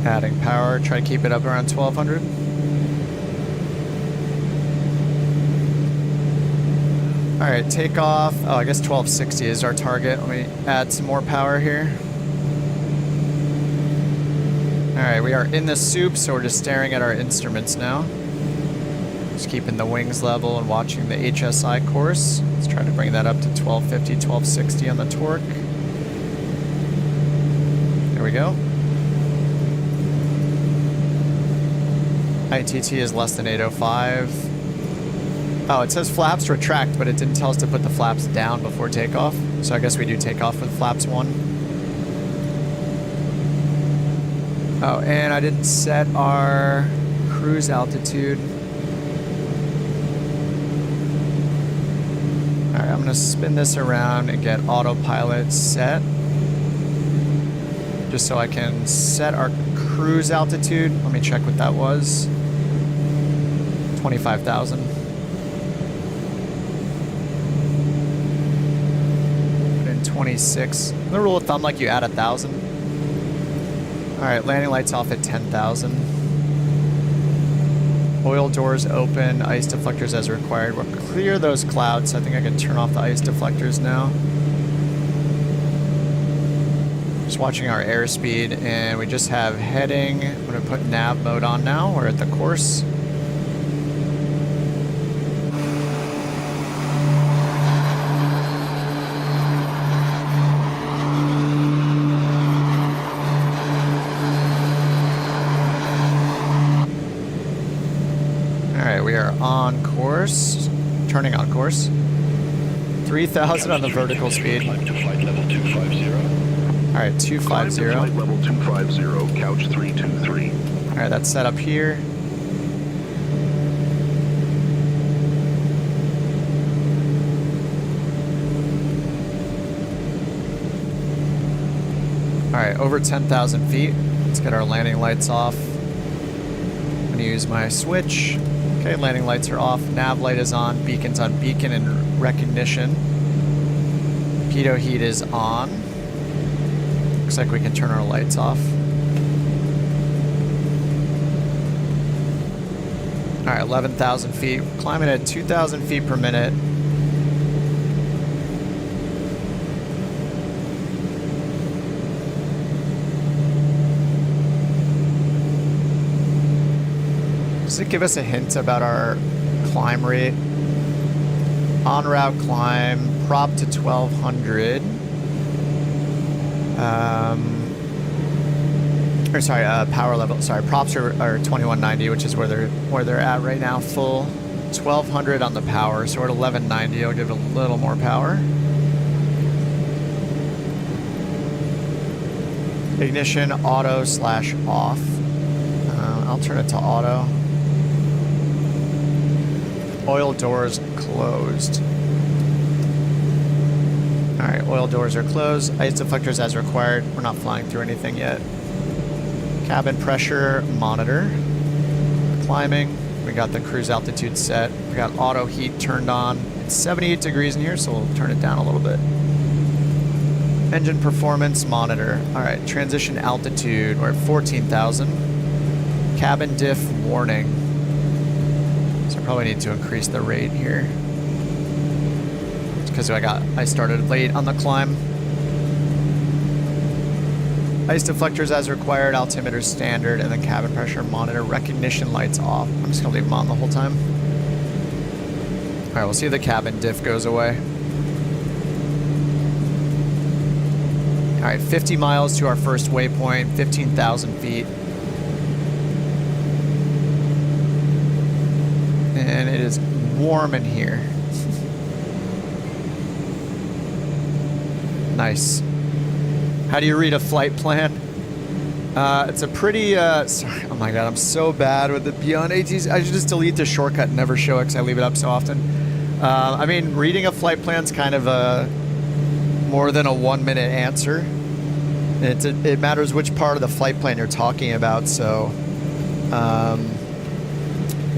S1: Adding power, try to keep it up around 1200. Alright, take off. Oh, I guess 1260 is our target. Let me add some more power here. Alright, we are in the soup, so we're just staring at our instruments now. Just keeping the wings level and watching the HSI course. Let's try to bring that up to 1250, 1260 on the torque. There we go. ITT is less than 805. Oh, it says flaps retract, but it didn't tell us to put the flaps down before takeoff. So I guess we do take off with flaps 1. Oh, and I didn't set our cruise altitude. Alright, I'm going to spin this around and get autopilot set. Just so I can set our cruise altitude. Let me check what that was. 25,000. Put in 26. The rule of thumb, like you add 1,000. Alright, landing lights off at 10,000. Oil doors open, ice deflectors as required. We'll clear those clouds, so I think I can turn off the ice deflectors now. Just watching our airspeed, and we just have heading. I'm going to put nav mode on now. We're at the course. Alright, we are on course. Turning on course. 3,000 on the vertical speed.
S3: Climb to flight level 250.
S1: Alright, 250.
S2: Climb to flight level 250, Couch 323.
S1: Alright, that's set up here. Alright, over 10,000 feet. Let's get our landing lights off. I'm going to use my switch. Okay, landing lights are off. Nav light is on. Beacon's on beacon and recognition. Pitot heat is on. Looks like we can turn our lights off. Alright, 11,000 feet. Climbing at 2,000 feet per minute. Does it give us a hint about our climb rate? En route climb, prop to 1,200. Power level. Sorry, props are 2190, which is where they're at right now. Full 1,200 on the power, so we're at 1190. I'll give it a little more power. Ignition auto / off. I'll turn it to auto. Oil doors closed. All right, oil doors are closed. Ice deflectors as required. We're not flying through anything yet. Cabin pressure monitor. Climbing. We got the cruise altitude set. We got auto heat turned on. It's 78 degrees in here, so we'll turn it down a little bit. Engine performance monitor. All right, transition altitude. We're at 14,000. Cabin diff warning. So I probably need to increase the rate here. It's because I started late on the climb. Ice deflectors as required, altimeter standard, and then cabin pressure monitor. Recognition lights off. I'm just gonna leave them on the whole time. All right, we'll see if the cabin diff goes away. All right, 50 miles to our first waypoint, 15,000 feet. And it is warm in here. Nice. How do you read a flight plan? It's a pretty, sorry, oh my God, I'm so bad with the Beyond ATs. I should just delete the shortcut and never show it because I leave it up so often. I mean, reading a flight plan is kind of a more than a 1 minute answer. It matters which part of the flight plan you're talking about. So,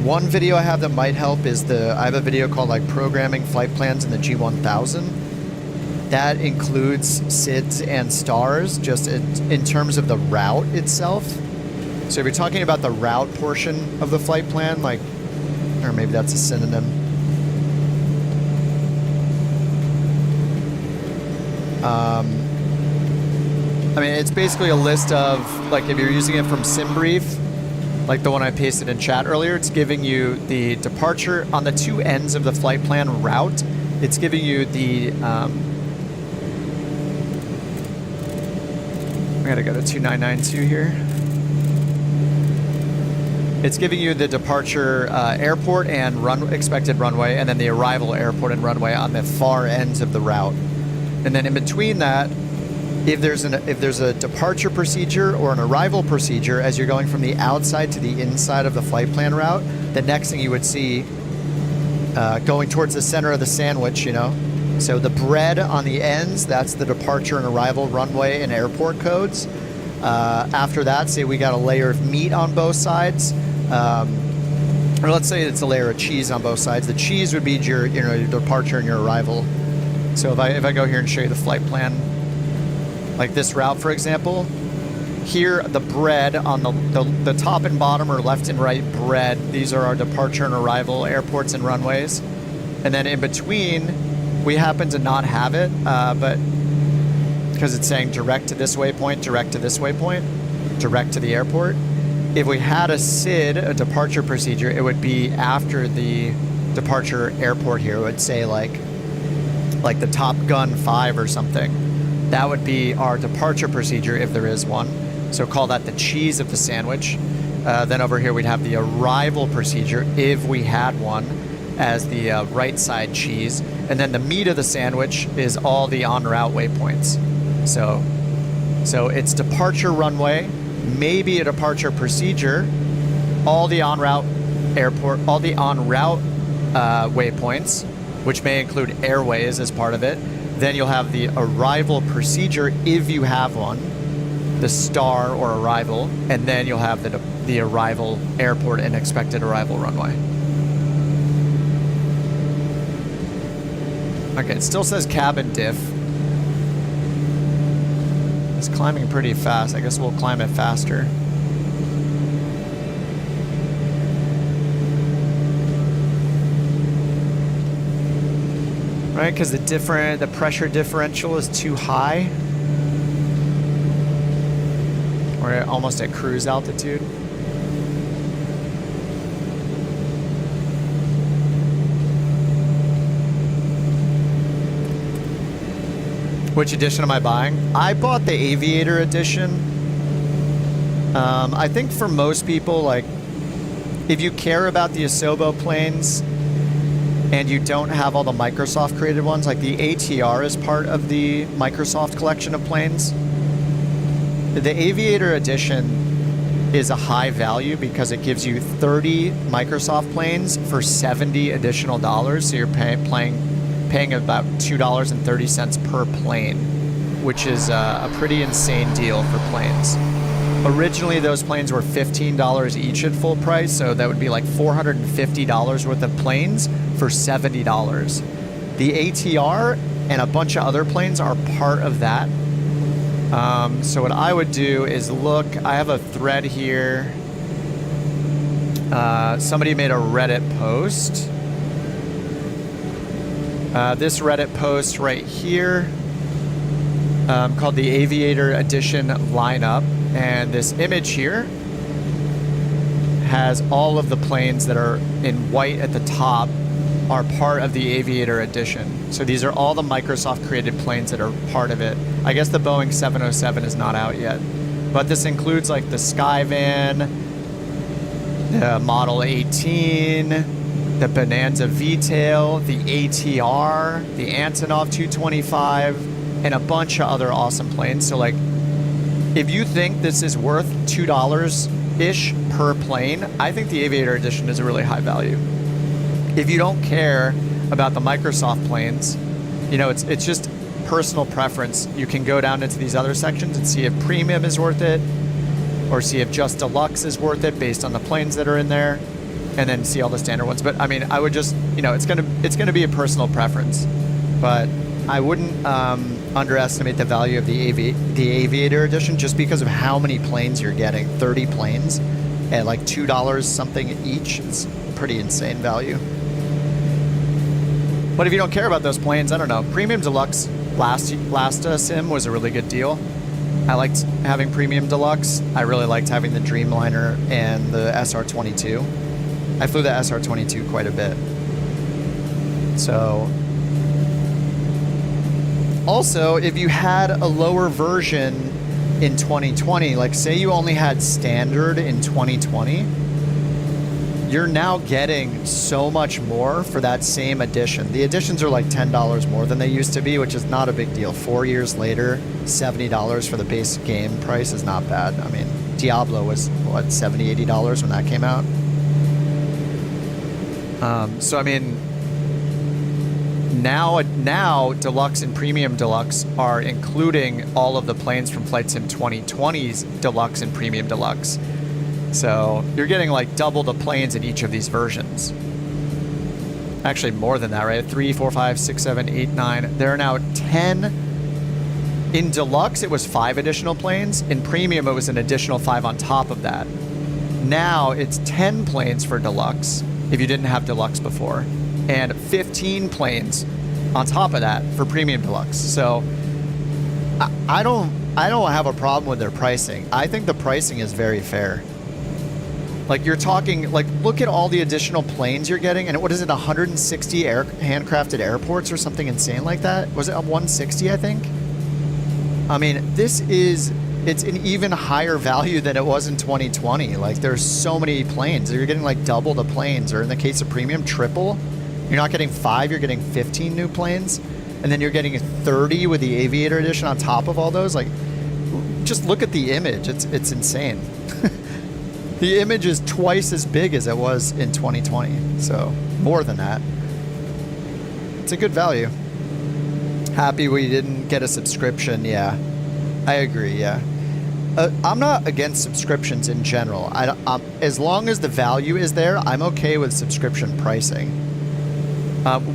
S1: one video I have that might help is I have a video called like programming flight plans in the G1000. That includes SIDs and stars just in terms of the route itself. So if you're talking about the route portion of the flight plan, like, or maybe that's a synonym. I mean, it's basically a list of, like, if you're using it from SimBrief, like the one I pasted in chat earlier, it's giving you the departure on the two ends of the flight plan route. It's giving you the, I gotta go to 2992 here. It's giving you the departure airport and expected runway, and then the arrival airport and runway on the far ends of the route. And then in between that, if there's a departure procedure or an arrival procedure as you're going from the outside to the inside of the flight plan route, the next thing you would see going towards the center of the sandwich, you know. So the bread on the ends, that's the departure and arrival runway and airport codes. After that, say we got a layer of meat on both sides, or let's say it's a layer of cheese on both sides. The cheese would be your departure and your arrival. So if I go here and show you the flight plan, like this route, for example, here the bread on the top and bottom or left and right bread, these are our departure and arrival airports and runways. And then in between, we happen to not have it, but because it's saying direct to this waypoint, direct to this waypoint, direct to the airport. If we had a SID, a departure procedure, it would be after the departure airport here. It would say like the Top Gun 5 or something. That would be our departure procedure if there is one. So call that the cheese of the sandwich. Then over here we'd have the arrival procedure if we had one as the right side cheese. And then the meat of the sandwich is all the en route waypoints. So it's departure runway, maybe a departure procedure, all the en route airport, all the en route waypoints, which may include airways as part of it. Then you'll have the arrival procedure if you have one, the star or arrival, and then you'll have the arrival airport and expected arrival runway. Okay, it still says cabin diff. It's climbing pretty fast. I guess we'll climb it faster. Right, because the pressure differential is too high. We're almost at cruise altitude. Which edition am I buying? I bought the Aviator edition. I think for most people, like, if you care about the Asobo planes and you don't have all the Microsoft created ones, like the ATR is part of the Microsoft collection of planes. The Aviator edition is a high value because it gives you 30 Microsoft planes for $70 additional dollars. So you're paying about $2.30 per plane, which is a pretty insane deal for planes. Originally, those planes were $15 each at full price, so that would be like $450 worth of planes for $70. The ATR and a bunch of other planes are part of that. So what I would do is look, I have a thread here. Somebody made a Reddit post. This Reddit post right here called the Aviator Edition lineup. And this image here has all of the planes that are in white at the top are part of the Aviator Edition. So these are all the Microsoft created planes that are part of it. I guess the Boeing 707 is not out yet, but this includes like the Skyvan, the Model 18, the Bonanza V-tail, the ATR, the Antonov 225, and a bunch of other awesome planes. So like, if you think this is worth $2-ish per plane, I think the Aviator Edition is a really high value. If you don't care about the Microsoft planes, you know, it's just personal preference. You can go down into these other sections and see if Premium is worth it, or see if just Deluxe is worth it based on the planes that are in there, and then see all the standard ones. But I mean, I would just, you know, it's gonna be a personal preference, but I wouldn't underestimate the value of the Aviator Edition just because of how many planes you're getting. 30 planes at like $2 something each. It's pretty insane value. But if you don't care about those planes, I don't know. Premium Deluxe last sim was a really good deal. I liked having Premium Deluxe. I really liked having the Dreamliner and the SR-22. I flew the SR-22 quite a bit. So also, if you had a lower version in 2020, like say you only had standard in 2020, you're now getting so much more for that same edition. The editions are like $10 more than they used to be, which is not a big deal. 4 years later, $70 for the base game price is not bad. I mean, Diablo was, what, $70, $80 when that came out? So, I mean, now Deluxe and Premium Deluxe are including all of the planes from Flight Sim 2020's Deluxe and Premium Deluxe. So you're getting like double the planes in each of these versions. Actually more than that, right? 3, 4, 5, 6, 7, 8, 9. There are now 10. In Deluxe, it was 5 additional planes. In Premium, it was an additional 5 on top of that. Now it's 10 planes for Deluxe if you didn't have Deluxe before, and 15 planes on top of that for Premium Deluxe. So I don't have a problem with their pricing. I think the pricing is very fair. Like you're talking, like look at all the additional planes you're getting, and what is it, 160 handcrafted airports or something insane like that? Was it 160, I think? I mean, it's an even higher value than it was in 2020. Like there's so many planes. You're getting like double the planes, or in the case of Premium, triple. You're not getting 5, you're getting 15 new planes. And then you're getting 30 with the Aviator Edition on top of all those. Like, just look at the image. It's insane. The image is twice as big as it was in 2020. So, more than that. It's a good value. Happy we didn't get a subscription, yeah. I agree, yeah. I'm not against subscriptions in general. As long as the value is there, I'm okay with subscription pricing.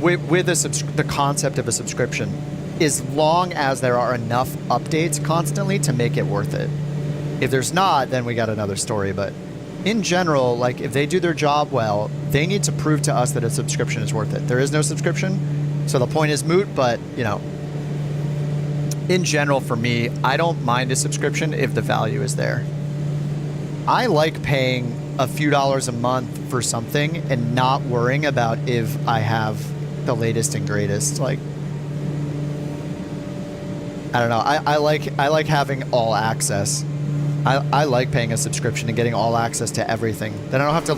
S1: With the concept of a subscription, as long as there are enough updates constantly to make it worth it. If there's not, then we got another story. But in general, like if they do their job well, they need to prove to us that a subscription is worth it. There is no subscription, so the point is moot. But you know, in general, for me, I don't mind a subscription if the value is there. I like paying a few dollars a month for something and not worrying about if I have the latest and greatest. Like, I don't know. I like having all access. I like paying a subscription and getting all access to everything. Then I don't have to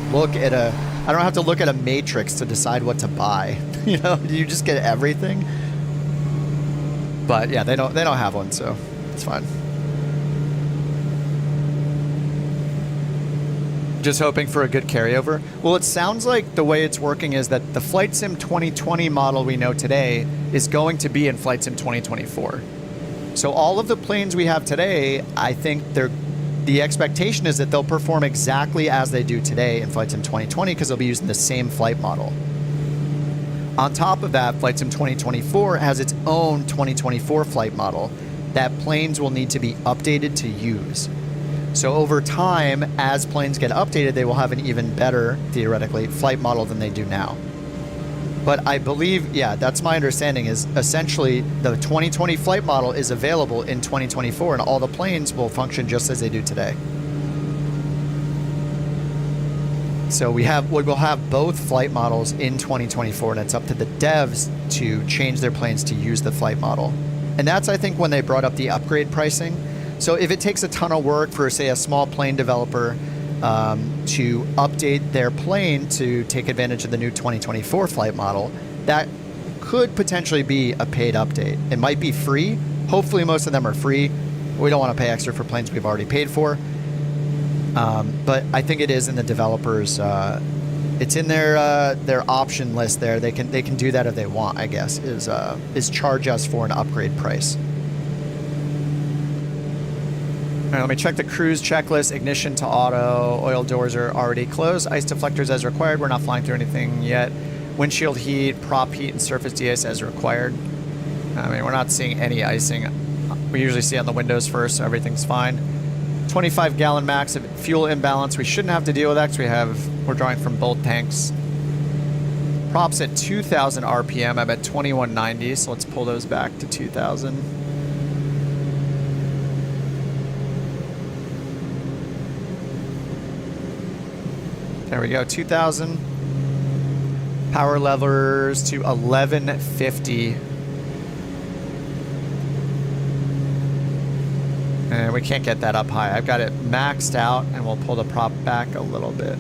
S1: look at a matrix to decide what to buy. You know, you just get everything. But yeah, they don't have one, so it's fine. Just hoping for a good carryover. Well, it sounds like the way it's working is that the Flight Sim 2020 model we know today is going to be in Flight Sim 2024. So all of the planes we have today, I think the expectation is that they'll perform exactly as they do today in Flight Sim 2020 because they'll be using the same flight model. On top of that, Flight Sim 2024 has its own 2024 flight model that planes will need to be updated to use. So over time, as planes get updated, they will have an even better, theoretically, flight model than they do now. But I believe, yeah, that's my understanding, is essentially the 2020 flight model is available in 2024 and all the planes will function just as they do today. So we'll have both flight models in 2024, and it's up to the devs to change their planes to use the flight model. And that's, I think, when they brought up the upgrade pricing. So if it takes a ton of work for, say, a small plane developer to update their plane to take advantage of the new 2024 flight model, that could potentially be a paid update. It might be free. Hopefully most of them are free. We don't want to pay extra for planes we've already paid for. But I think it is in the developers. It's in their option list there. They can do that if they want, I guess, is charge us for an upgrade price. All right, let me check the cruise checklist. Ignition to auto. Oil doors are already closed. Ice deflectors as required. We're not flying through anything yet. Windshield heat, prop heat, and surface de-ice as required. I mean, we're not seeing any icing. We usually see it on the windows first, so everything's fine. 25-gallon max of fuel imbalance. We shouldn't have to deal with that because we're drawing from both tanks. Props at 2,000 RPM. I'm at 2190, so let's pull those back to 2,000. There we go, 2,000. Power levers to 1150. And we can't get that up high. I've got it maxed out, and we'll pull the prop back a little bit.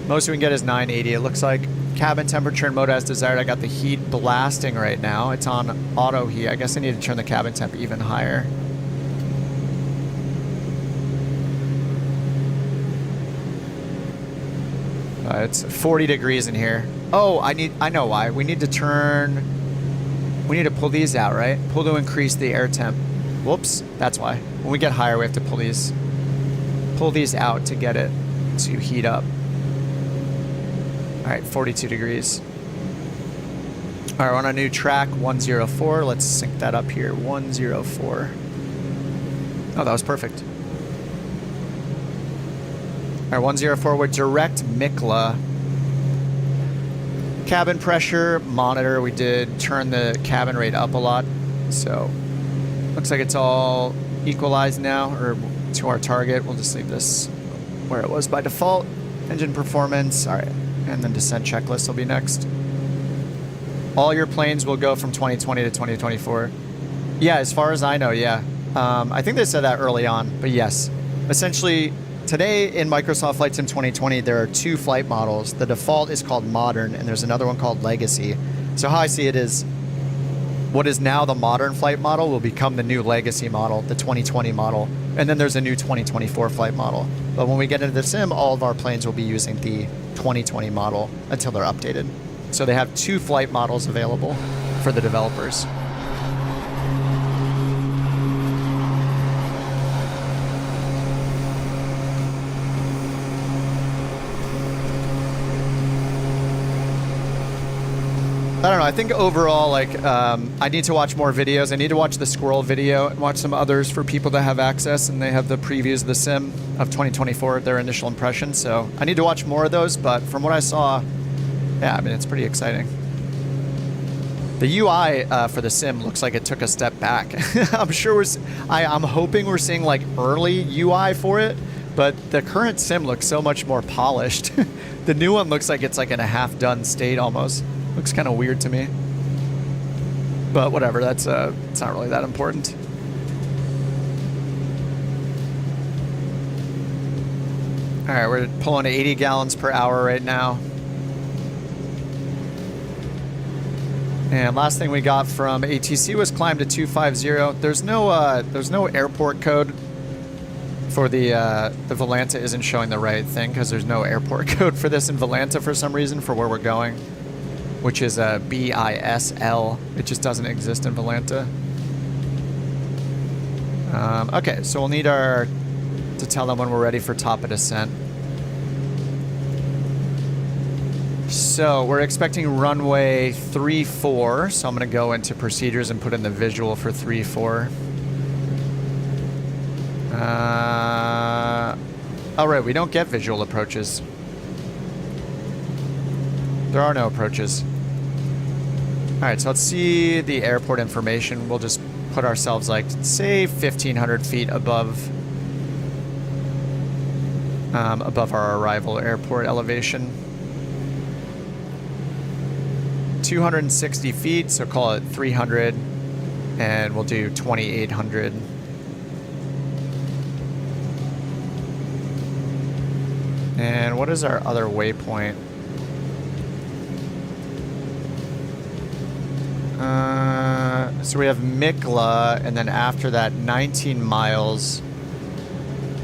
S1: Most we can get is 980, it looks like. Cabin temperature and mode as desired. I got the heat blasting right now. It's on auto heat. I guess I need to turn the cabin temp even higher. It's 40 degrees in here. Oh, I know why. We need to pull these out, right? Pull to increase the air temp. Whoops, that's why. When we get higher, we have to pull these out to get it to heat up. All right, 42 degrees. All right, we're on a new track, 104. Let's sync that up here, 104. Oh, that was perfect. All right, 104, we're direct Mikla. Cabin pressure monitor, we did turn the cabin rate up a lot. So looks like it's all equalized now, or to our target. We'll just leave this where it was by default. Engine performance, all right. And then descent checklist will be next. All your planes will go from 2020 to 2024. Yeah, as far as I know, yeah. I think they said that early on, but yes. Essentially, today in Microsoft Flight Sim 2020, there are two flight models. The default is called Modern, and there's another one called Legacy. So how I see it is, what is now the Modern flight model will become the new Legacy model, the 2020 model, and then there's a new 2024 flight model. But when we get into the sim, all of our planes will be using the 2020 model until they're updated. So they have two flight models available for the developers. I don't know. I think overall, like, I need to watch more videos. I need to watch the squirrel video and watch some others for people that have access and they have the previews of the sim of 2024, their initial impressions. So I need to watch more of those. But from what I saw, yeah, I mean, it's pretty exciting. The UI for the sim looks like it took a step back. I'm hoping we're seeing like early UI for it, but the current sim looks so much more polished. The new one looks like it's like in a half-done state almost. Looks kind of weird to me, but whatever. It's not really that important. All right, we're pulling 80 gallons per hour right now. And last thing we got from ATC was climb to 250. There's no airport code For the Volanta isn't showing the right thing because there's no airport code for this in Volanta for some reason for where we're going, which is a BISL. It just doesn't exist in Volanta. Okay, so we'll need to tell them when we're ready for top of descent. So we're expecting runway 34, so I'm going to go into procedures and put in the visual for 34. All right, we don't get visual approaches. There are no approaches. All right, so let's see the airport information. We'll just put ourselves like, say, 1,500 feet above our arrival airport elevation. 260 feet, so call it 300, and we'll do 2,800. And what is our other waypoint? So we have Mikla, and then after that, 19 miles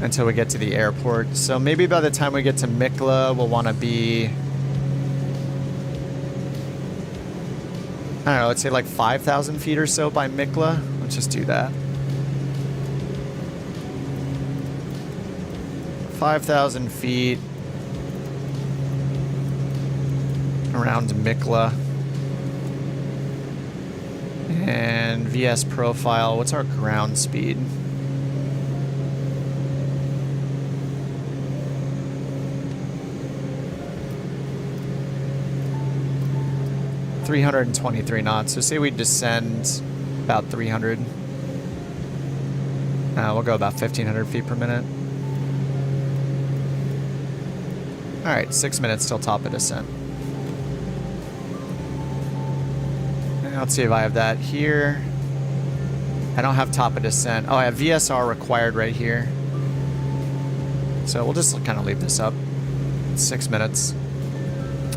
S1: until we get to the airport. So maybe by the time we get to Mikla, we'll want to be, I don't know, let's say like 5,000 feet or so by Mikla. Let's just do that. 5,000 feet around Mikla. And VS profile, what's our ground speed? $323 knots. So say we descend about 300. We'll go about 1,500 feet per minute. All right, 6 minutes till top of descent. And let's see if I have that here. I don't have top of descent. Oh, I have VSR required right here. So we'll just kind of leave this up. 6 minutes.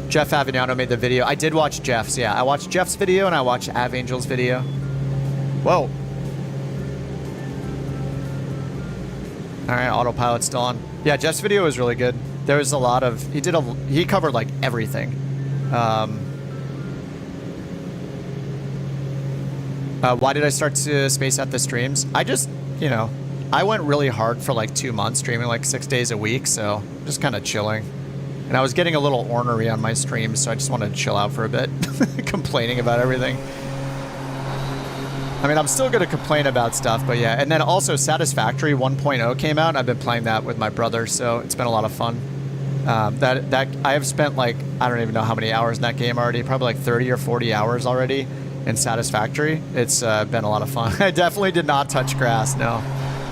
S1: Jeff Avignano made the video. I did watch Jeff's, yeah. I watched Jeff's video and I watched Avangel's video. Whoa. All right, autopilot's still on. Yeah, Jeff's video was really good. There was a lot of, he covered like everything. Why did I start to space out the streams? I just, you know, I went really hard for like 2 months, streaming like 6 days a week, so just kind of chilling. And I was getting a little ornery on my streams, so I just wanted to chill out for a bit, complaining about everything. I mean, I'm still going to complain about stuff, but yeah. And then also Satisfactory 1.0 came out, and I've been playing that with my brother, so it's been a lot of fun. That I have spent like, I don't even know how many hours in that game already, probably like 30 or 40 hours already in Satisfactory. It's been a lot of fun. I definitely did not touch grass, no.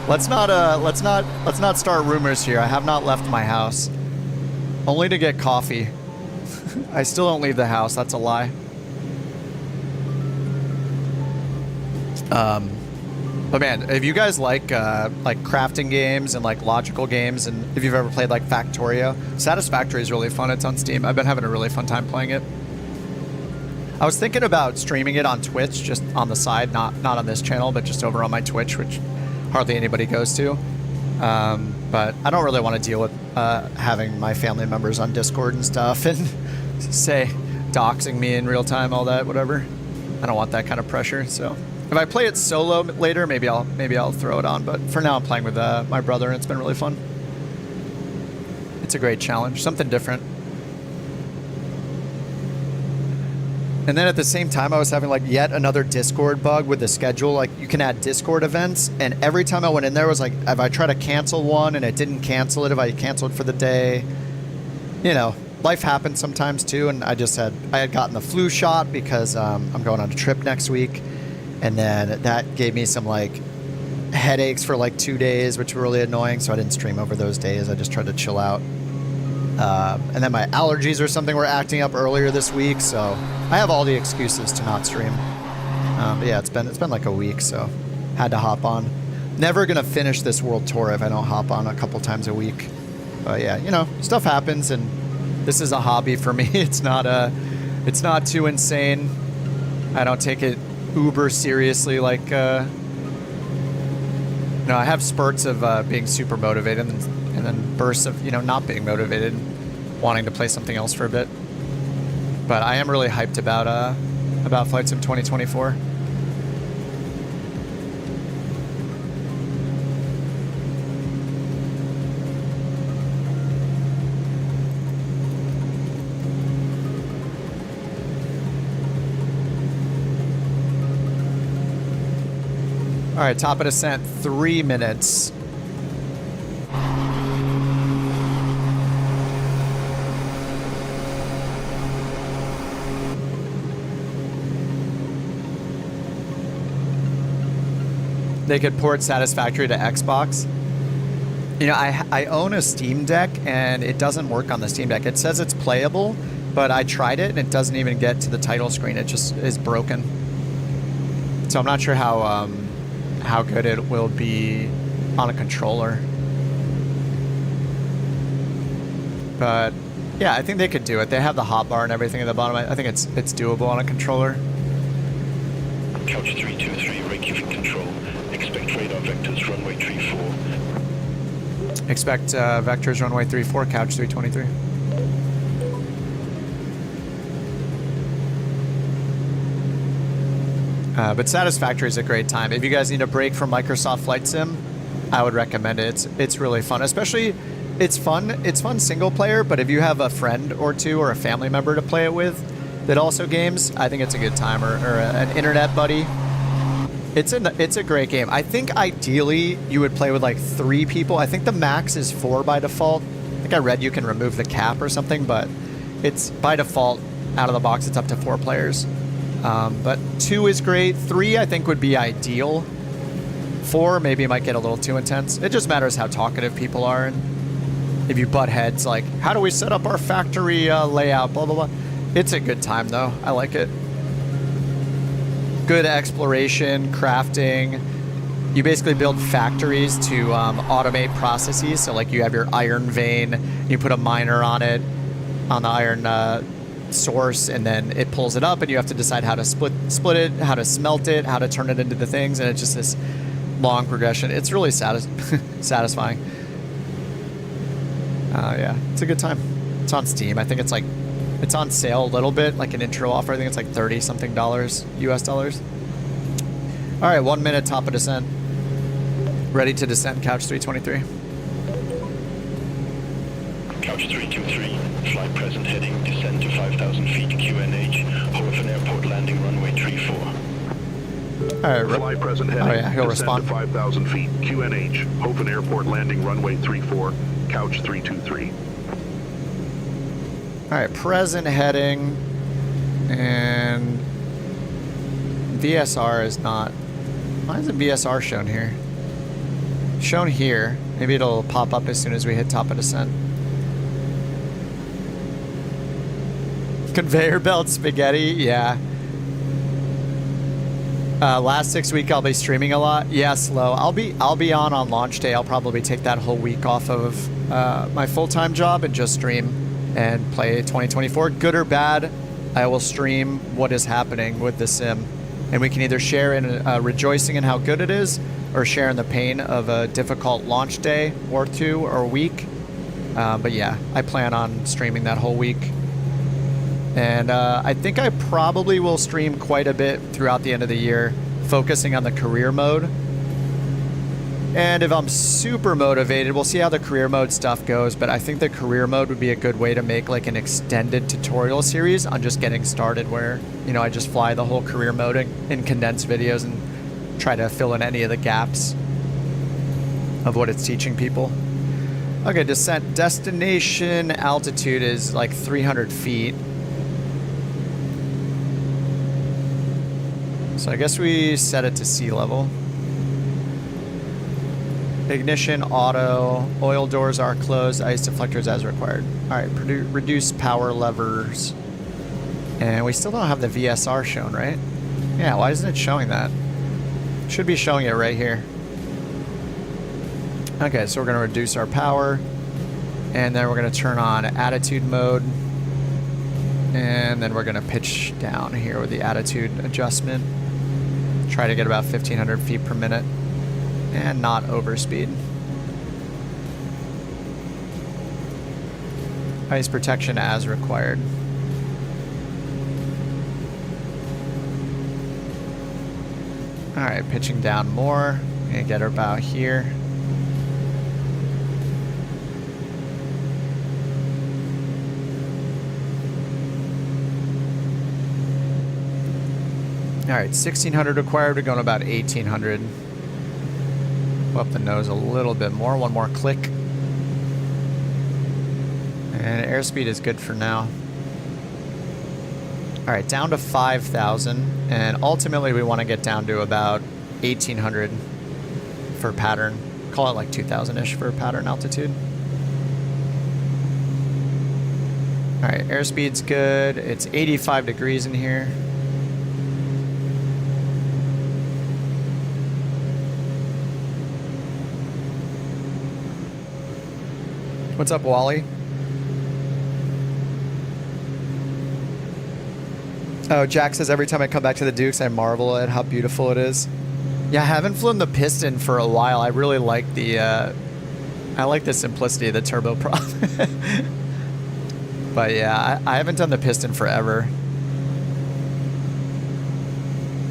S1: Let's not start rumors here. I have not left my house. Only to get coffee. I still don't leave the house. That's a lie. But man, if you guys like crafting games and like logical games, and if you've ever played like Factorio, Satisfactory is really fun. It's on Steam. I've been having a really fun time playing it. I was thinking about streaming it on Twitch, just on the side, not on this channel, but just over on my Twitch, which hardly anybody goes to. But I don't really want to deal with having my family members on Discord and stuff and say doxing me in real time, all that, whatever. I don't want that kind of pressure. So if I play it solo later, maybe I'll throw it on. But for now, I'm playing with my brother, and it's been really fun. It's a great challenge, something different. And then at the same time, I was having like yet another Discord bug with the schedule. Like you can add Discord events, and every time I went in there, it was like, if I try to cancel one and it didn't cancel it, if I canceled for the day, you know, life happens sometimes too. And I had gotten the flu shot because I'm going on a trip next week, and then that gave me some like headaches for like 2 days, which were really annoying. So I didn't stream over those days. I just tried to chill out. And then my allergies or something were acting up earlier this week, so I have all the excuses to not stream. But yeah, it's been like a week, so had to hop on. Never gonna finish this world tour if I don't hop on a couple times a week. But yeah, you know, stuff happens, and this is a hobby for me. It's not too insane. I don't take it uber seriously like No, I have spurts of being super motivated and then bursts of, not being motivated, wanting to play something else for a bit. But I am really hyped about Flight Sim 2024. All right, top of descent, 3 minutes. They could port Satisfactory to Xbox. I own a Steam Deck and it doesn't work on the Steam Deck. It says it's playable, but I tried it and it doesn't even get to the title screen. It just is broken. So I'm not sure how good it will be on a controller. But yeah, I think they could do it. They have the hotbar and everything at the bottom. I think it's doable on a controller.
S3: Couch 323, Reykjavik control. Expect radar vectors, runway 34.
S1: Expect vectors, runway 34, Couch 323. But Satisfactory is a great time. If you guys need a break from Microsoft Flight Sim, I would recommend it. It's really fun. Especially, it's fun single player, but if you have a friend or two or a family member to play it with that also games, I think it's a good time. Or an internet buddy. It's a great game. I think ideally you would play with like 3 people. I think the max is 4 by default. I think I read you can remove the cap or something, but it's by default out of the box. It's up to 4 players. But 2 is great. 3 I think would be ideal. 4 maybe might get a little too intense. It just matters how talkative people are, and if you butt heads like, how do we set up our factory layout, blah blah blah. It's a good time though. I like it. Good exploration, crafting. You basically build factories to automate processes. So like you have your iron vein, you put a miner on it, on the iron source, and then it pulls it up, and you have to decide how to split it, how to smelt it, how to turn it into the things, and it's just this long progression. It's really satisfying. Yeah, it's a good time. It's on Steam. I think it's on sale a little bit, like an intro offer. I think it's like $30 something US dollars. All right, 1 minute, top of descent. Ready to descend, Couch 323.
S3: Couch 323, fly present heading, descend to 5,000 feet, QNH, Hoofden Airport landing, runway 34.
S1: All right,
S2: fly present heading,
S1: he'll
S2: descend
S1: respond.
S2: to 5,000 feet, QNH, Hoofden Airport landing, runway 34, Couch 323.
S1: All right, present heading, and VSR is not. Why isn't VSR shown here? Shown here. Maybe it'll pop up as soon as we hit top of descent. Conveyor belt spaghetti, yeah. Last 6 weeks I'll be streaming a lot. Yeah, slow. I'll be on launch day. I'll probably take that whole week off of my full-time job and just stream and play 2024. Good or bad, I will stream what is happening with the sim, and we can either share in rejoicing in how good it is, or share in the pain of a difficult launch day or 2 or a week. But yeah, I plan on streaming that whole week. And I think I probably will stream quite a bit throughout the end of the year, focusing on the career mode. And if I'm super motivated, we'll see how the career mode stuff goes, but I think the career mode would be a good way to make like an extended tutorial series on just getting started, where, I just fly the whole career mode in condensed videos and try to fill in any of the gaps of what it's teaching people. Okay, descent destination altitude is like 300 feet. So I guess we set it to sea level. Ignition, auto, oil doors are closed, ice deflectors as required. All right, reduce power levers. And we still don't have the VSR shown, right? Yeah, why isn't it showing that? Should be showing it right here. Okay, so we're gonna reduce our power, and then we're gonna turn on attitude mode, and then we're gonna pitch down here with the attitude adjustment. Try to get about 1,500 feet per minute. And not overspeed. Ice protection as required. Alright, pitching down more. Gonna get her bow here. Alright, 1600 required. We're going about 1800. Up the nose a little bit more. One more click. And airspeed is good for now. Alright, down to 5,000. And ultimately we want to get down to about 1,800 for pattern. Call it like 2,000-ish for pattern altitude. Alright, airspeed's good. It's 85 degrees in here. What's up, Wally? Oh, Jack says every time I come back to the Dukes, I marvel at how beautiful it is. Yeah, I haven't flown the Piston for a while. I really like the, I like the simplicity of the turboprop. But yeah, I haven't done the Piston forever.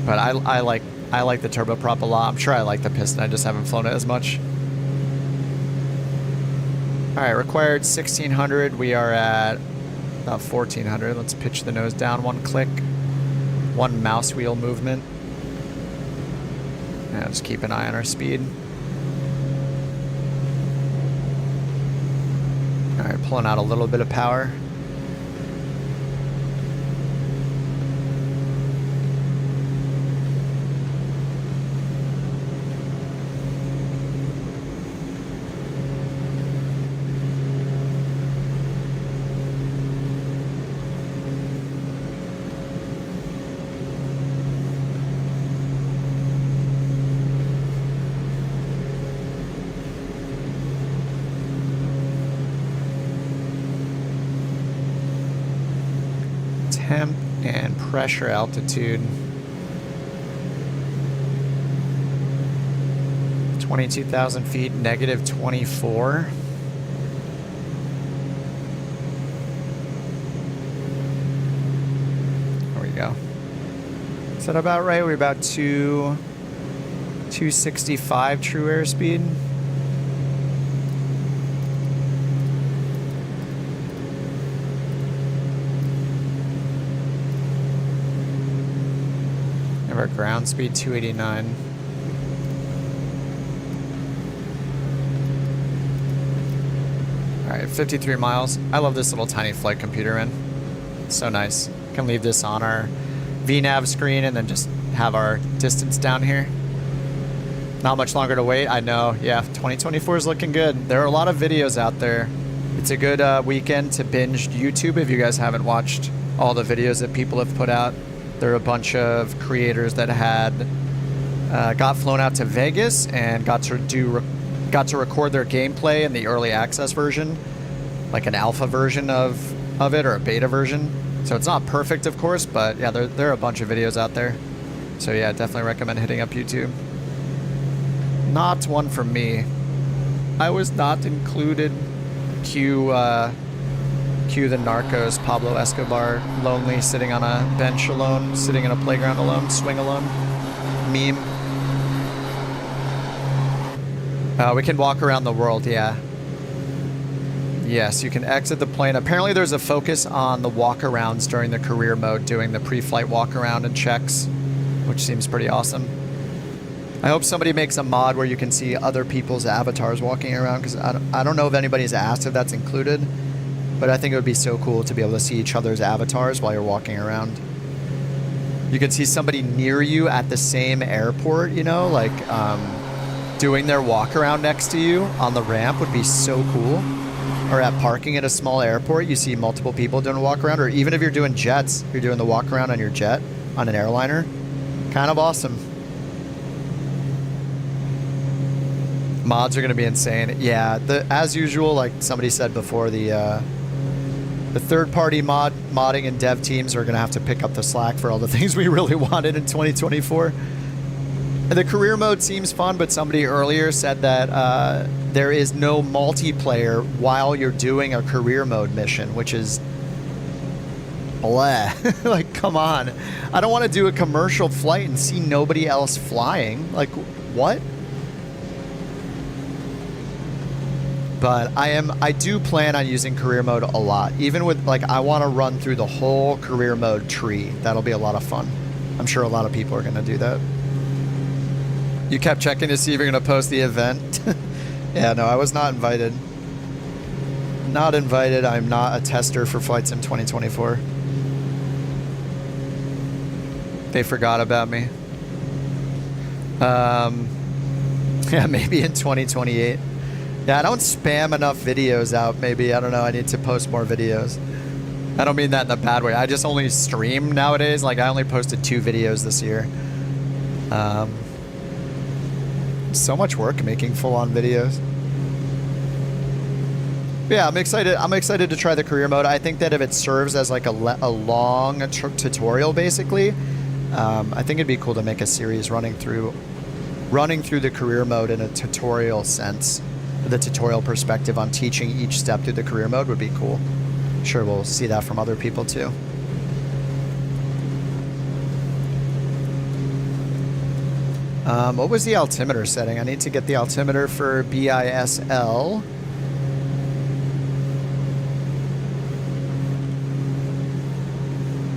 S1: But I like the turboprop a lot. I'm sure I like the Piston. I just haven't flown it as much. Alright, required 1600. We are at about 1400. Let's pitch the nose down one click. One mouse wheel movement. And just keep an eye on our speed. Alright, pulling out a little bit of power. Temp and pressure altitude. 22,000 feet, negative 24. There we go. Is that about right? We're about 265 true airspeed. Our ground speed 289. Alright, 53 miles. I love this little tiny flight computer, man. It's so nice. Can leave this on our VNav screen and then just have our distance down here. Not much longer to wait. I know, yeah, 2024 is looking good. There are a lot of videos out there. It's a good weekend to binge YouTube if you guys haven't watched all the videos that people have put out. There are a bunch of creators that had got flown out to Vegas and got to record their gameplay in the early access version, like an alpha version of it or a beta version. So it's not perfect, of course, but yeah, there are a bunch of videos out there. So yeah, definitely recommend hitting up YouTube. Not one for me. I was not included. Cue the Narcos, Pablo Escobar, lonely, sitting on a bench alone, sitting in a playground alone, swing alone. Meme. We can walk around the world, yeah. Yes, you can exit the plane. Apparently there's a focus on the walk-arounds during the career mode, doing the pre-flight walk-around and checks, which seems pretty awesome. I hope somebody makes a mod where you can see other people's avatars walking around, because I don't know if anybody's asked if that's included. But I think it would be so cool to be able to see each other's avatars while you're walking around. You could see somebody near you at the same airport, you know, like doing their walk around next to you on the ramp would be so cool. Or at parking at a small airport, you see multiple people doing a walk around. Or even if you're doing jets, you're doing the walk around on your jet, on an airliner. Kind of awesome. Mods are going to be insane. Yeah, as usual, like somebody said before, the third-party modding and dev teams are going to have to pick up the slack for all the things we really wanted in 2024. The career mode seems fun, but somebody earlier said that there is no multiplayer while you're doing a career mode mission, which is blah. Like, come on. I don't want to do a commercial flight and see nobody else flying. Like, what? But I do plan on using career mode a lot. Even with, like, I want to run through the whole career mode tree. That'll be a lot of fun. I'm sure a lot of people are going to do that. You kept checking to see if you're going to post the event. Yeah, no, I was not invited. Not invited. I'm not a tester for Flight Sim 2024. They forgot about me. Yeah, maybe in 2028. Yeah, I don't spam enough videos out, maybe. I don't know. I need to post more videos. I don't mean that in a bad way. I just only stream nowadays. Like, I only posted 2 videos this year. So much work making full-on videos. But yeah, I'm excited. I'm excited to try the career mode. I think that if it serves as like a long tutorial, basically, I think it'd be cool to make a series running through the career mode in a tutorial sense. The tutorial perspective on teaching each step through the career mode would be cool. I'm sure we'll see that from other people too. What was the altimeter setting? I need to get the altimeter for BISL.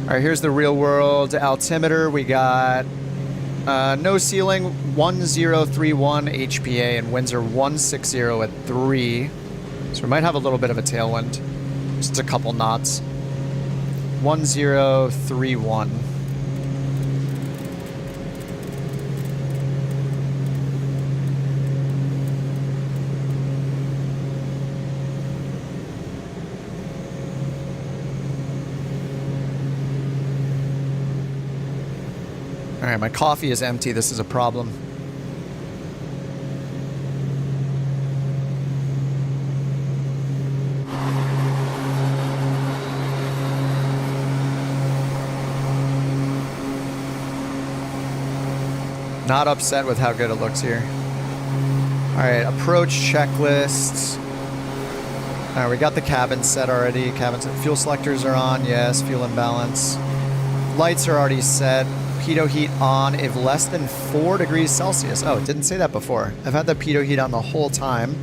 S1: All right, here's the real world altimeter. We got no ceiling, 1031 HPA, and winds are 160 at 3. So we might have a little bit of a tailwind. Just a couple knots. 1031. All right, my coffee is empty. This is a problem. Not upset with how good it looks here. All right, approach checklist. All right, we got the cabin set already. Cabin set. Fuel selectors are on. Yes, fuel imbalance. Lights are already set. Pitot heat on if less than 4 degrees Celsius. Oh, it didn't say that before. I've had the pitot heat on the whole time.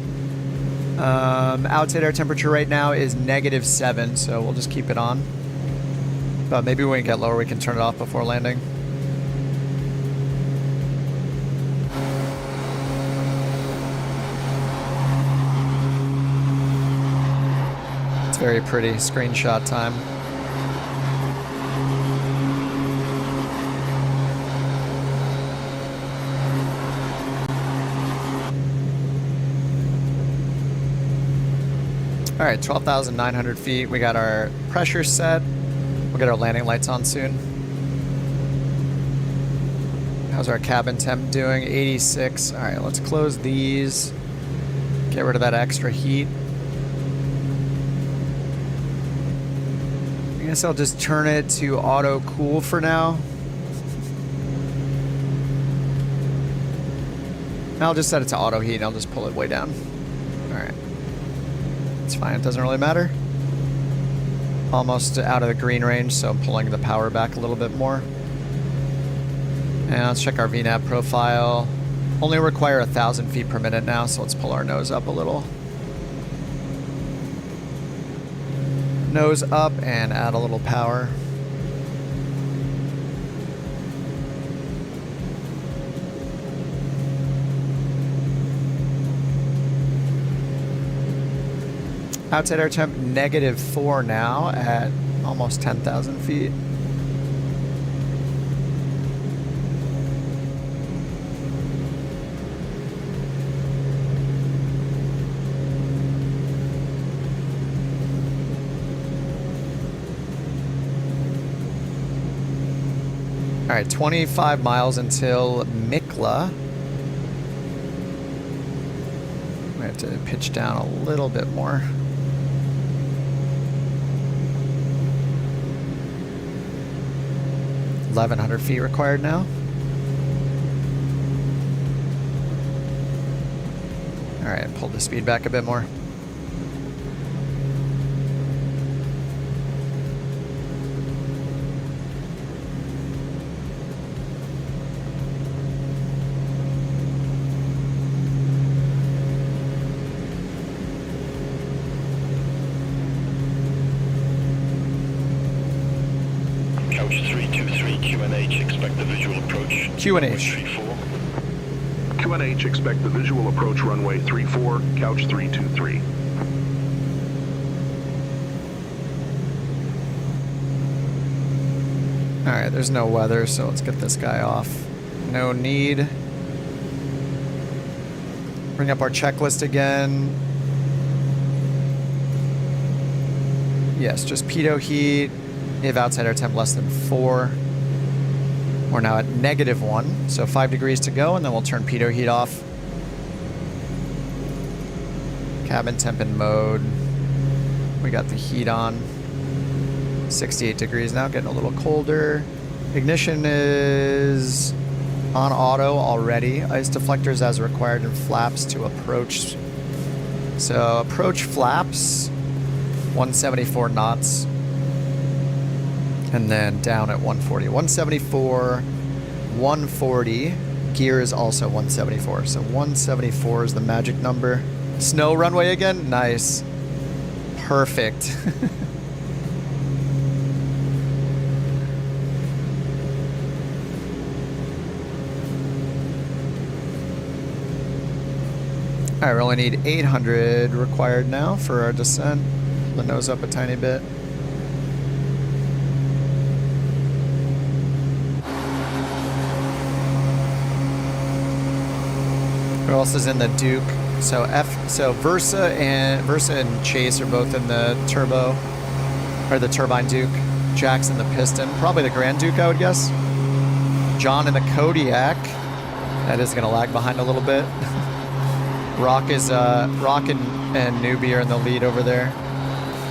S1: Outside air temperature right now is -7, so we'll just keep it on. But maybe when we get lower, we can turn it off before landing. It's very pretty. Screenshot time. All right, 12,900 feet. We got our pressure set. We'll get our landing lights on soon. How's our cabin temp doing? 86. All right, let's close these. Get rid of that extra heat. I guess I'll just turn it to auto cool for now. I'll just set it to auto heat and I'll just pull it way down. All right. It's fine, it doesn't really matter. Almost out of the green range, so I'm pulling the power back a little bit more. And let's check our VNAV profile. Only require 1,000 feet per minute now, so let's pull our nose up a little. Nose up and add a little power. Outside air temp -4 now at almost 10,000 feet. All right, 25 miles until Mikla. We have to pitch down a little bit more. 1,100 feet required now. All right, pull the speed back a bit more.
S3: Couch 323, QNH, expect the visual approach.
S1: QNH.
S3: 34.
S2: QNH, expect the visual approach runway 34, Couch 323.
S1: All right, there's no weather, so let's get this guy off. No need. Bring up our checklist again. Yes, just pitot heat. If outside air temp less than 4. We're now at -1, so 5 degrees to go, and then we'll turn pitot heat off. Cabin temp in mode. We got the heat on. 68 degrees now, getting a little colder. Ignition is on auto already. Ice deflectors as required, and flaps to approach. So approach flaps, 174 knots. And then down at 140. 174, 140. Gear is also 174. So 174 is the magic number. Snow runway again? Nice. Perfect. All right, we only need 800 required now for our descent. The nose up a tiny bit. Who else is in the Duke? So Versa and Chase are both in the turbo, or the turbine Duke. Jack's in the Piston, probably the Grand Duke, I would guess. John in the Kodiak. That is gonna lag behind a little bit. Rock and Newbie are in the lead over there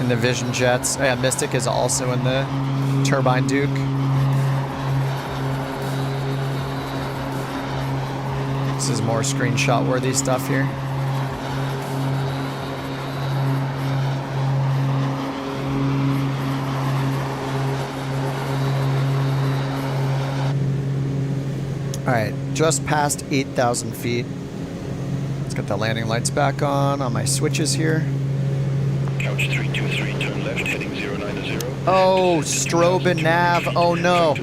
S1: in the Vision Jets. Oh, yeah, Mystic is also in the turbine Duke. This is more screenshot worthy stuff here. All right, just past 8,000 feet. Let's get the landing lights back on my switches here.
S3: Couch 323, turn left, heading 090.
S1: Oh, strobe and nav. Oh no.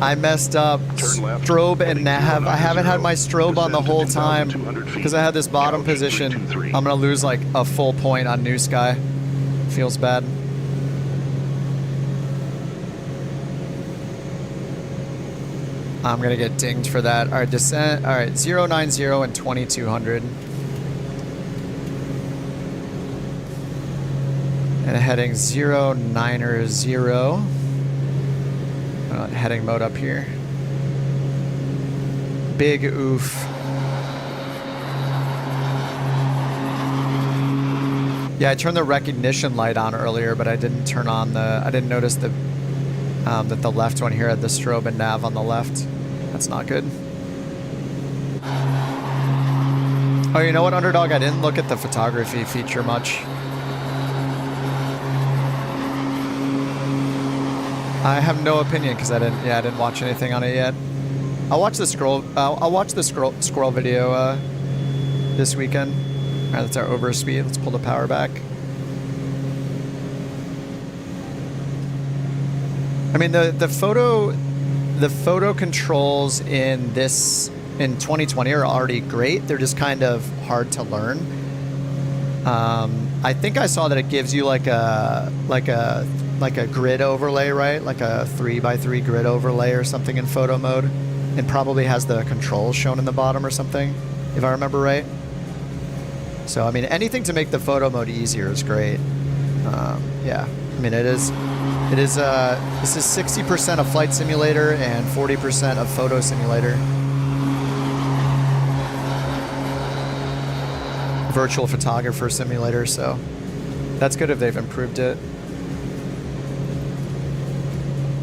S1: I messed up. Strobe and nav. I haven't had my strobe on the whole time because I had this bottom position. I'm gonna lose like a full point on New Sky. Feels bad. I'm gonna get dinged for that. All right, descent. All right, 090 and 2200. And heading 090. Heading mode up here. Big oof. Yeah, I turned the recognition light on earlier, but I didn't turn on I didn't notice that the left one here had the strobe and nav on the left. That's not good. Oh, you know what, Underdog? I didn't look at the photography feature much. I have no opinion because I didn't watch anything on it yet. I'll watch the scroll. I'll watch the squirrel video this weekend. All right, that's our overspeed. Let's pull the power back. I mean, the photo controls in 2020 are already great. They're just kind of hard to learn. I think I saw that it gives you like a grid overlay, right? Like a 3x3 grid overlay or something in photo mode. It probably has the controls shown in the bottom or something, if I remember right. So, I mean, anything to make the photo mode easier is great. Yeah, I mean, this is 60% of flight simulator and 40% of photo simulator. Virtual photographer simulator, so that's good if they've improved it.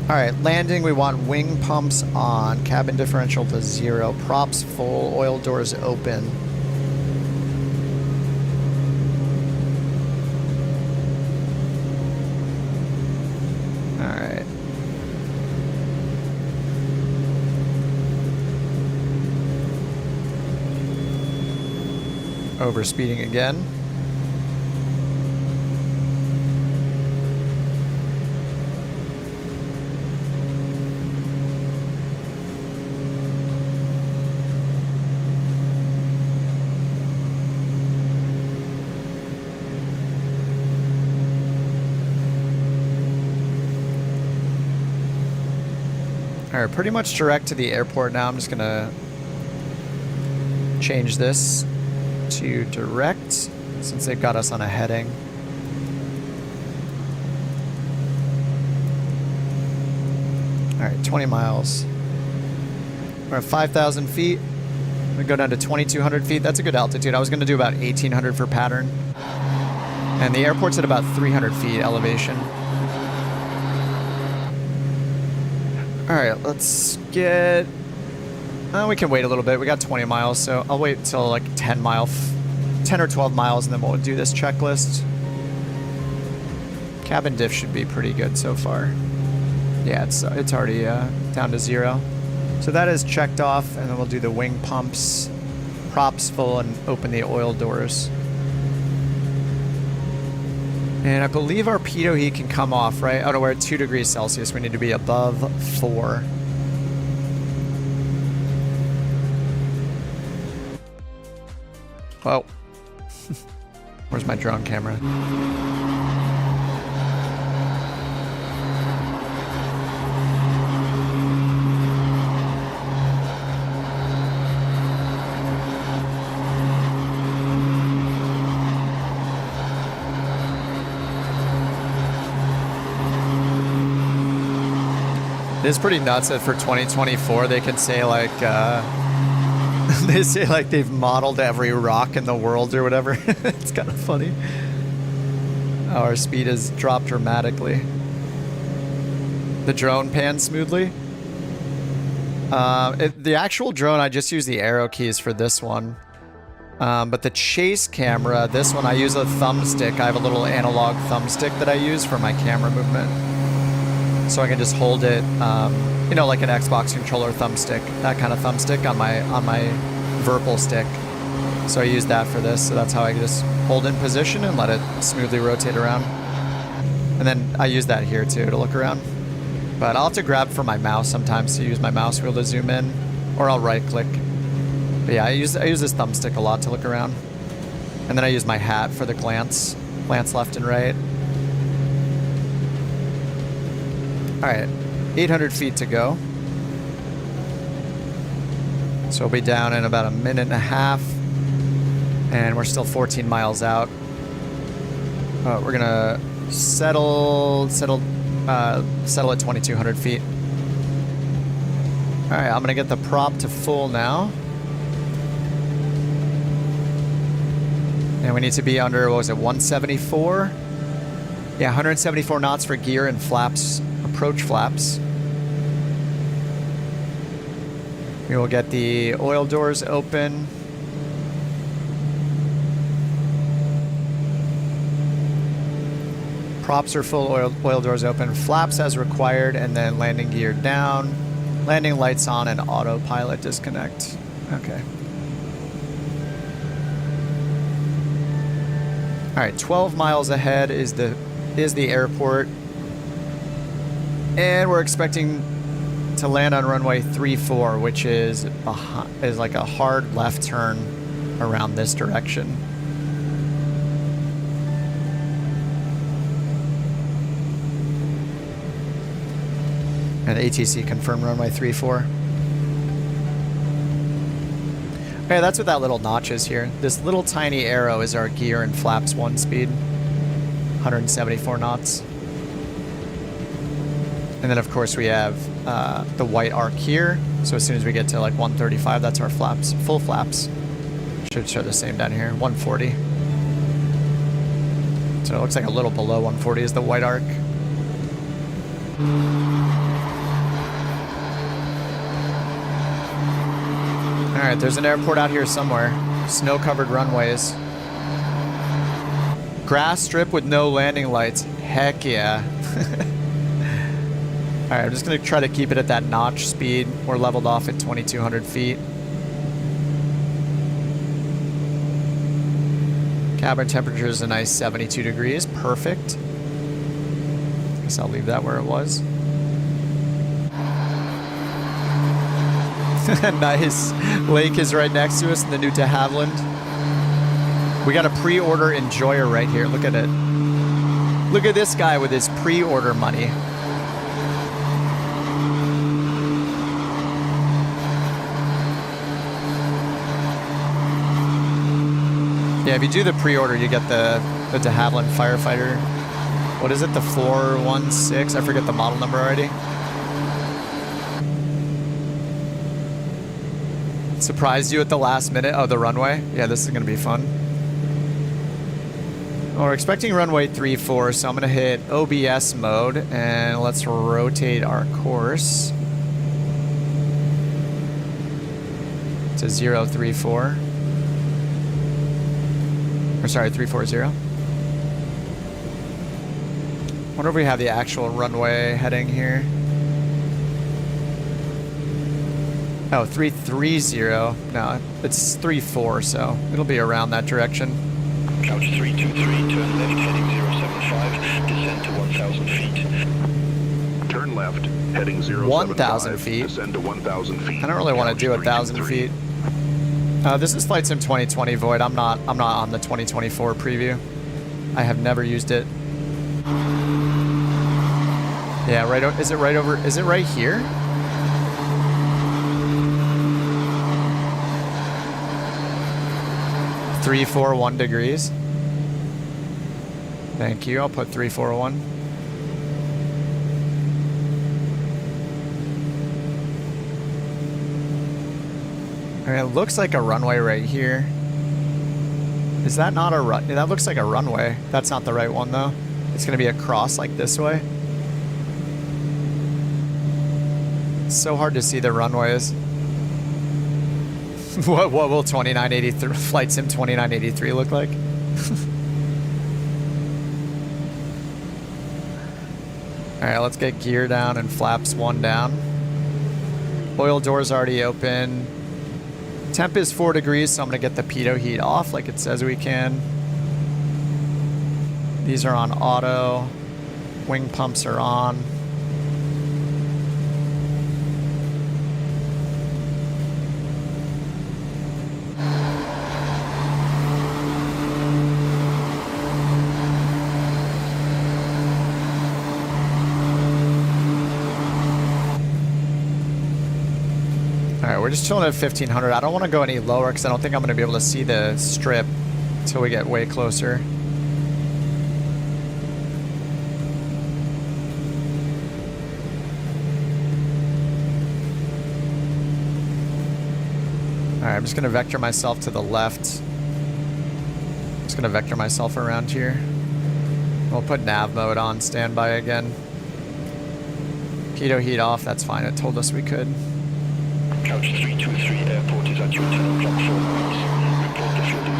S1: All right, landing, we want wing pumps on, cabin differential to 0, props full, oil doors open. Overspeeding again. All right, pretty much direct to the airport now. I'm just gonna change this to direct since they've got us on a heading. All right, 20 miles. We're at 5,000 feet. I'm gonna go down to 2,200 feet. That's a good altitude. I was gonna do about 1,800 for pattern. And the airport's at about 300 feet elevation. All right, let's get... we can wait a little bit. We got 20 miles, so I'll wait until like 10 or 12 miles, and then we'll do this checklist. Cabin diff should be pretty good so far. Yeah, it's already down to 0. So that is checked off, and then we'll do the wing pumps, props full, and open the oil doors. And I believe our pitot heat can come off, right? Oh no, we're at 2 degrees Celsius. We need to be above 4. Whoa. Where's my drone camera? It's pretty nuts that for 2024 they can say like they say like they've modeled every rock in the world or whatever. It's kind of funny. Our speed has dropped dramatically. The drone pans smoothly. The actual drone, I just use the arrow keys for this one. But the chase camera, this one I use a thumbstick. I have a little analog thumbstick that I use for my camera movement. So I can just hold it, you know, like an Xbox controller thumbstick, that kind of thumbstick on my Virpil stick. So I use that for this. So that's how I just hold it in position and let it smoothly rotate around. And then I use that here too to look around. But I'll have to grab for my mouse sometimes to use my mouse wheel to zoom in, or I'll right click. But yeah, I use this thumbstick a lot to look around. And then I use my hat for the glance left and right. All right, 800 feet to go. So we'll be down in about a minute and a half, and we're still 14 miles out. We're gonna settle at 2,200 feet. All right, I'm gonna get the prop to full now. And we need to be under, what was it, 174? Yeah, 174 knots for gear and flaps. Approach flaps. We will get the oil doors open. Props are full, oil doors open, flaps as required, and then landing gear down, landing lights on, and autopilot disconnect. Okay. All right, 12 miles ahead is the airport. And we're expecting to land on runway 34, which is like a hard left turn around this direction. And ATC confirmed runway 34. Okay, that's what that little notch is here. This little tiny arrow is our gear and flaps 1 speed, 174 knots. And then, of course, we have the white arc here. So as soon as we get to like 135, that's our flaps, full flaps. Should show the same down here, 140. So it looks like a little below 140 is the white arc. All right, there's an airport out here somewhere. Snow-covered runways. Grass strip with no landing lights. Heck yeah. All right, I'm just gonna try to keep it at that notch speed. We're leveled off at 2,200 feet. Cabin temperature is a nice 72 degrees. Perfect. Guess I'll leave that where it was. Nice. Lake is right next to us in the new de Havilland. We got a pre-order enjoyer right here. Look at it. Look at this guy with his pre-order money. Yeah, if you do the pre-order, you get the de Havilland Firefighter. What is it? The 416? I forget the model number already. Surprised you at the last minute? Oh, the runway? Yeah, this is going to be fun. Well, we're expecting runway 34, so I'm going to hit OBS mode, and let's rotate our course to 034. Or sorry, 340. Wonder if we have the actual runway heading here. Oh, 330. No, it's 34, so it'll be around that direction.
S3: Couch 323, turn left, heading 075, descend to 1,000 feet.
S2: Turn left, heading 075.
S1: 1,000 feet.
S2: Descend to 1,000 feet.
S1: I don't really want to do 1,000 feet. This is Flight Sim 2020 Void. I'm not on the 2024 preview. I have never used it. Yeah, right. Is it right over? Is it right here? $341 degrees. Thank you. I'll put 341. I mean, it looks like a runway right here. Is that not a run? That looks like a runway. That's not the right one though. It's gonna be a cross like this way. It's so hard to see the runways. What will 2983 Flight Sim 2983 look like? All right, let's get gear down and flaps 1 down. Oil doors already open. Temp is 4 degrees, so I'm gonna get the pitot heat off like it says we can. These are on auto. Wing pumps are on. We're just chilling at 1500. I don't want to go any lower because I don't think I'm going to be able to see the strip until we get way closer. Alright, I'm just going to vector myself to the left. I'm just going to vector myself around here. We'll put nav mode on standby again. Pitot heat off, that's fine. It told us we could.
S3: Couch 323, airport is at your 10 o'clock 4 miles. Report the field in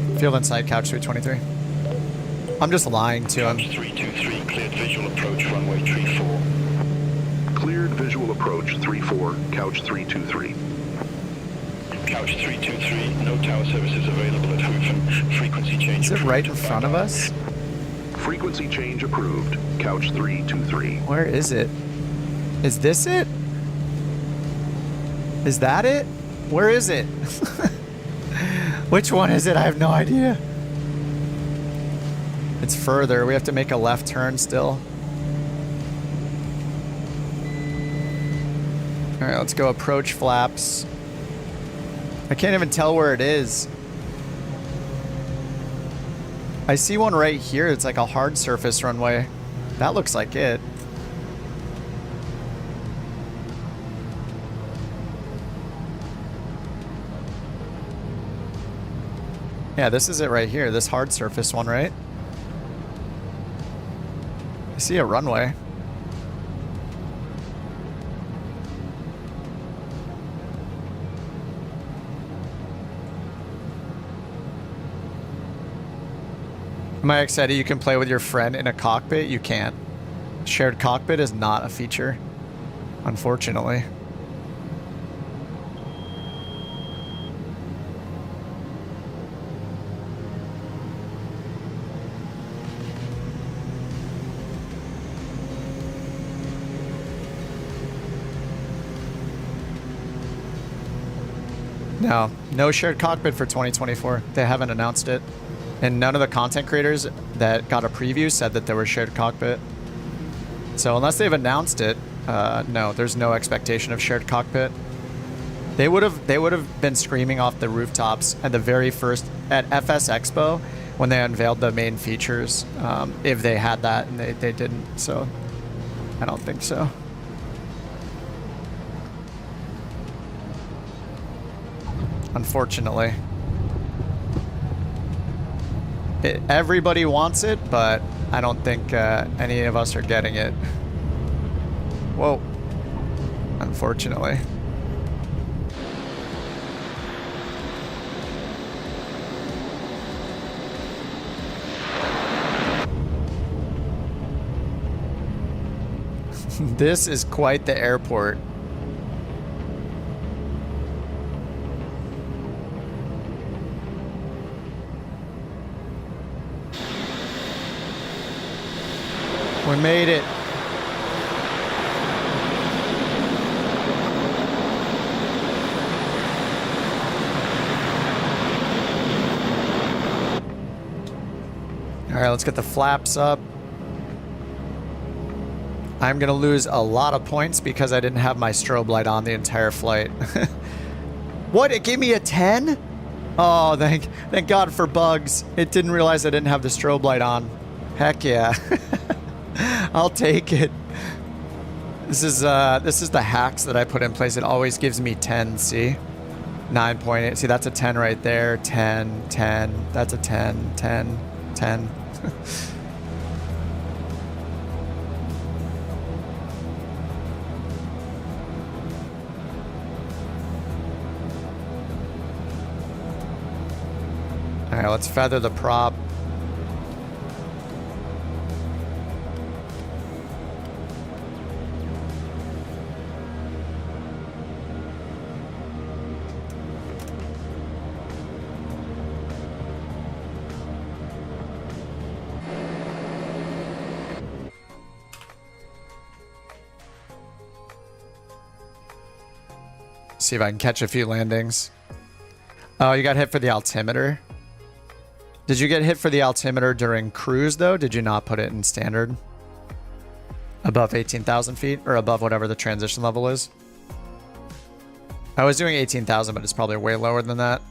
S3: sight.
S1: Field in sight, Couch 323. I'm just lying to him.
S3: Couch 323, cleared visual approach, runway 34.
S2: Cleared visual approach 34, Couch 323.
S3: Couch 323, no tower services available at Hoofen. Frequency change.
S1: Is it right in front of us?
S2: Frequency change approved, Couch 323.
S1: Where is it? Is this it? Is that it? Where is it? Which one is it? I have no idea. It's further. We have to make a left turn still. All right, let's go approach flaps. I can't even tell where it is. I see one right here. It's like a hard surface runway. That looks like it. Yeah, this is it right here. This hard surface one, right? I see a runway. Am I excited you can play with your friend in a cockpit? You can't. Shared cockpit is not a feature, unfortunately. No shared cockpit for 2024. They haven't announced it. And none of the content creators that got a preview said that there was shared cockpit. So unless they've announced it, no, there's no expectation of shared cockpit. They would have been screaming off the rooftops at the very first at FS Expo when they unveiled the main features, if they had that, and they didn't. So I don't think so. Unfortunately. Everybody wants it, but I don't think any of us are getting it. Whoa. Unfortunately. This is quite the airport. We made it. All right, let's get the flaps up. I'm going to lose a lot of points because I didn't have my strobe light on the entire flight. What? It gave me a 10? Oh, thank God for bugs. It didn't realize I didn't have the strobe light on. Heck yeah. I'll take it. This is the hacks that I put in place. It always gives me 10, see? 9.8. See, that's a 10 right there. 10, 10. That's a 10, 10, 10. All right, let's feather the prop. See if I can catch a few landings. Oh, you got hit for the altimeter. Did you get hit for the altimeter during cruise, though? Did you not put it in standard? Above 18,000 feet? Or above whatever the transition level is? I was doing 18,000, but it's probably way lower than that.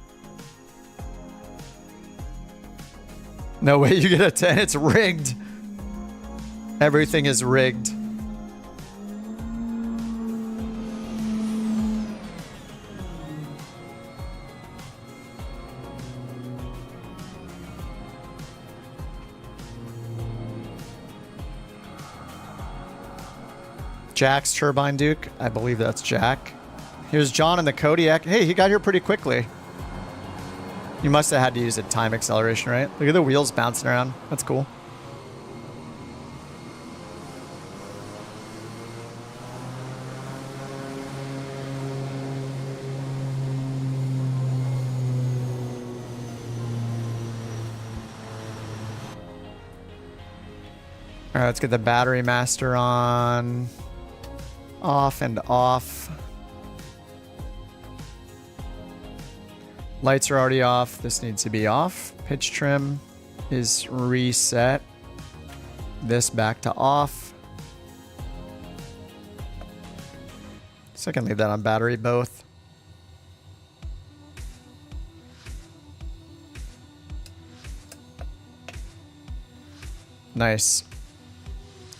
S1: No way you get a 10. It's rigged. Everything is rigged. Jack's Turbine Duke. I believe that's Jack. Here's John in the Kodiak. Hey, he got here pretty quickly. You must have had to use a time acceleration, right? Look at the wheels bouncing around. That's cool. All right, let's get the battery master on. Off and off. Lights are already off. This needs to be off. Pitch trim is reset. This back to off. So I can leave that on battery both. Nice.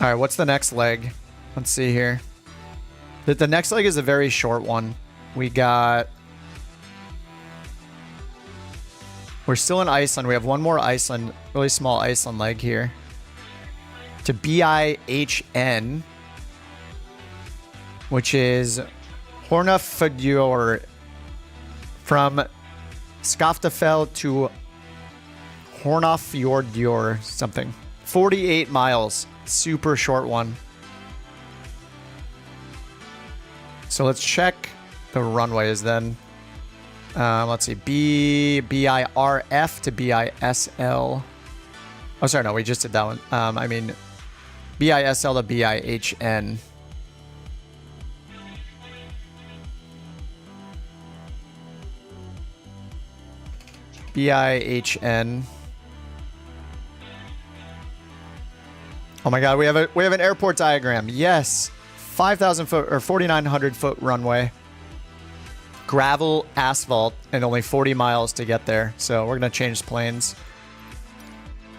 S1: All right, what's the next leg? Let's see here. The next leg is a very short one. We're still in Iceland. We have one more Iceland, really small Iceland leg here. To BIHN, which is Hornafjörður, from Skaftafell to Hornafjörður something. 48 miles. Super short one. So let's check the runways then. Let's see. BIRF to BISL. Oh, sorry. No, we just did that one. I mean, BISL to BIHN. BIHN. Oh my God, we have an airport diagram. Yes, 5,000 foot or 4,900 foot runway, gravel, asphalt, and only 40 miles to get there. So we're gonna change planes.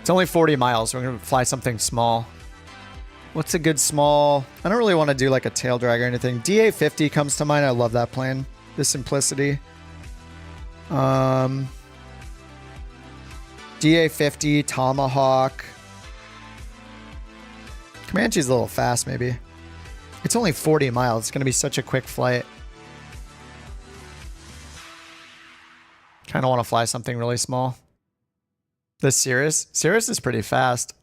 S1: It's only 40 miles. We're gonna fly something small. What's a good small? I don't really want to do like a tail drag or anything. DA-50 comes to mind. I love that plane. The simplicity. DA-50, Tomahawk. Comanche's a little fast, maybe. It's only 40 miles. It's going to be such a quick flight. Kind of want to fly something really small. The Cirrus. Cirrus is pretty fast.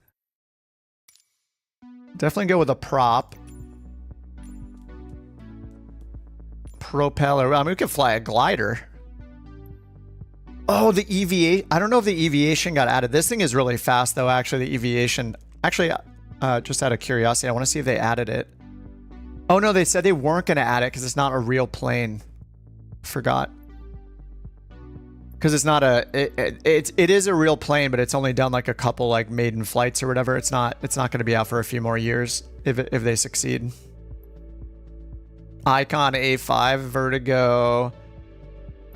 S1: Definitely go with a prop. Propeller. I mean, we could fly a glider. Oh, the EVA. I don't know if the Eviation got added. This thing is really fast, though, actually, the Eviation. Actually, just out of curiosity, I want to see if they added it. Oh, no, they said they weren't going to add it because it's not a real plane. Forgot. Because it's not a... It is a real plane, but it's only done like a couple like maiden flights or whatever. It's not going to be out for a few more years if they succeed. Icon A5, Vertigo.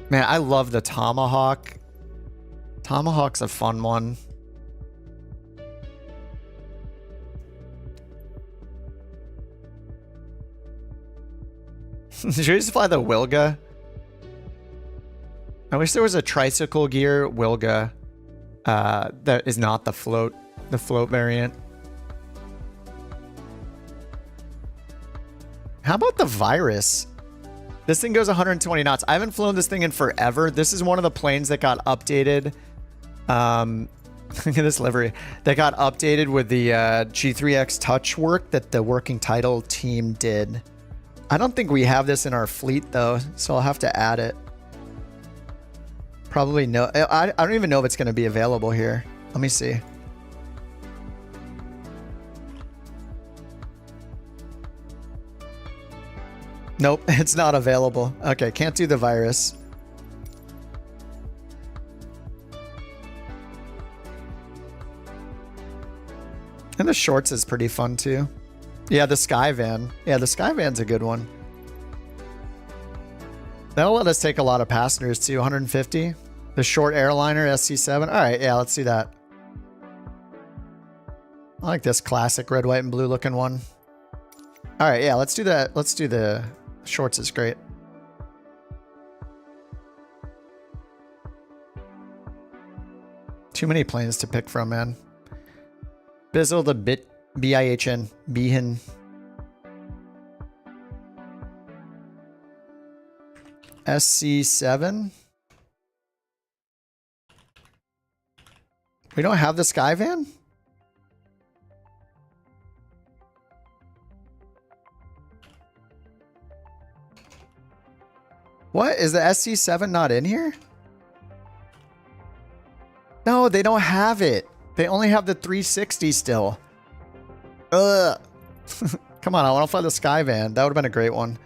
S1: Man, I love the Tomahawk. Tomahawk's a fun one. Should we just fly the Wilga? I wish there was a tricycle gear Wilga that is not the float variant. How about the Virus? This thing goes 120 knots. I haven't flown this thing in forever. This is one of the planes that got updated. Look at this livery. That got updated with the G3X Touch work that the working title team did. I don't think we have this in our fleet though, so I'll have to add it. Probably no. I don't even know if it's going to be available here. Let me see. Nope, it's not available. Okay, can't do the Virus. And the Shorts is pretty fun too. Yeah, the Skyvan. Yeah, the Skyvan's a good one. That'll let us take a lot of passengers too. 150. The short airliner SC7. All right, yeah, let's do that. I like this classic red, white, and blue looking one. All right, yeah, let's do that. Let's do the Shorts is great. Too many planes to pick from, man. Bizzle the BIHN. Behan. SC7. We don't have the Skyvan? What? Is the SC7 not in here? No, they don't have it. They only have the 360 still. Ugh. Come on, I want to fly the Skyvan. That would have been a great one.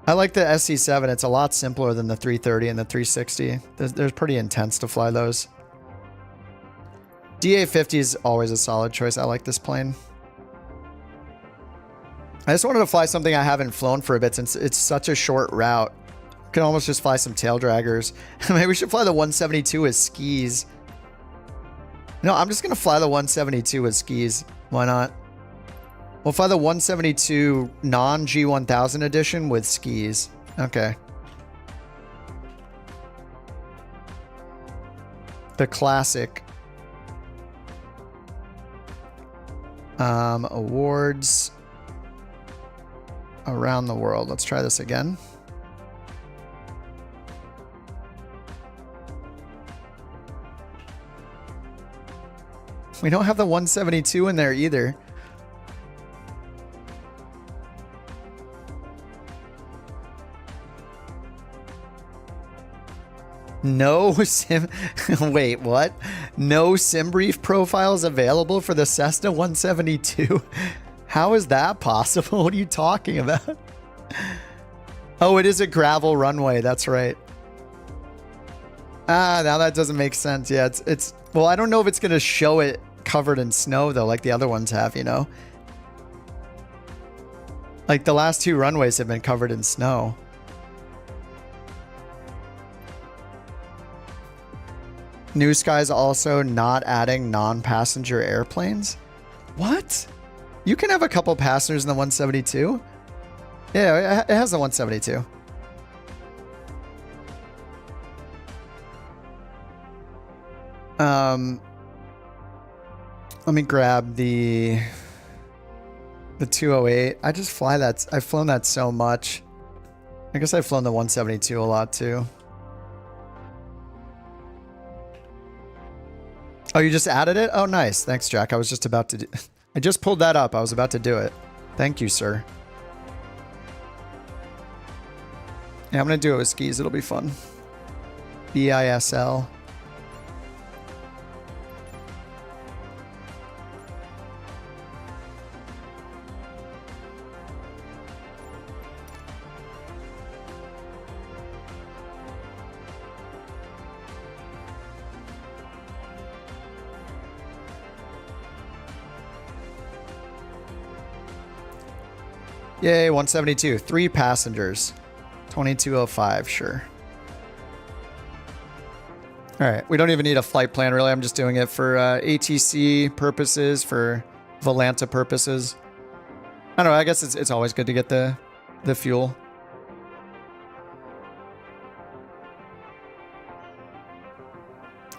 S1: I like the SC7. It's a lot simpler than the 330 and the 360. They're pretty intense to fly those. DA-50 is always a solid choice. I like this plane. I just wanted to fly something I haven't flown for a bit since it's such a short route. Can almost just fly some tail draggers. Maybe we should fly the 172 as skis. No, I'm just going to fly the 172 as skis. Why not? We'll fly the 172 non-G1000 edition with skis. Okay. The classic. Awards around the world. Let's try this again. We don't have the 172 in there either. No sim... Wait, what? No sim brief profiles available for the Cessna 172? How is that possible? What are you talking about? Oh, it is a gravel runway. That's right. Ah, now that doesn't make sense. Yeah, it's well, I don't know if it's gonna show it covered in snow though, like the other ones have, you know? Like the last 2 runways have been covered in snow. New Sky's also not adding non-passenger airplanes? What? You can have a couple passengers in the 172? Yeah, it has the 172. Let me grab the 208. I just fly that. I've flown that so much. I guess I've flown the 172 a lot too. Oh, you just added it? Oh, nice. Thanks, Jack. I was just about to do... I just pulled that up. I was about to do it. Thank you, sir. Yeah, I'm going to do it with skis. It'll be fun. BISL. Yay, 172. 3 passengers. 2205, sure. Alright, we don't even need a flight plan, really. I'm just doing it for ATC purposes, for Volanta purposes. I don't know, I guess it's always good to get the fuel.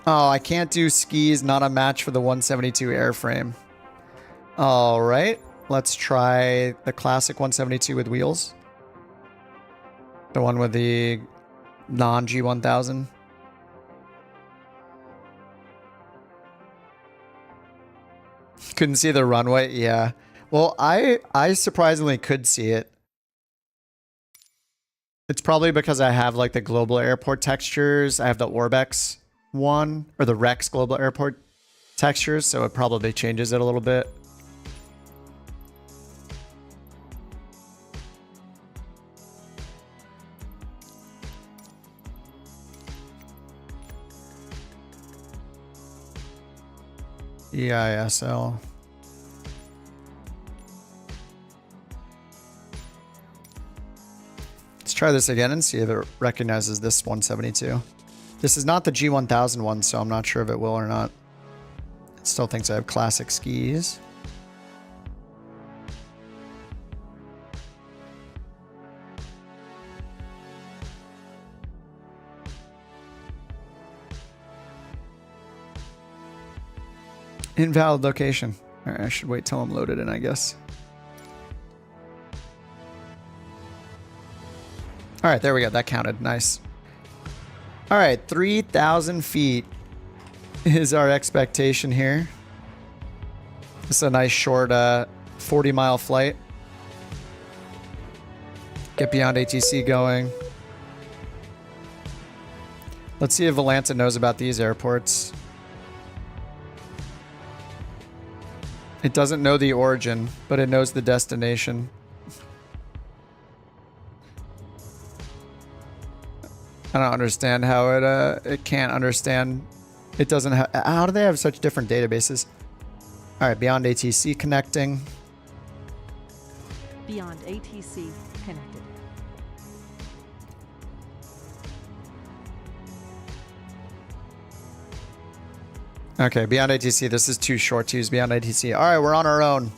S1: Oh, I can't do skis, not a match for the 172 airframe. Alright. Let's try the classic 172 with wheels. The one with the non-G1000. Couldn't see the runway? Yeah. Well, I surprisingly could see it. It's probably because I have like the global airport textures. I have the Orbex one, or the Rex global airport textures, so it probably changes it a little bit. EISL. Let's try this again and see if it recognizes this 172. This is not the G1000 one, so I'm not sure if it will or not. It still thinks I have classic skis. Invalid location. All right, I should wait till I'm loaded in, I guess. All right, there we go. That counted. Nice. All right, 3,000 feet is our expectation here. This is a nice short 40-mile flight. Get beyond ATC going. Let's see if Volanta knows about these airports. It doesn't know the origin, but it knows the destination. I don't understand how it can't understand. It doesn't have. How do they have such different databases? All right, beyond ATC connecting.
S5: Beyond ATC connected.
S1: Okay, beyond ATC. This is too short to use beyond ATC. All right, we're on our own.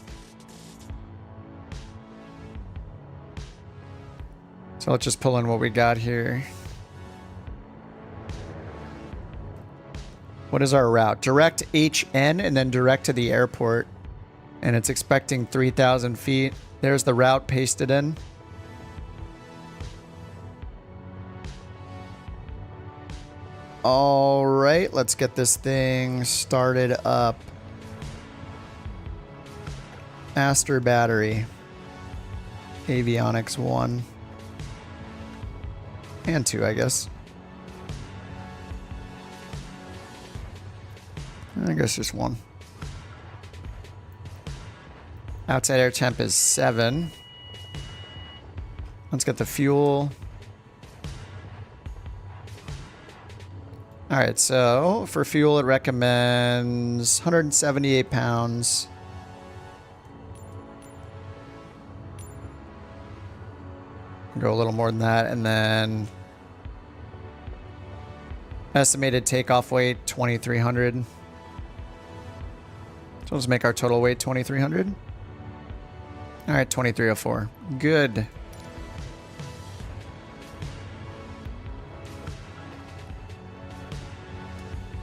S1: So let's just pull in what we got here. What is our route? Direct HN and then direct to the airport. And it's expecting 3,000 feet. There's the route pasted in. All right, let's get this thing started up. Aster battery. Avionics 1. And 2, I guess. I guess just 1. Outside air temp is 7. Let's get the fuel. All right, so for fuel, it recommends 178 pounds. Go a little more than that, and then estimated takeoff weight 2,300. So let's make our total weight 2,300. All right, 2,304. Good.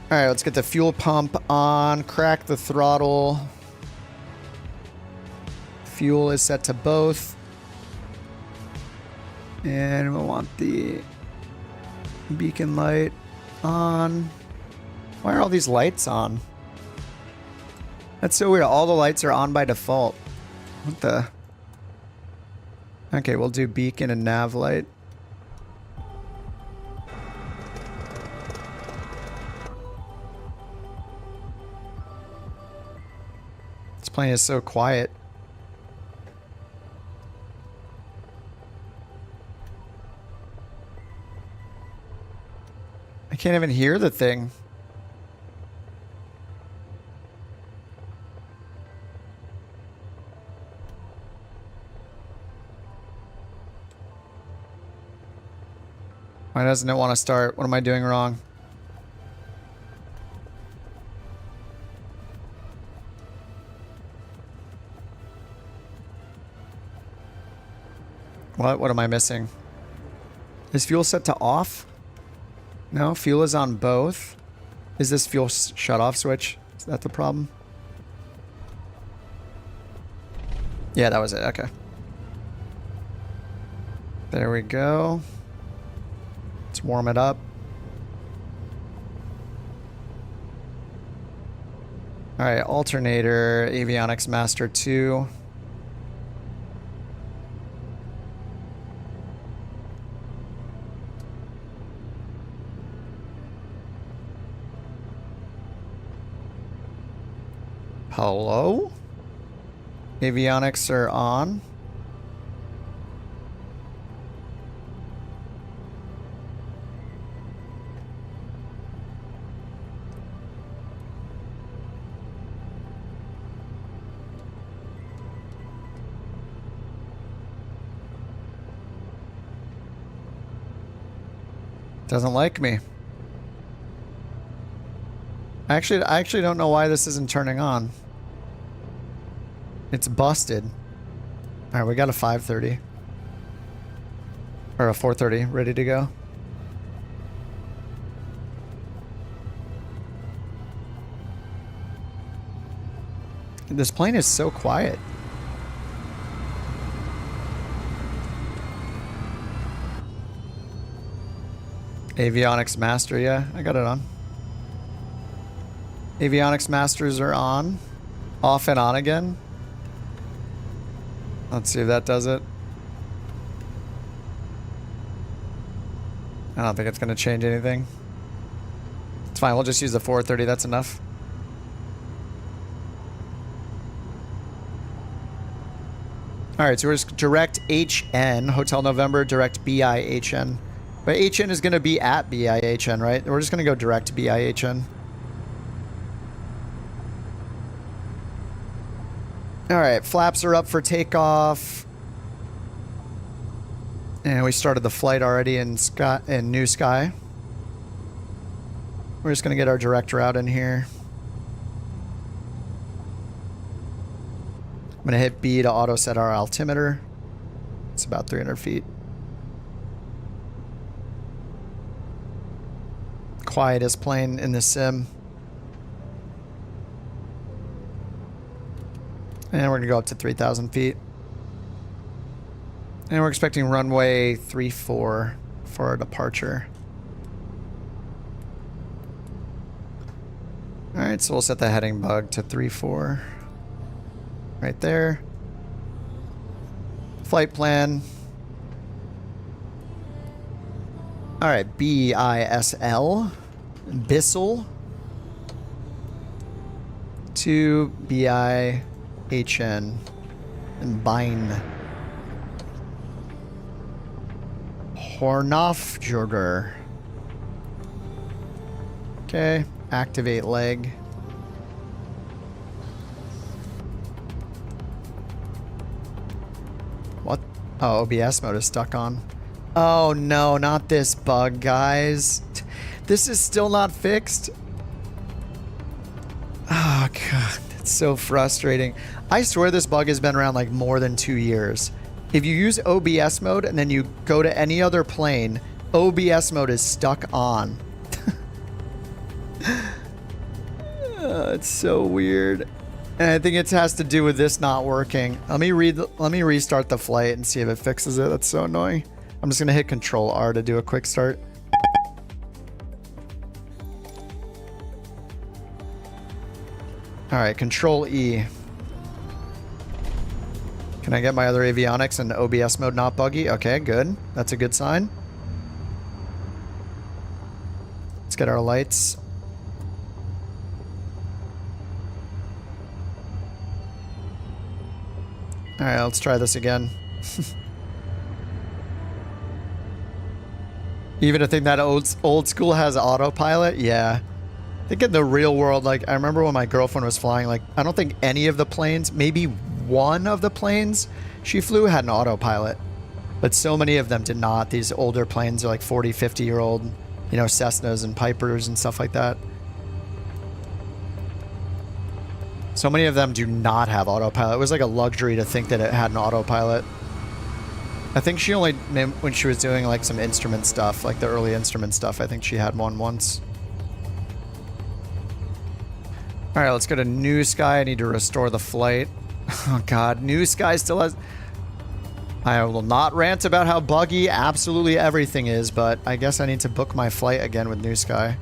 S1: All right, let's get the fuel pump on. Crack the throttle. Fuel is set to both. And we'll want the beacon light on. Why are all these lights on? That's so weird. All the lights are on by default. What the? Okay, we'll do beacon and nav light. This plane is so quiet. I can't even hear the thing. Why doesn't it want to start? What am I doing wrong? What am I missing? Is fuel set to off? No, fuel is on both. Is this fuel shut off switch? Is that the problem? Yeah, that was it. Okay. There we go. Let's warm it up. All right, alternator, avionics master 2. Hello? Avionics are on. Doesn't like me. I actually don't know why this isn't turning on. It's busted. All right, we got a 5:30 or a 4:30 ready to go. This plane is so quiet. Avionics master, yeah, I got it on. Avionics masters are on. Off and on again. Let's see if that does it. I don't think it's going to change anything. It's fine, we'll just use the 430, that's enough. Alright, so we're just direct HN, Hotel November, direct BIHN. But HN is going to be at BIHN, right? We're just going to go direct BIHN. Alright, flaps are up for takeoff. And we started the flight already in New Sky. We're just going to get our direct route in here. I'm going to hit B to auto set our altimeter. It's about 300 feet. Quietest plane in the sim. And we're going to go up to 3,000 feet. And we're expecting runway 34 for our departure. Alright, so we'll set the heading bug to 34. Right there. Flight plan. Alright, BISL. Bissell. To BIHN. And Bein. Hornafjorder. Okay, activate leg. What? Oh, OBS mode is stuck on. Oh no, not this bug, guys. This is still not fixed. Oh god, that's so frustrating. I swear this bug has been around like more than 2 years. If you use OBS mode and then you go to any other plane, OBS mode is stuck on. It's so weird. And I think it has to do with this not working. Let me restart the flight and see if it fixes it. That's so annoying. I'm just gonna hit Control R to do a quick start. All right, Control E. Can I get my other avionics in OBS mode not buggy? Okay, good. That's a good sign. Let's get our lights. All right, let's try this again. Even a thing that old school has autopilot? Yeah. I think in the real world, like, I remember when my girlfriend was flying, like, I don't think any of the planes, maybe one of the planes she flew had an autopilot. But so many of them did not. These older planes are like 40, 50-year-old, you know, Cessnas and Pipers and stuff like that. So many of them do not have autopilot. It was like a luxury to think that it had an autopilot. I think she only, when she was doing like some instrument stuff, like the early instrument stuff, I think she had one once. All right, let's go to New Sky. I need to restore the flight. Oh God, New Sky still has... I will not rant about how buggy absolutely everything is, but I guess I need to book my flight again with New Sky.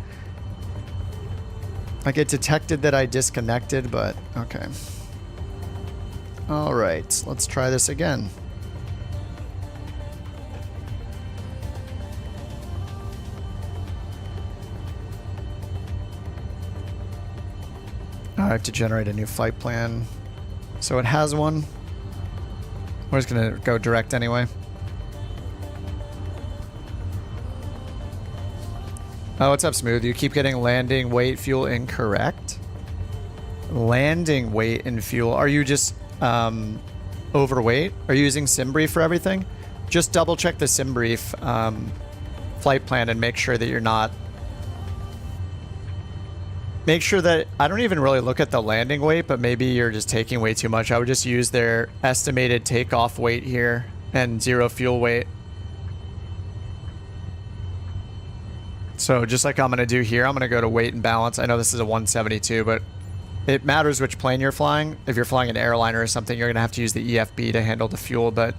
S1: Like, it detected that I disconnected, but okay. All right, let's try this again. I have to generate a new flight plan. So it has one. We're just gonna go direct anyway. Oh, what's up, Smooth? You keep getting landing weight fuel incorrect? Landing weight and fuel. Are you just overweight? Are you using SimBrief for everything? Just double check the SimBrief flight plan and make sure that you're not... Make sure that... I don't even really look at the landing weight, but maybe you're just taking way too much. I would just use their estimated takeoff weight here and zero fuel weight. So just like I'm going to do here, I'm going to go to weight and balance. I know this is a 172, but it matters which plane you're flying. If you're flying an airliner or something, you're going to have to use the EFB to handle the fuel. But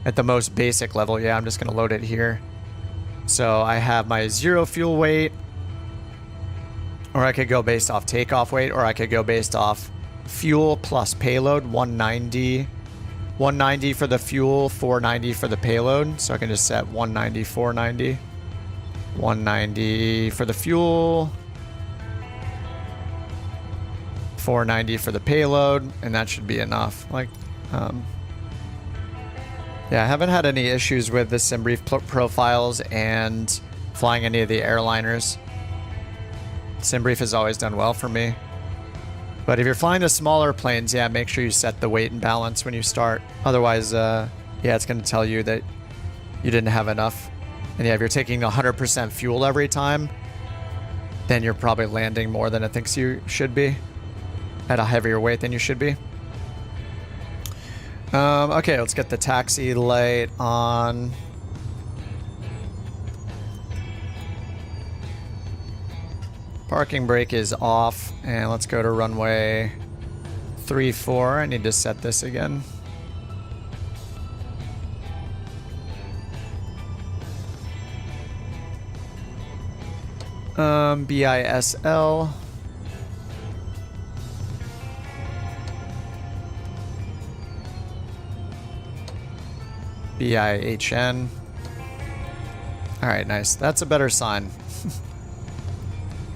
S1: at the most basic level, yeah, I'm just going to load it here. So I have my zero fuel weight, or I could go based off takeoff weight, or I could go based off fuel plus payload, 190. 190 for the fuel, 490 for the payload. So I can just set 190, 490. 190 for the fuel, 490 for the payload, and that should be enough. Like, yeah, I haven't had any issues with the SimBrief profiles and flying any of the airliners. SimBrief has always done well for me. But if you're flying the smaller planes, yeah, make sure you set the weight and balance when you start. Otherwise, yeah, it's going to tell you that you didn't have enough. And yeah, if you're taking 100% fuel every time, then you're probably landing more than it thinks you should be. At a heavier weight than you should be. Okay, let's get the taxi light on. Parking brake is off. And let's go to runway 34. I need to set this again. BISL. BIHN. Alright, nice. That's a better sign.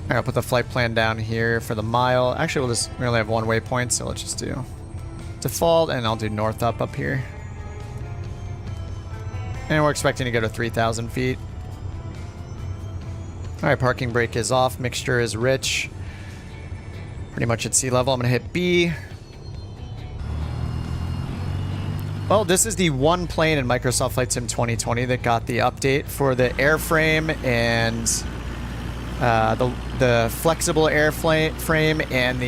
S1: Alright, I'll put the flight plan down here for the mile. Actually, we only have one waypoint, so let's just do default, and I'll do north up here. And we're expecting to go to 3,000 feet. All right, parking brake is off. Mixture is rich. Pretty much at sea level. I'm gonna hit B. Well, this is the one plane in Microsoft Flight Sim 2020 that got the update for the airframe and the flexible airframe and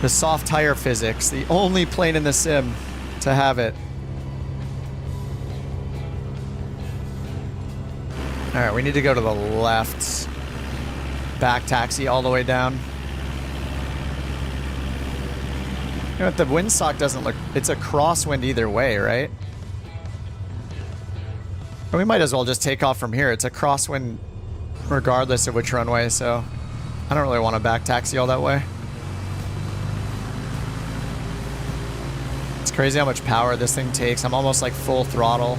S1: the soft tire physics. The only plane in the sim to have it. All right, we need to go to the left. Back taxi all the way down. You know what? The windsock doesn't look... It's a crosswind either way, right? Or we might as well just take off from here. It's a crosswind regardless of which runway, so I don't really want to back taxi all that way. It's crazy how much power this thing takes. I'm almost like full throttle.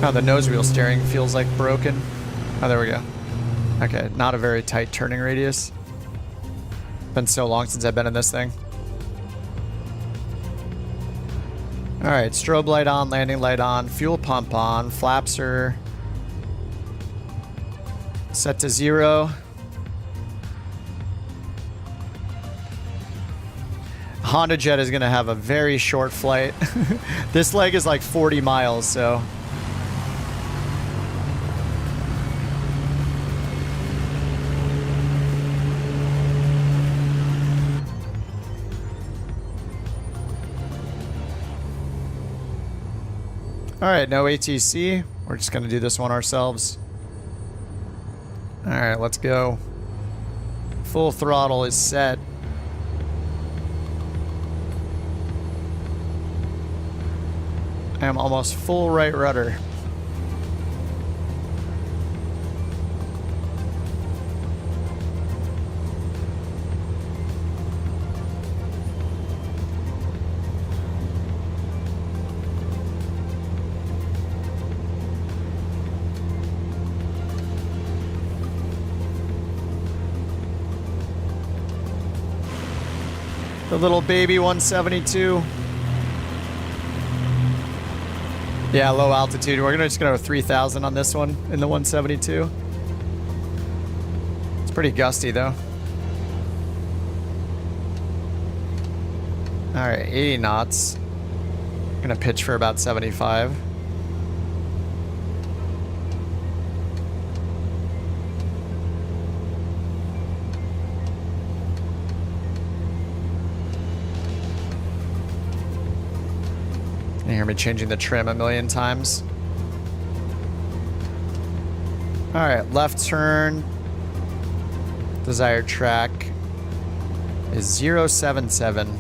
S1: Oh, the nose wheel steering feels like broken. Oh, there we go. Okay, not a very tight turning radius. Been so long since I've been in this thing. All right, strobe light on, landing light on, fuel pump on, flaps are set to 0. Honda Jet is gonna have a very short flight. This leg is like 40 miles, so. All right, no ATC. We're just gonna do this one ourselves. All right, let's go. Full throttle is set. I am almost full right rudder. The little baby 172. Yeah, low altitude. We're just gonna go 3,000 on this one in the 172. It's pretty gusty though. All right, 80 knots. Gonna pitch for about 75. You hear me changing the trim a million times. All right, left turn. Desired track is 077.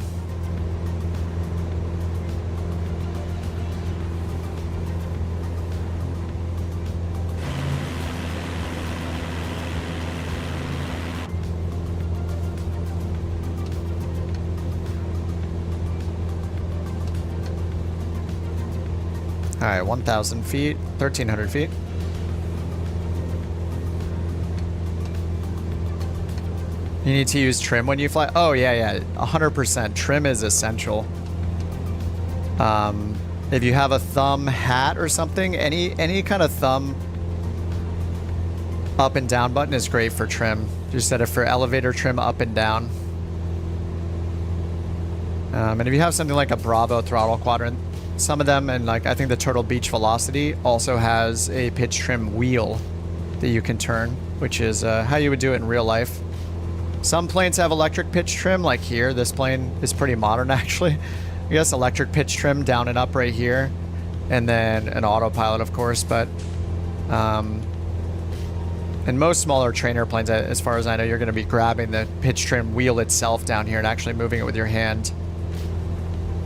S1: All right, 1,000 feet, 1,300 feet. You need to use trim when you fly? Oh, yeah, 100%. Trim is essential. If you have a thumb hat or something, any kind of thumb up and down button is great for trim. Just set it for elevator trim up and down. And if you have something like a Bravo throttle quadrant, some of them, and like I think the Turtle Beach Velocity also has a pitch trim wheel that you can turn, which is how you would do it in real life. Some planes have electric pitch trim, like here. This plane is pretty modern, actually. I guess electric pitch trim down and up right here, and then an autopilot, of course. But in most smaller trainer planes, as far as I know, you're going to be grabbing the pitch trim wheel itself down here and actually moving it with your hand.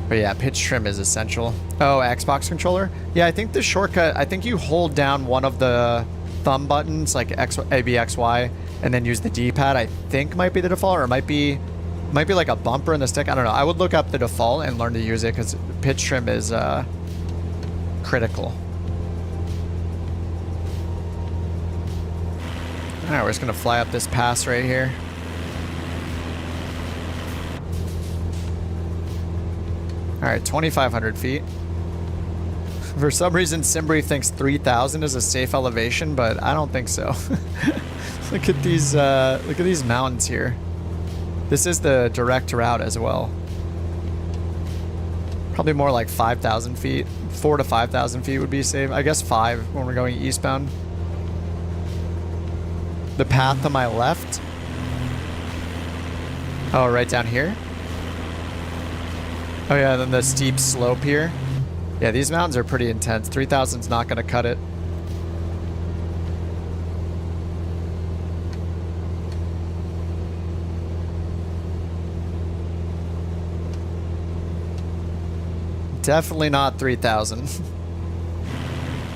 S1: But yeah, pitch trim is essential. Oh, Xbox controller? Yeah, I think the shortcut, I think you hold down one of the thumb buttons, like A, B, X, Y, and then use the D-pad, I think might be the default, or it might be like a bumper in the stick. I don't know. I would look up the default and learn to use it because pitch trim is critical. All right, we're just gonna fly up this pass right here. All right, 2,500 feet. For some reason, SimBrief thinks 3,000 is a safe elevation, but I don't think so. Look at these mountains here. This is the direct route as well. Probably more like 5,000 feet. 4 to 5,000 feet would be safe. I guess 5 when we're going eastbound. The path to my left. Oh, right down here? Oh yeah, then the steep slope here. Yeah, these mountains are pretty intense. 3,000's not going to cut it. Definitely not 3,000.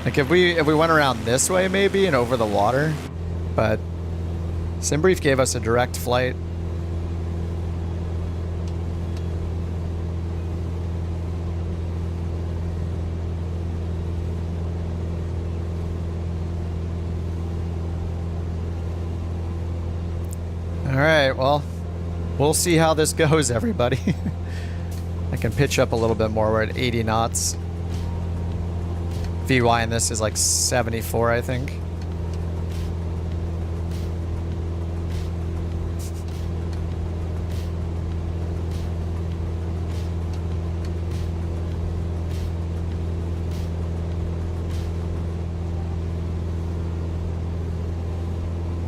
S1: Like if we went around this way maybe and over the water, but SimBrief gave us a direct flight. All right, well, we'll see how this goes, everybody. I can pitch up a little bit more. We're at 80 knots. VY in this is like 74, I think.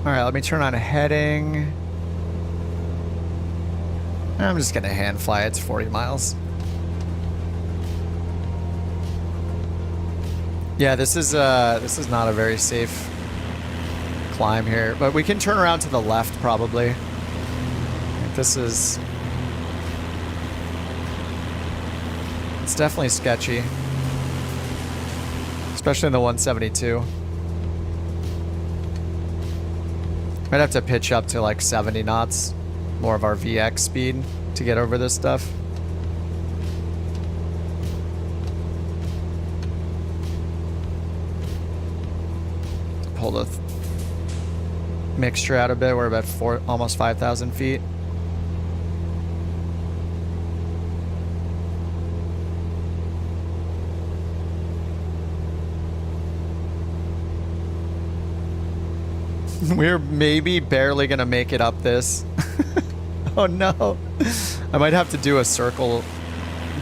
S1: All right, let me turn on heading. I'm just gonna hand fly. It's 40 miles. Yeah, this is not a very safe climb here, but we can turn around to the left probably. This is, it's definitely sketchy, especially in the 172. Might have to pitch up to like 70 knots. More of our VX speed to get over this stuff. Pull the mixture out a bit. We're about almost 5,000 feet. We're maybe barely gonna make it up this. Oh no. I might have to do a circle,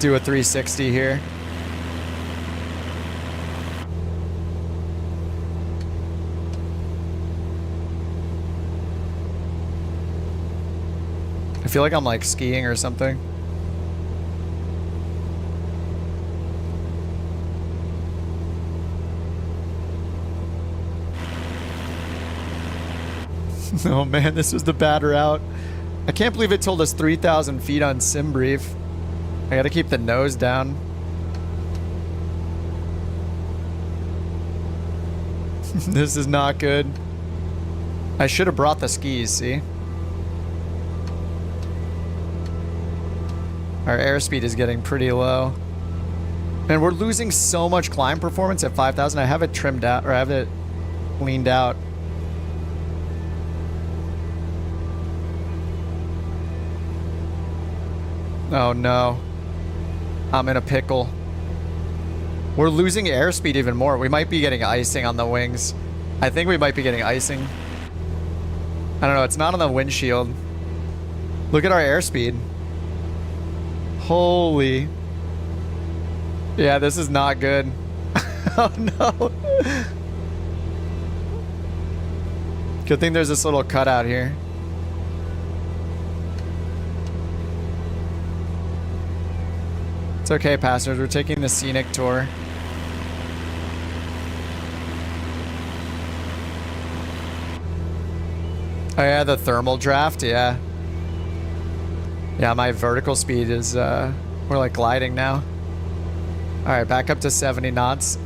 S1: do a 360 here. I feel like I'm like skiing or something. Oh man, this was the bad route. I can't believe it told us 3,000 feet on SimBrief. I gotta keep the nose down. This is not good. I should have brought the skis, see? Our airspeed is getting pretty low. And we're losing so much climb performance at 5,000. I have it trimmed out, or I have it leaned out. Oh no. I'm in a pickle. We're losing airspeed even more. We might be getting icing on the wings. I think we might be getting icing. I don't know. It's not on the windshield. Look at our airspeed. Holy. Yeah, this is not good. Oh no. Good thing there's this little cutout here. It's okay, passengers. We're taking the scenic tour. Oh yeah, the thermal draft, yeah. Yeah, my vertical speed is, we're like gliding now. Alright, back up to 70 knots.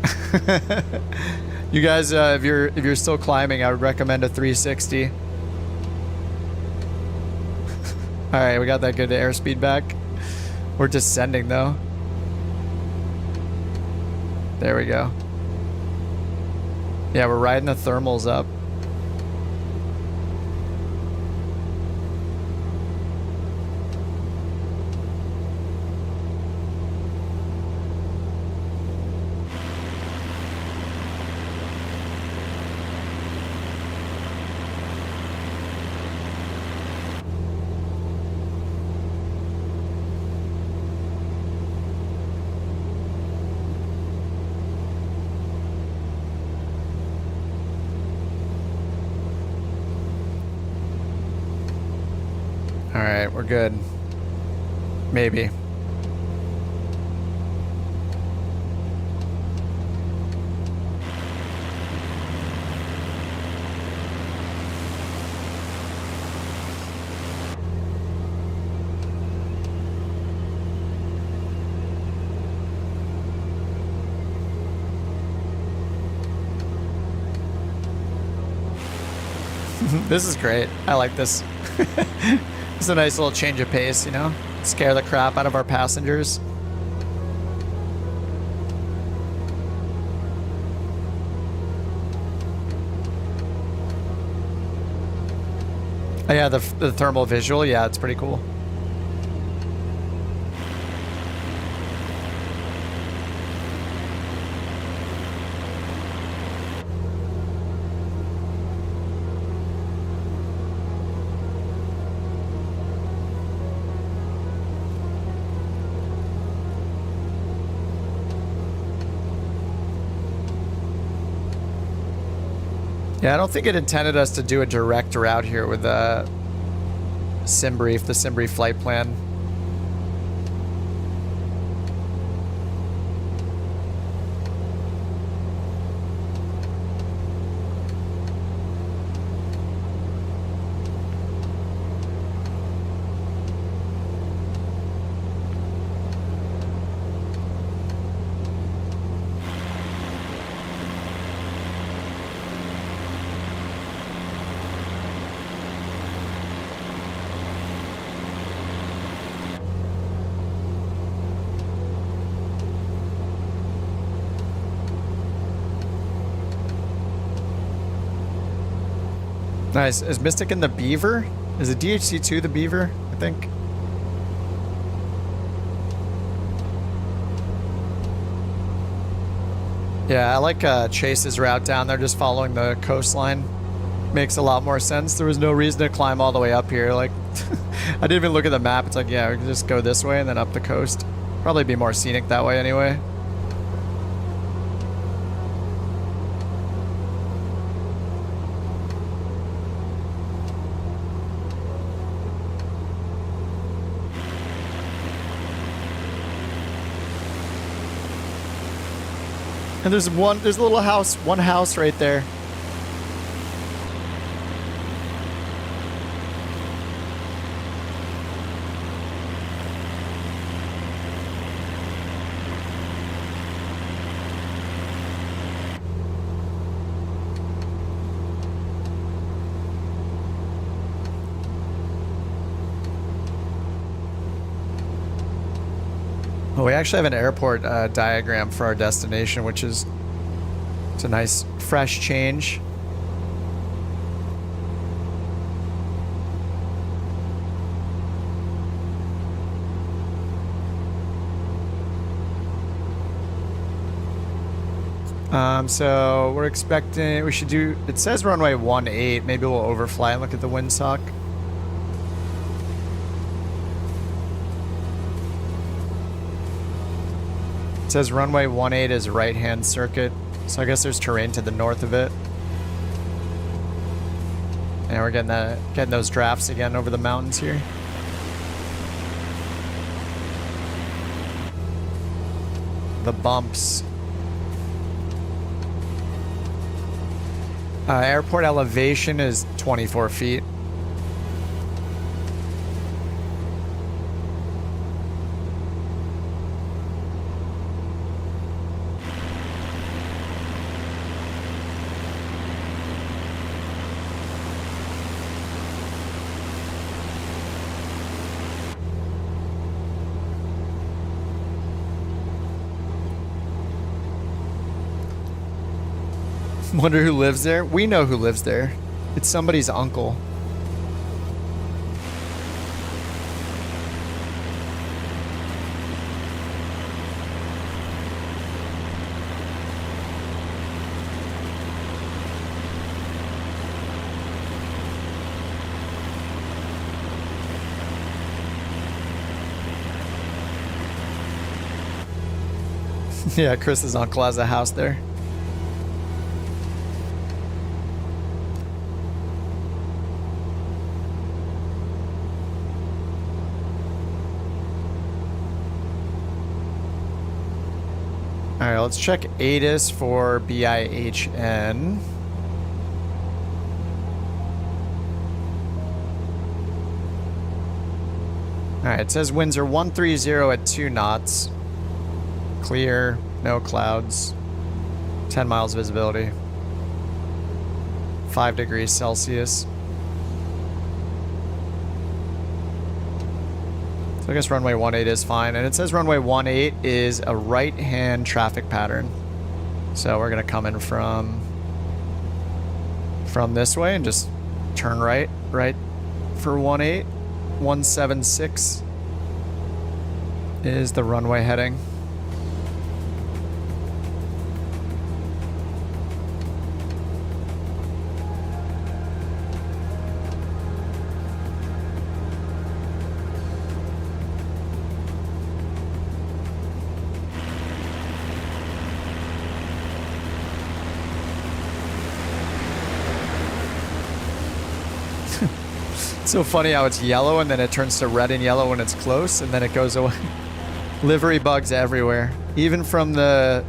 S1: You guys, if you're still climbing, I would recommend a 360. Alright, we got that good airspeed back. We're descending though. There we go. Yeah, we're riding the thermals up. We're good. Maybe. This is great. I like this. It's a nice little change of pace, you know? Scare the crap out of our passengers. Oh yeah, the thermal visual, yeah, it's pretty cool. Yeah, I don't think it intended us to do a direct route here with the SimBrief, the SimBrief flight plan. Nice. Is Mystic in the Beaver? Is it DHC2 the Beaver, I think? Yeah, I like Chase's route down there, just following the coastline. Makes a lot more sense. There was no reason to climb all the way up here. Like, I didn't even look at the map. It's like, yeah, we can just go this way and then up the coast. Probably be more scenic that way anyway. And there's a little house, one house right there. Oh, we actually have an airport diagram for our destination, which is it's a nice fresh change. So we're expecting, we should do, it says runway 18, maybe we'll overfly and look at the windsock. It says runway 18 is right-hand circuit, so I guess there's terrain to the north of it. And we're getting those drafts again over the mountains here. The bumps. Airport elevation is 24 feet. Wonder who lives there? We know who lives there. It's somebody's uncle. Yeah, Chris's uncle has a house there. All right, let's check ATIS for BIHN. All right, it says winds are 130 at 2 knots. Clear, no clouds. 10 miles visibility. 5 degrees Celsius. So I guess runway 18 is fine. And it says runway 18 is a right-hand traffic pattern. So we're going to come in from this way and just turn right for 18. 176 is the runway heading. So funny how it's yellow and then it turns to red and yellow when it's close and then it goes away. Livery bugs everywhere. Even from the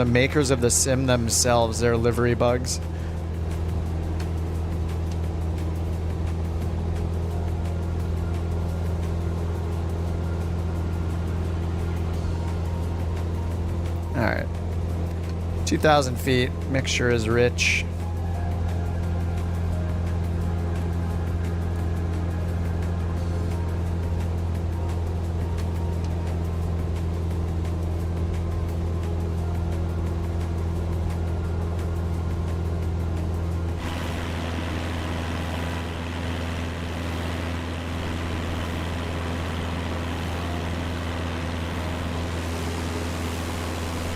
S1: makers of the sim themselves, they're livery bugs. All right. 2,000 feet. Mixture is rich.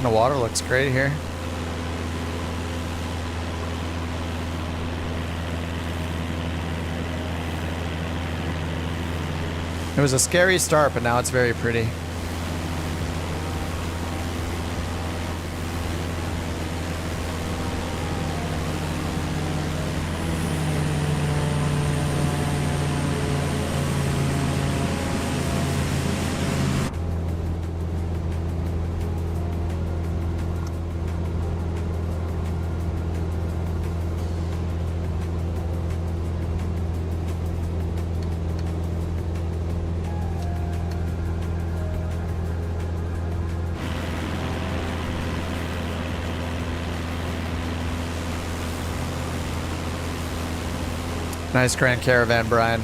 S1: The water looks great here. It was a scary start, but now it's very pretty. Nice Grand Caravan, Brian.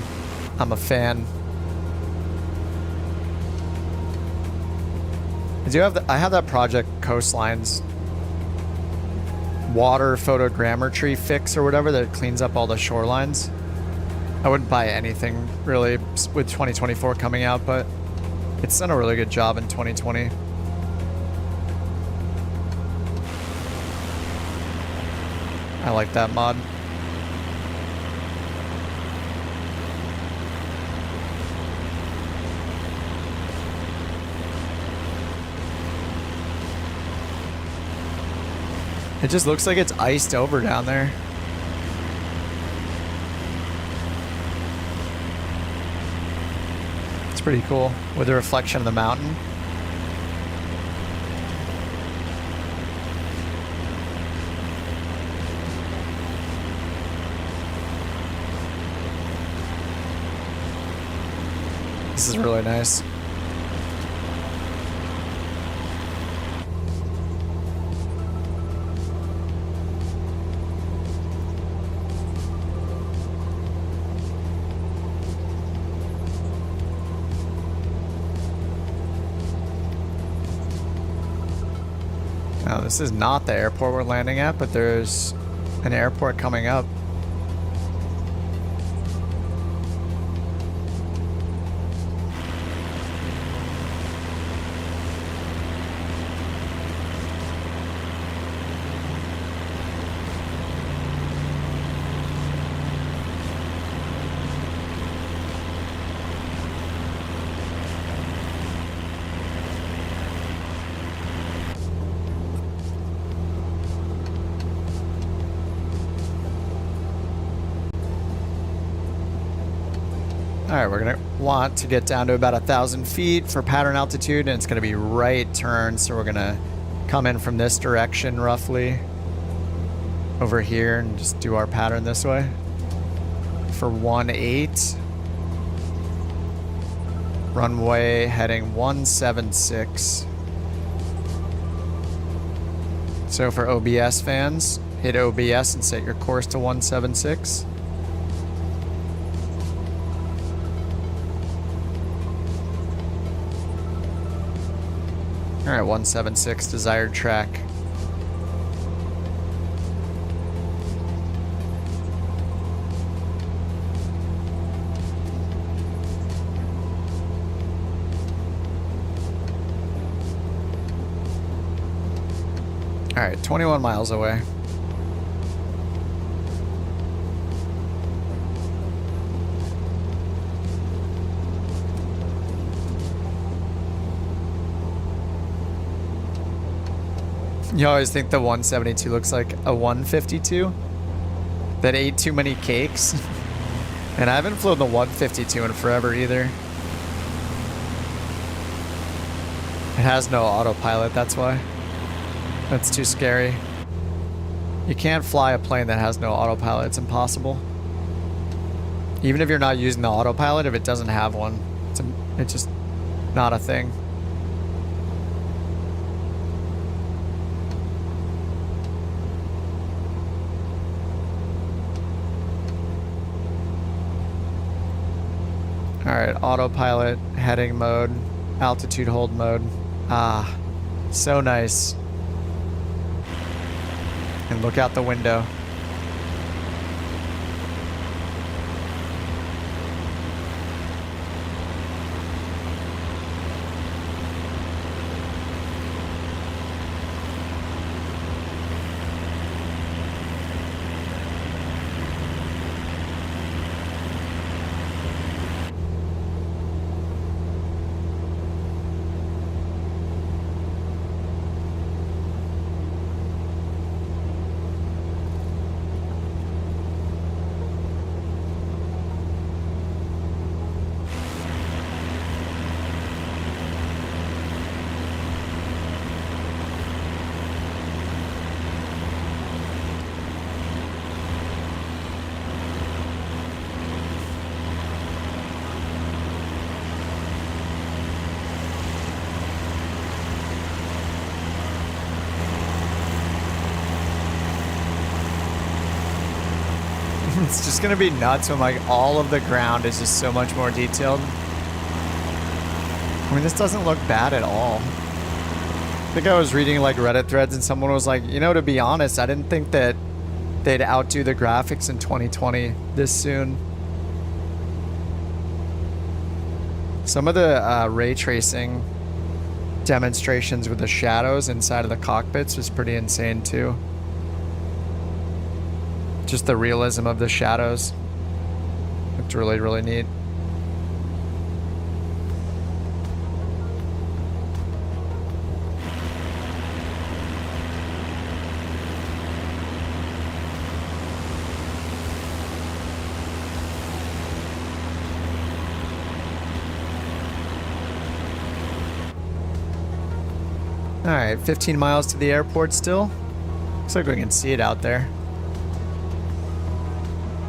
S1: I'm a fan. I have that Project Coastlines water photogrammetry fix or whatever that cleans up all the shorelines. I wouldn't buy anything really with 2024 coming out, but it's done a really good job in 2020. I like that mod. It just looks like it's iced over down there. It's pretty cool with the reflection of the mountain. This is really nice. Now, this is not the airport we're landing at, but there's an airport coming up. All right, we're gonna want to get down to about 1,000 feet for pattern altitude, and it's gonna be right turn, so we're gonna come in from this direction roughly over here and just do our pattern this way for 18. Runway heading 176. So for OBS fans, hit OBS and set your course to 176. All right, 176 desired track. All right, 21 miles away. You always think the 172 looks like a 152 that ate too many cakes. And I haven't flown the 152 in forever either. It has no autopilot, that's why. That's too scary. You can't fly a plane that has no autopilot. It's impossible. Even if you're not using the autopilot, if it doesn't have one, it's just not a thing. All right, autopilot, heading mode, altitude hold mode. Ah, so nice. And look out the window. It's just gonna be nuts when like all of the ground is just so much more detailed. I mean, this doesn't look bad at all. I think I was reading like Reddit threads and someone was like, you know, to be honest, I didn't think that they'd outdo the graphics in 2020 this soon. Some of the ray tracing demonstrations with the shadows inside of the cockpits was pretty insane too. Just the realism of the shadows. It's really, really neat. All right, 15 miles to the airport still. Looks like we can see it out there.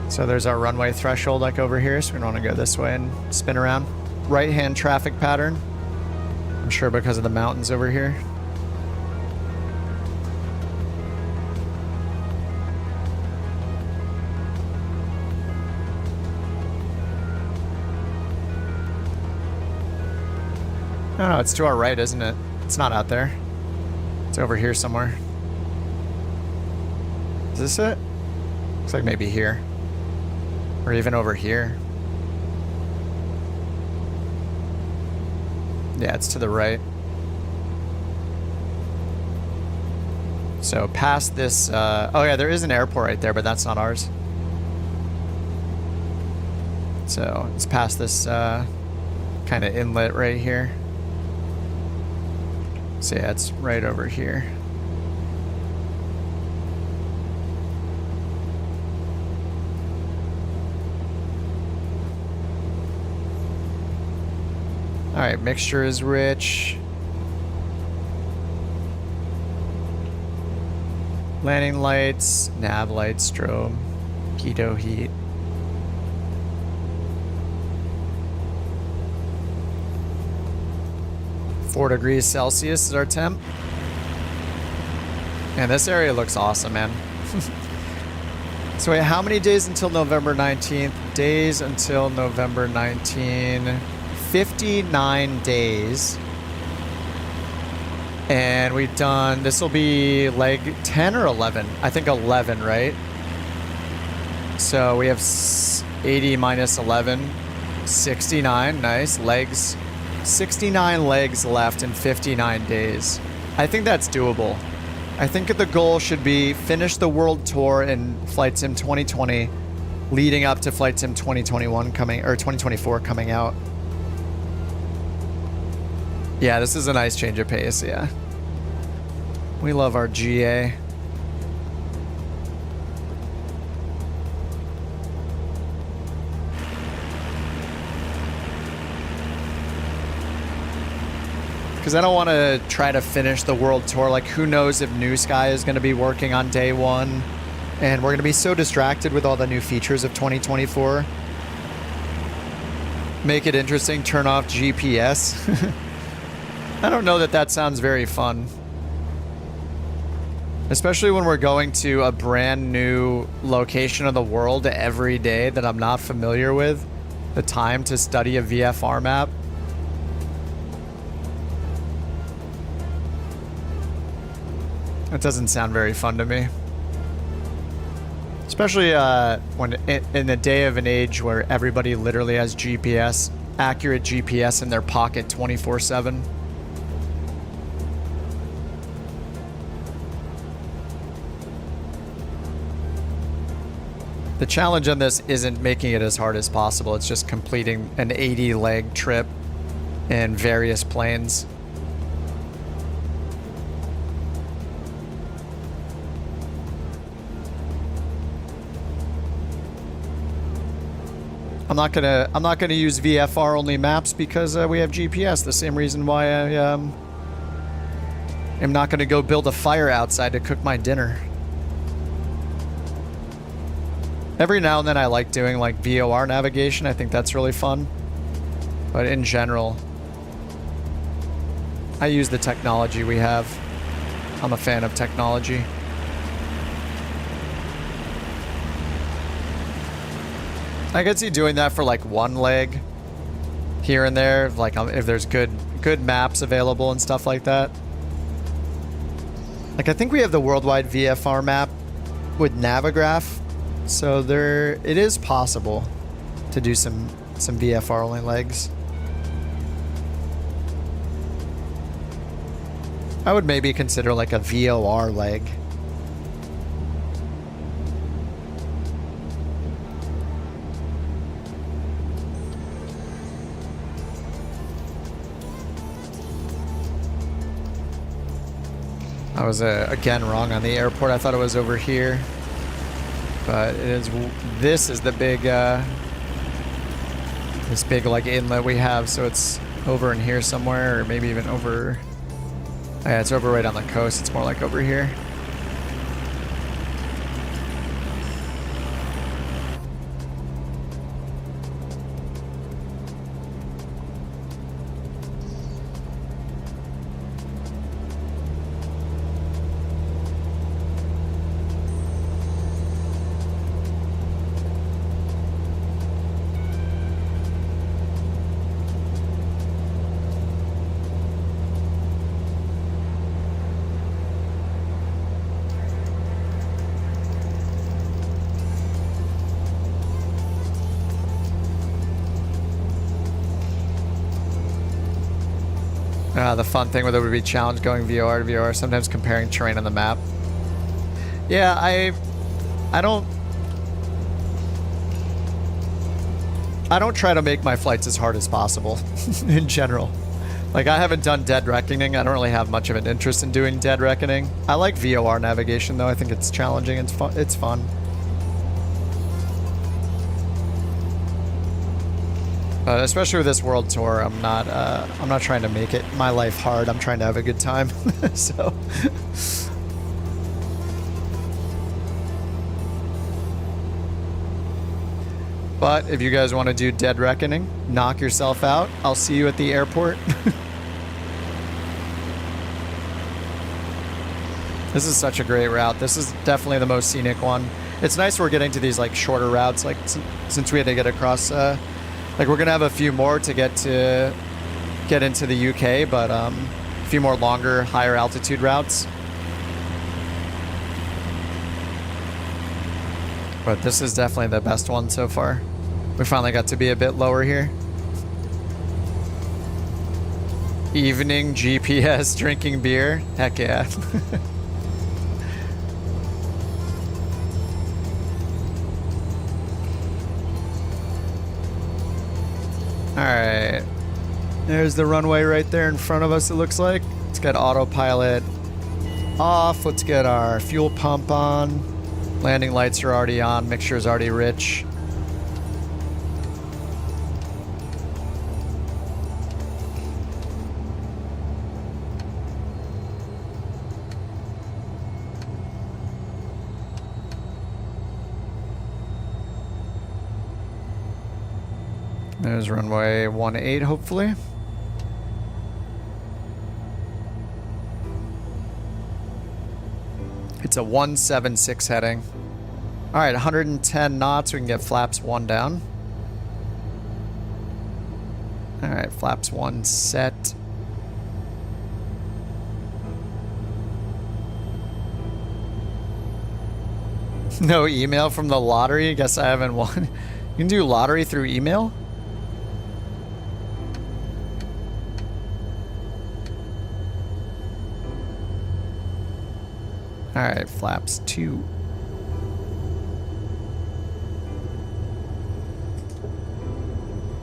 S1: So there's our runway threshold like over here, so we don't want to go this way and spin around. Right-hand traffic pattern. I'm sure because of the mountains over here. Oh no, it's to our right, isn't it? It's not out there. It's over here somewhere. Is this it? Looks like maybe here. Or even over here. Yeah, it's to the right. So past this, oh yeah, there is an airport right there, but that's not ours. So it's past this kind of inlet right here. So yeah, it's right over here. All right, mixture is rich. Landing lights, nav lights, strobe, pitot heat. (4°C is our temp. And this area looks awesome, man. So wait, how many days until November 19th? Days until November 19. 59 days. And we've done, this will be leg 10 or 11? I think 11, right? So we have 80 minus 11, 69, nice. Legs, 69 legs left in 59 days. I think that's doable. I think the goal should be finish the world tour in Flight Sim 2020, leading up to Flight Sim 2021 coming, or 2024 coming out. Yeah, this is a nice change of pace, yeah. We love our GA. Because I don't want to try to finish the world tour. Like, who knows if New Sky is going to be working on day one. And we're going to be so distracted with all the new features of 2024. Make it interesting, turn off GPS. I don't know that that sounds very fun. Especially when we're going to a brand new location of the world every day that I'm not familiar with. The time to study a VFR map. That doesn't sound very fun to me. Especially when in the day of an age where everybody literally has GPS, accurate GPS in their pocket 24/7. The challenge on this isn't making it as hard as possible. It's just completing an 80-leg trip in various planes. I'm not gonna use VFR only maps because we have GPS. The same reason why I am not gonna go build a fire outside to cook my dinner. Every now and then I like doing like VOR navigation. I think that's really fun. But in general, I use the technology we have. I'm a fan of technology. I could see doing that for like one leg here and there, like if there's good maps available and stuff like that. Like I think we have the worldwide VFR map with Navigraph, so it is possible to do some VFR only legs. I would maybe consider like a VOR leg. I was again wrong on the airport. I thought it was over here, but it is. This is the big, this big like inlet we have. So it's over in here somewhere, or maybe even over. Yeah, it's over right on the coast. It's more like over here. The fun thing with it would be challenge going VOR to VOR, sometimes comparing terrain on the map. Yeah, I don't try to make my flights as hard as possible in general. Like I haven't done dead reckoning. I don't really have much of an interest in doing dead reckoning. I like VOR navigation though. I think it's challenging. It's fun. Especially with this world tour, I'm not trying to make it my life hard. I'm trying to have a good time. So But if you guys want to do dead reckoning, knock yourself out. I'll see you at the airport. This is such a great route. This is definitely the most scenic one. It's nice we're getting to these like shorter routes, like since we had to get across, like we're gonna have a few more to get into the UK, but a few more longer, higher altitude routes. But this is definitely the best one so far. We finally got to be a bit lower here. Evening GPS drinking beer. Heck yeah. Alright. There's the runway right there in front of us, it looks like. Let's get autopilot off. Let's get our fuel pump on. Landing lights are already on. Mixture is already rich. There's runway 18, hopefully. It's a 176 heading. All right, 110 knots. We can get flaps 1 down. All right, flaps 1 set. No email from the lottery. Guess I haven't won. You can do lottery through email? All right, flaps 2.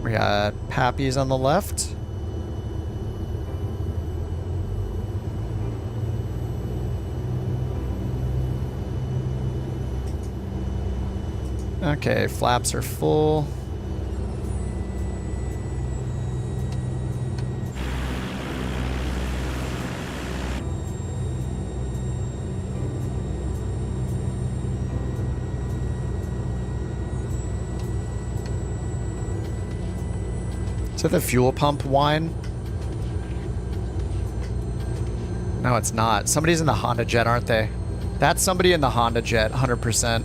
S1: We got Pappies on the left. Okay, flaps are full. Is that the fuel pump whine? No, it's not. Somebody's in the Honda Jet, aren't they? That's somebody in the Honda Jet, 100%.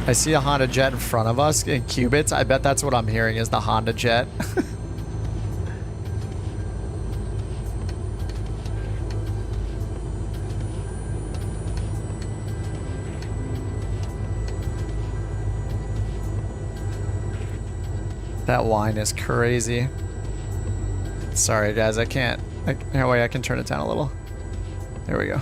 S1: I see a Honda Jet in front of us in qubits. I bet that's what I'm hearing is the Honda Jet. That whine is crazy. Sorry guys, I can't. No way, I can turn it down a little. There we go.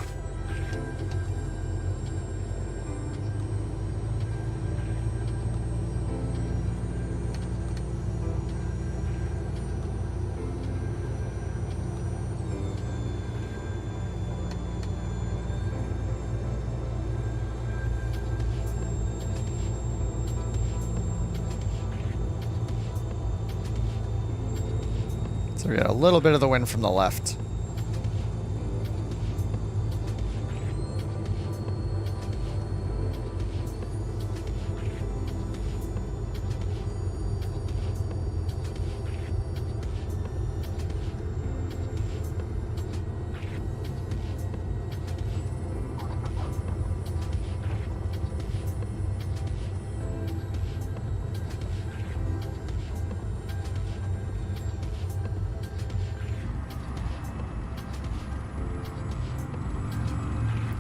S1: So we got a little bit of the wind from the left.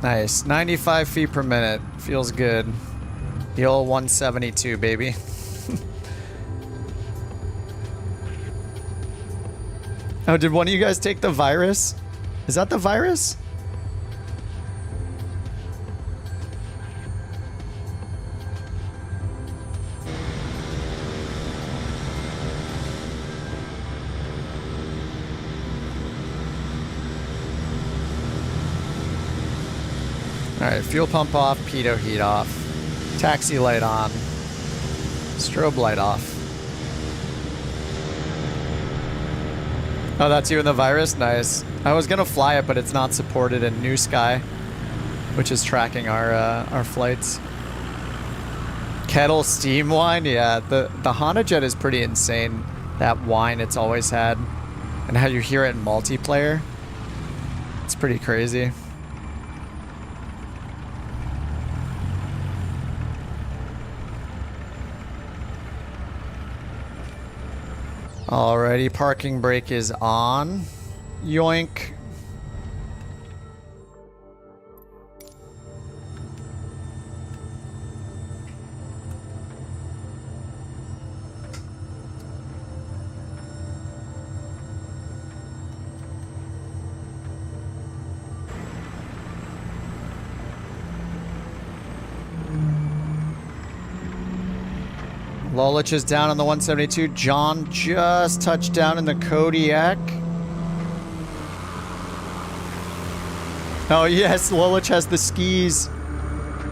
S1: Nice. 95 feet per minute. Feels good. The old 172, baby. Oh, did one of you guys take the virus? Is that the virus? Alright, fuel pump off, pitot heat off. Taxi light on. Strobe light off. Oh, that's you in the virus? Nice. I was gonna fly it, but it's not supported in New Sky. which is tracking our flights. Kettle steam wine, yeah. The HondaJet is pretty insane. That whine it's always had, and how you hear it in multiplayer. It's pretty crazy. Alrighty, parking brake is on. Yoink. Lolich is down on the 172. John just touched down in the Kodiak. Oh yes, Lolich has the skis.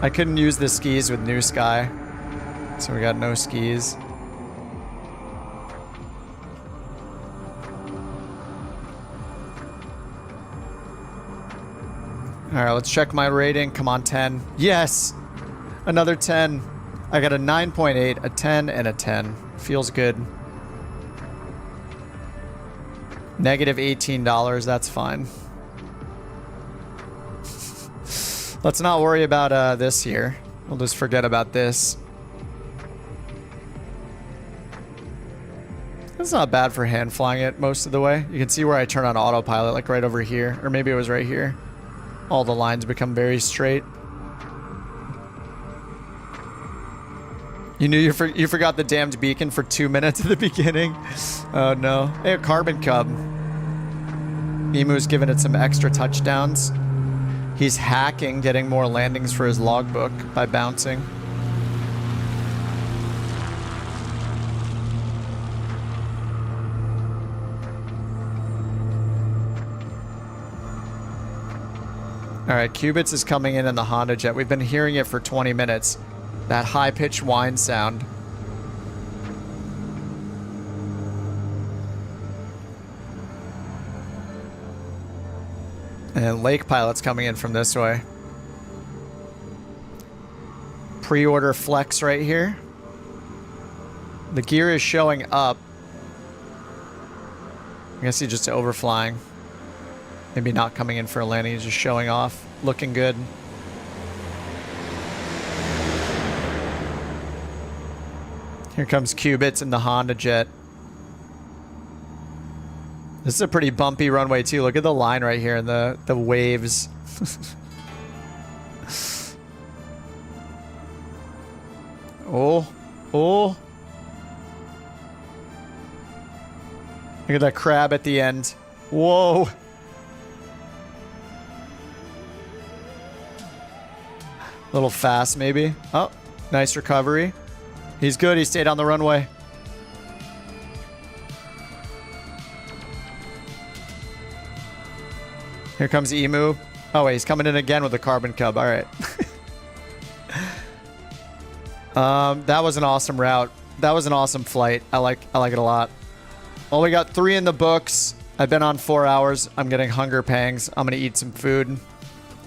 S1: I couldn't use the skis with New Sky, so we got no skis. Alright, let's check my rating. Come on, 10. Yes! Another 10. I got a 9.8, a 10, and a 10. Feels good. Negative $18, that's fine. Let's not worry about this here. We'll just forget about this. It's not bad for hand flying it most of the way. You can see where I turn on autopilot, like right over here. Or maybe it was right here. All the lines become very straight. You knew you forgot the damned beacon for 2 minutes at the beginning. Oh no. Hey, a carbon cub. Emu's giving it some extra touchdowns. He's hacking, getting more landings for his logbook by bouncing. Alright, Qubits is coming in the HondaJet. We've been hearing it for 20 minutes. That high-pitched whine sound. And Lake Pilot's coming in from this way. Pre-order flex right here. The gear is showing up. I guess he's just overflying. Maybe not coming in for a landing, he's just showing off. Looking good. Here comes Qubits in the HondaJet. This is a pretty bumpy runway too. Look at the line right here and the waves. Oh. Oh. Look at that crab at the end. Whoa. A little fast maybe. Oh, nice recovery. He's good. He stayed on the runway. Here comes Emu. Oh, wait. He's coming in again with the carbon cub. All right. That was an awesome route. That was an awesome flight. I like it a lot. Well, we got 3 in the books. I've been on 4 hours. I'm getting hunger pangs. I'm going to eat some food. And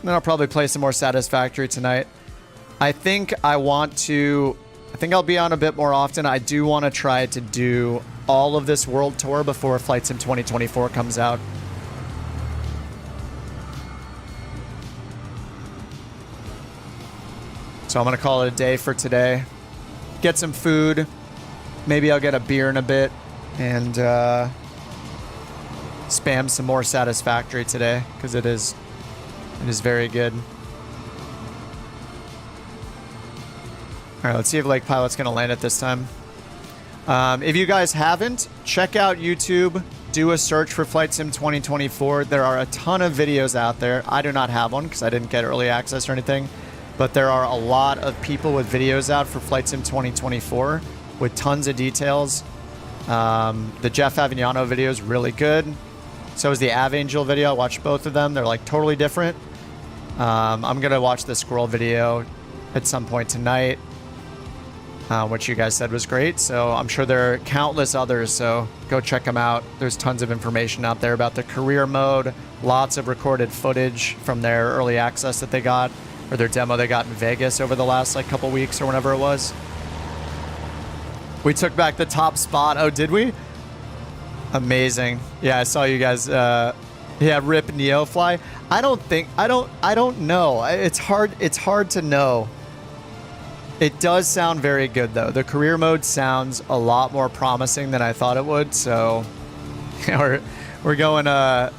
S1: then I'll probably play some more Satisfactory tonight. I think I'll be on a bit more often. I do want to try to do all of this world tour before Flight Sim 2024 comes out. So I'm going to call it a day for today. Get some food. Maybe I'll get a beer in a bit. And spam some more Satisfactory today. Because it is very good. Alright, let's see if Lake Pilot's going to land it this time. If you guys haven't, check out YouTube. Do a search for Flight Sim 2024. There are a ton of videos out there. I do not have one because I didn't get early access or anything. But there are a lot of people with videos out for Flight Sim 2024 with tons of details. The Jeff Avignano video is really good. So is the Avangel video. I watched both of them. They're like totally different. I'm going to watch the Squirrel video at some point tonight. Which you guys said was great. So I'm sure there are countless others. So go check them out. There's tons of information out there about the career mode. Lots of recorded footage from their early access that they got. or their demo they got in Vegas over the last like couple weeks or whenever it was. We took back the top spot. Oh, did we? Amazing. Yeah, I saw you guys. Yeah, rip Neofly. I don't know. It's hard to know. It does sound very good though. The career mode sounds a lot more promising than I thought it would. So we're going.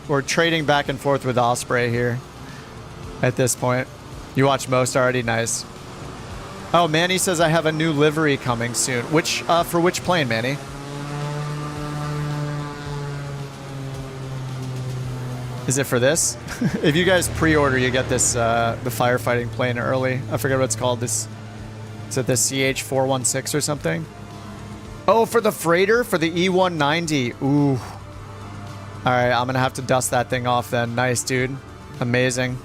S1: We're trading back and forth with Osprey here. At this point, you watched most already. Nice. Oh, Manny says I have a new livery coming soon. Which for which plane, Manny? Is it for this? If you guys pre-order, you get this the firefighting plane early. I forget what it's called. This is it the CH416 or something? Oh, for the freighter, for the E190. Ooh. All right, I'm gonna have to dust that thing off then. Nice, dude. Amazing.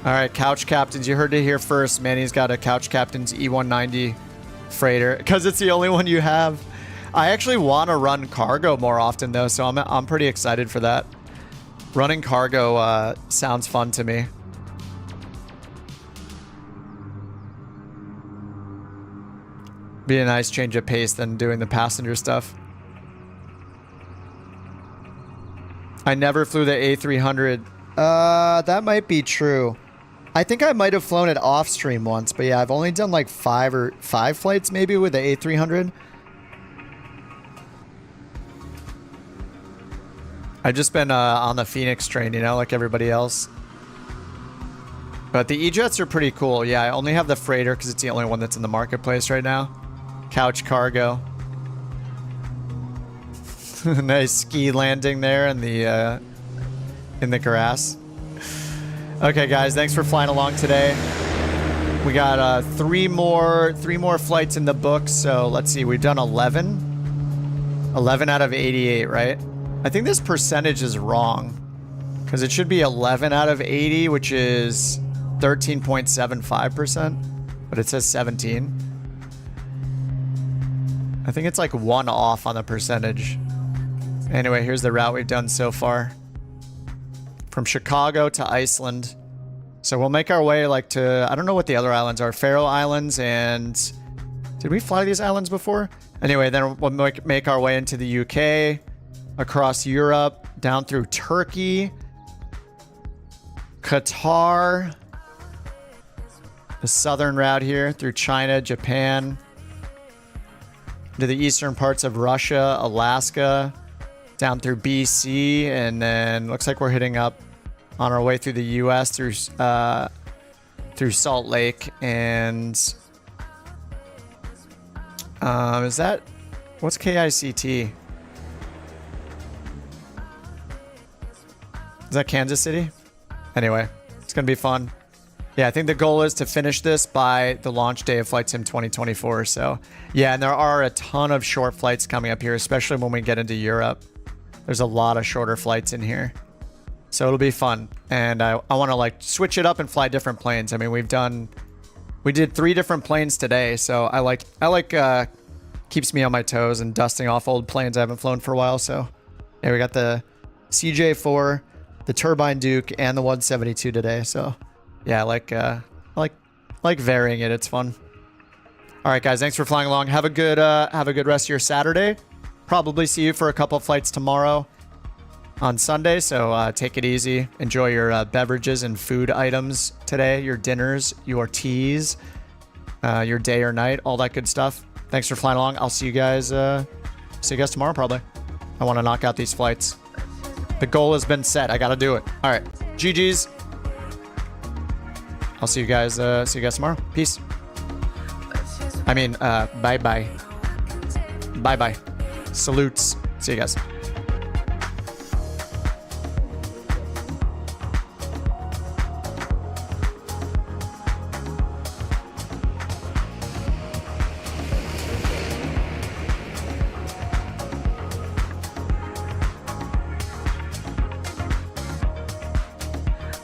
S1: All right, Couch Captains, you heard it here first. Manny's got a Couch Captains E190 freighter because it's the only one you have. I actually want to run cargo more often though, so I'm pretty excited for that. Running cargo sounds fun to me. Be a nice change of pace than doing the passenger stuff. I never flew the A300. That might be true. I think I might have flown it off stream once, but yeah, I've only done like five flights maybe with the A300. I've just been on the Phoenix train, you know, like everybody else. But the E-Jets are pretty cool. Yeah, I only have the freighter because it's the only one that's in the marketplace right now. Couch cargo. Nice ski landing there in the grass. Okay, guys, thanks for flying along today. We got three more flights in the books. So let's see, we've done 11 out of 88, right? I think this percentage is wrong because it should be 11 out of 80, which is 13.75%, but it says 17. I think it's like one off on the percentage. Anyway, here's the route we've done so far. From Chicago to Iceland. So we'll make our way like to, I don't know what the other islands are. Faroe Islands and... Did we fly these islands before? Anyway, then we'll make our way into the UK, across Europe, down through Turkey, Qatar, the southern route here, through China, Japan, to the eastern parts of Russia, Alaska, down through BC, and then looks like we're hitting up on our way through the US through Salt Lake and is that what's KICT? Is that Kansas City? Anyway, it's gonna be fun. Yeah, I think the goal is to finish this by the launch day of Flight Sim 2024. So yeah, and there are a ton of short flights coming up here, especially when we get into Europe. There's a lot of shorter flights in here. So it'll be fun. And I want to like switch it up and fly different planes. I mean, we did 3 different planes today. So I like keeps me on my toes and dusting off old planes I haven't flown for a while. So yeah, we got the CJ4, the Turbine Duke, and the 172 today. So yeah, I like varying it. It's fun. All right, guys, thanks for flying along. Have a good rest of your Saturday. Probably see you for a couple of flights tomorrow on Sunday, so take it easy. Enjoy your beverages and food items today, your dinners, your teas, your day or night, all that good stuff. Thanks for flying along. I'll see you guys tomorrow probably. I want to knock out these flights. The goal has been set. I got to do it. All right, GG's. I'll see you guys tomorrow. Peace. I mean, bye-bye. Bye-bye. Salutes. See you guys.